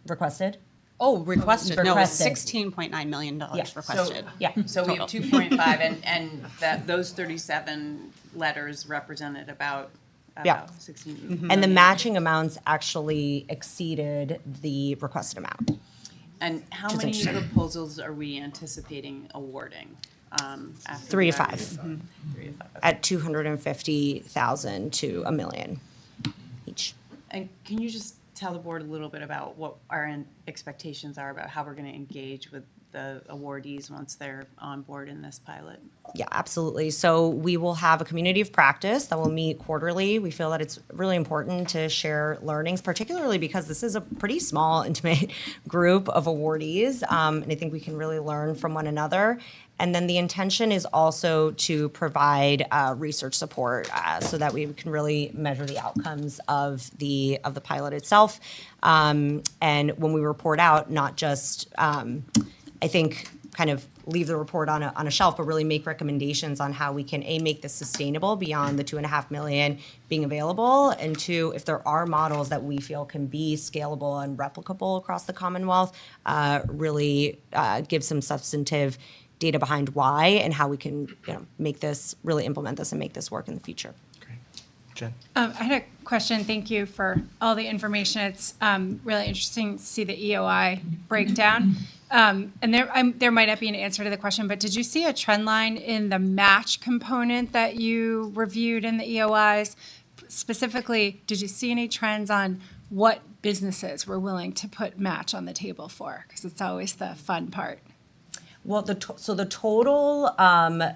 Requested? Oh, requested. No, it was Requested. $16.9 million Yeah. requested. So we have Total. 2.5, and that, those 37 letters represented about Yeah. 16 And the million. matching amounts actually exceeded the requested amount. And how Which is many interesting. proposals are we anticipating awarding? After 3 to we 5. evaluate? 3 to 5. At 250,000 to $1 million each. And can you just tell the board a little bit about what our expectations are about how we're going to engage with the awardees once they're on board in this pilot? Yeah, absolutely. So we will have a community of practice that will meet quarterly. We feel that it's really important to share learnings, particularly because this is a pretty small, intimate group of awardees. And I think we can really learn from one another. And then the intention is also to provide research support so that we can really measure the outcomes of the pilot itself. And when we report out, not just I think kind of leave the report on a shelf, but really make recommendations on how we can make this sustainable beyond the $2.5 million being available, and 2, if there are models that we feel can be scalable and replicable across the Commonwealth, really give some substantive data behind why and how we can make this, really implement this and make this work in the future. Jen? I had a question. Thank you for all the information. It's really interesting to see the EOI breakdown. And there might not be an answer to the question, but did you see a trend line in the match component that you reviewed in the EOIs? Specifically, did you see any trends on what businesses were willing to put match on the table for? Because it's always the fun part. Well, the total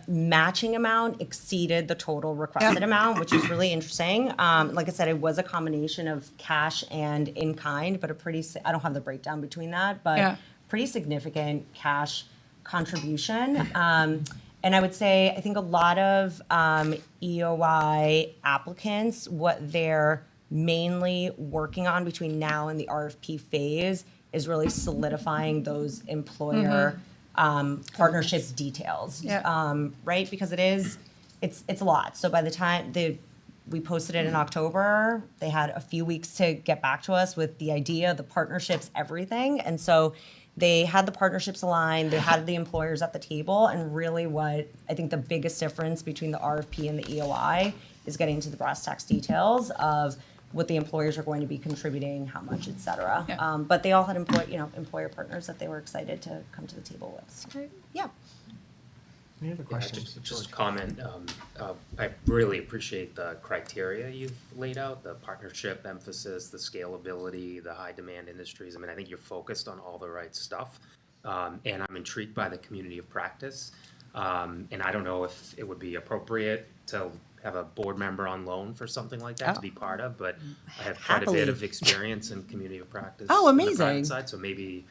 matching amount exceeded the total requested amount, which is really interesting. Like I said, it was a combination of cash and in kind, but I don't have the breakdown between that, but pretty significant cash contribution. And I would say, I think a lot of EOI applicants, what they're mainly working on between now and the RFP phase is really solidifying those employer partnership details, right? Because it's a lot. So by the time we posted it in October, they had a few weeks to get back to us with the idea, the partnerships, everything. And so they had the partnerships aligned, they had the employers at the table, and really what I think the biggest difference between the RFP and the EOI is getting to the brass tacks details of what the employers are going to be contributing, how much, et cetera. But they all had employer partners that they were excited to come to the table with. Yeah. Any other questions? Just comment, I really appreciate the criteria you've laid out, the partnership emphasis, the scalability, the high demand industries. I mean, I think you're focused on all the right stuff. And I'm intrigued by the community of practice. And I don't know if it would be appropriate to have a board member on loan for something like that to Oh. be part of, but I have quite a bit Happily. of experience in community of practice. Oh, on the private amazing. side, so maybe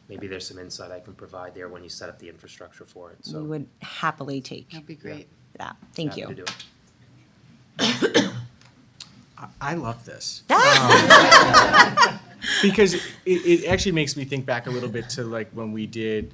there's some insight I can provide there when you set up the infrastructure for it, so. We would happily take That'd be great. that. Thank happy you. to do it. I love this. Ah! Because it actually makes me think back a little bit to like when we did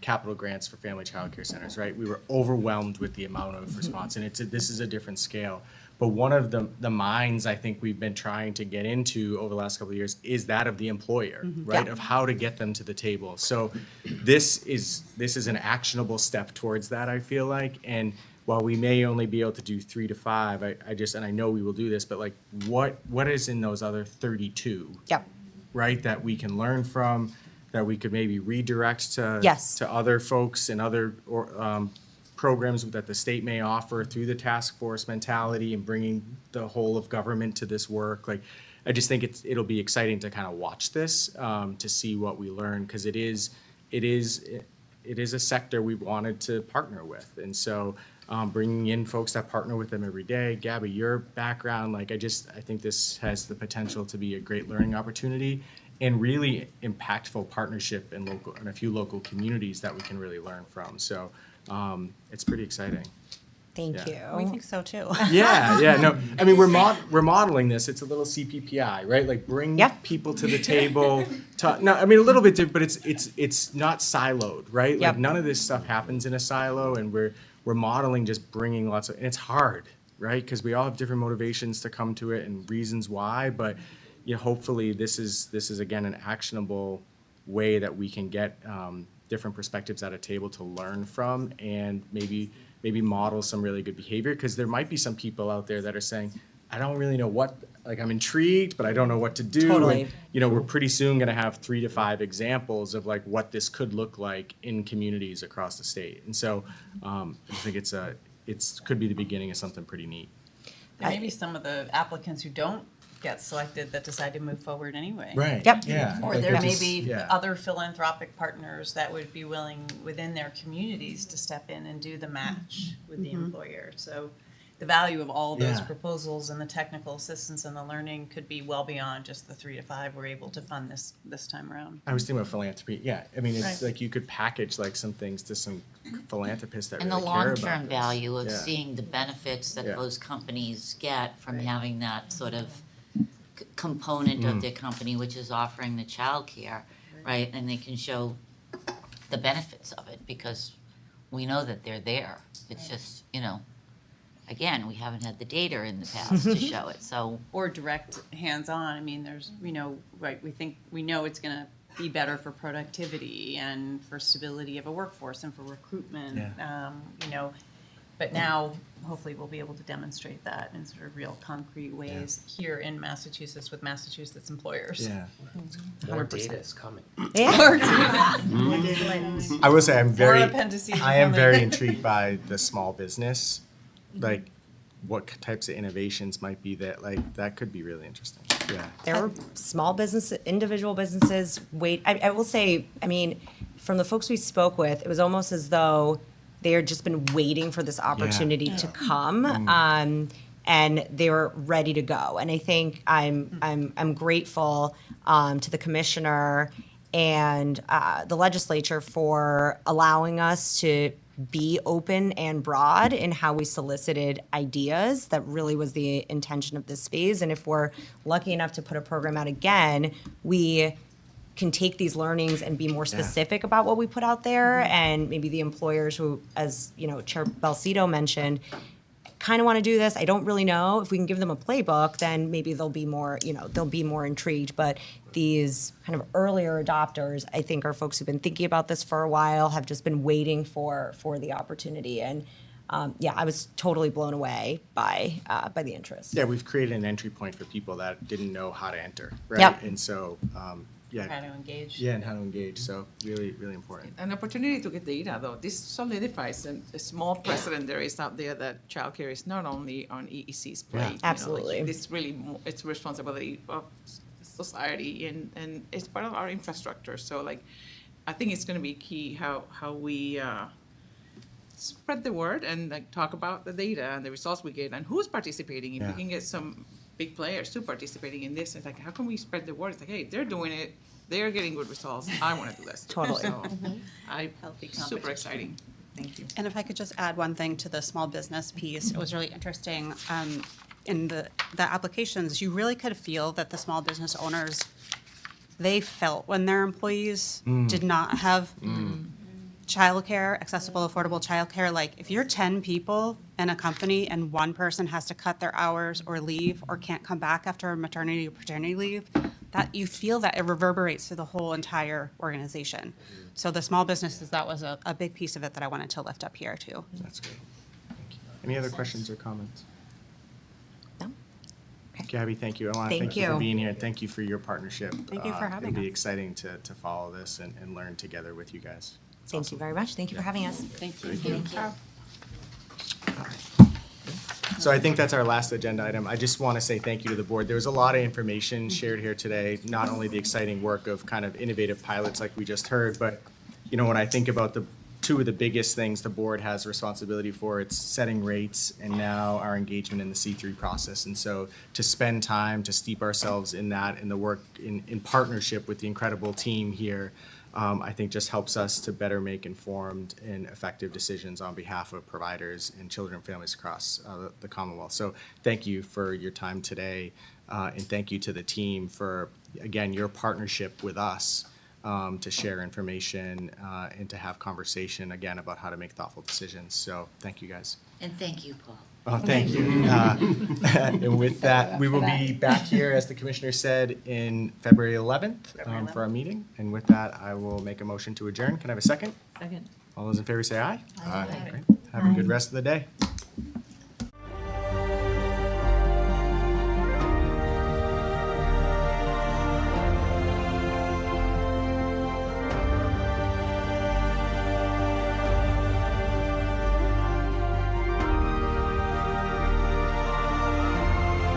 capital grants for family child care centers, right? We were overwhelmed with the amount of response, and this is a different scale. But one of the minds I think we've been trying to get into over the last couple of years is that of the employer, right? Yeah. Of how to get them to the table. So this is an actionable step towards that, I feel like. And while we may only be able to do 3 to 5, I know we will do this, but like what is in those other 32? Yep. Right, that we can learn from, that we could maybe redirect to Yes. to other folks and other programs that the state may offer through the task force mentality and bringing the whole of government to this work. Like, I just think it'll be exciting to kind of watch this to see what we learn, because it is a sector we wanted to partner with, and so. Bringing in folks that partner with them every day. Gabby, your background, like I think this has the potential to be a great learning opportunity and really impactful partnership in a few local communities that we can really learn from. So it's pretty exciting. Thank Yeah. you. We think so too. Yeah, no. I mean, we're modeling this. It's a little CPPI, right? Like bring people to the table. No, I mean a little bit different, but it's not siloed, right? Yep. Like none of this stuff happens in a silo, and we're modeling just bringing lots of, and it's hard, right? Because we all have different motivations to come to it and reasons why, but hopefully this is again an actionable way that we can get different perspectives at a table to learn from and maybe model some really good behavior, because there might be some people out there that are saying, I don't really know I'm intrigued, but I don't know what to do. Totally. And, we're pretty soon going to have 3 to 5 examples of like what this could look like in communities across the state. And so I think it could be the beginning of something pretty neat. There may be some of the applicants who don't get selected that decide to move forward anyway. Right. Yep. Yeah. Or Like, there it may just- be yeah. other philanthropic partners that would be willing within their communities to step in and do the match with the employer. So the value of all those Yeah. proposals and the technical assistance and the learning could be well beyond just the 3 to 5 we're able to fund this time around. I was thinking about philanthropy. Yeah. I mean, it's Right. like you could package like some things to some philanthropists that And the really care about long-term this. value of Yeah. seeing the benefits that Yeah. those companies get from having that sort of component of their company, which is offering the childcare, right? And they can show the benefits of it because we know that they're there. It's just, again, we haven't had the data in the past to show it, so. Or direct hands-on. I mean, there's, right, we know it's gonna be better for productivity and for stability of a workforce and for recruitment. But now, hopefully, we'll be able to demonstrate that in sort of real concrete ways here in Massachusetts with Massachusetts employers. Yeah. More data is coming. I will say appendices I am coming. very intrigued by the small business, like what types of innovations might be that could be really interesting. Yeah. There were small business, individual businesses. I will say, I mean, from the folks we spoke with, it was almost as though they had just been waiting for this opportunity to come, and they were ready to go. And I think I'm grateful to the commissioner and the legislature for allowing us to be open and broad in how we solicited ideas. That really was the intention of this phase. And if we're lucky enough to put a program out again, we can take these learnings and be more specific about what we put out there. And maybe the employers who, as Chair Balsito mentioned, kind of want to do this. I don't really know. If we can give them a playbook, then maybe they'll be more, they'll be more intrigued. But these kind of earlier adopters, I think, are folks who've been thinking about this for a while, have just been waiting for the opportunity. And I was totally blown away by the interest. Yeah, we've created an entry point for people that didn't know how to enter, right? Yep. And so, How to engage. Yeah, and how to engage. So really, really important. An opportunity to get data, though. This solidifies a small precedent there is out there that childcare is not only on EEC's plate. Absolutely. It's really, it's responsibility of society and it's part of our infrastructure. So I think it's gonna be key how we spread the word and like talk about the data and the results we get and who's participating. If Yeah. we can get some big players too participating in this, it's like, how can we spread the word? It's like, hey, they're doing it, they're getting good results, I wanna do this. Totally. So, Healthy super competition. exciting. Thank you. And if I could just add one thing to the small business piece, it was really interesting. In the applications, you really could feel that the small business owners, they felt when their employees did not have childcare, accessible, affordable childcare. Like if you're 10 people in a company and one person has to cut their hours or leave or can't come back after a maternity or paternity leave, that you feel that it reverberates through the whole entire organization. So the small businesses, that was a big piece of it that I wanted to lift up here too. That's great. Thank you. Any other questions or comments? No? Gabby, thank you. Alana, Thank thank you for you. being here. Thank you for your partnership. Thank you for having It'll be us. exciting to follow this and learn together with you guys. It's Thank awesome. you very much. Thank you for having us. Thank you. Thank you. So I think that's our last agenda item. I just want to say thank you to the board. There was a lot of information shared here today, not only the exciting work of kind of innovative pilots like we just heard, but, you know, when I think about the two of the biggest things the board has responsibility for, it's setting rates and now our engagement in the C3 process. And so to spend time to steep ourselves in that, in the work in partnership with the incredible team here, I think just helps us to better make informed and effective decisions on behalf of providers and children and families across the Commonwealth. So thank you for your time today, and thank you to the team for, again, your partnership with us to share information and to have conversation, again, about how to make thoughtful decisions. So thank you, guys. And thank you, Paul. Oh, thank you. And with that, we will be back here, as the commissioner said, in February 11th for our meeting. And with that, I will make a motion to adjourn. Can I have a second? Second. All those in favor say aye. Aye. Great. Have a good rest of the day.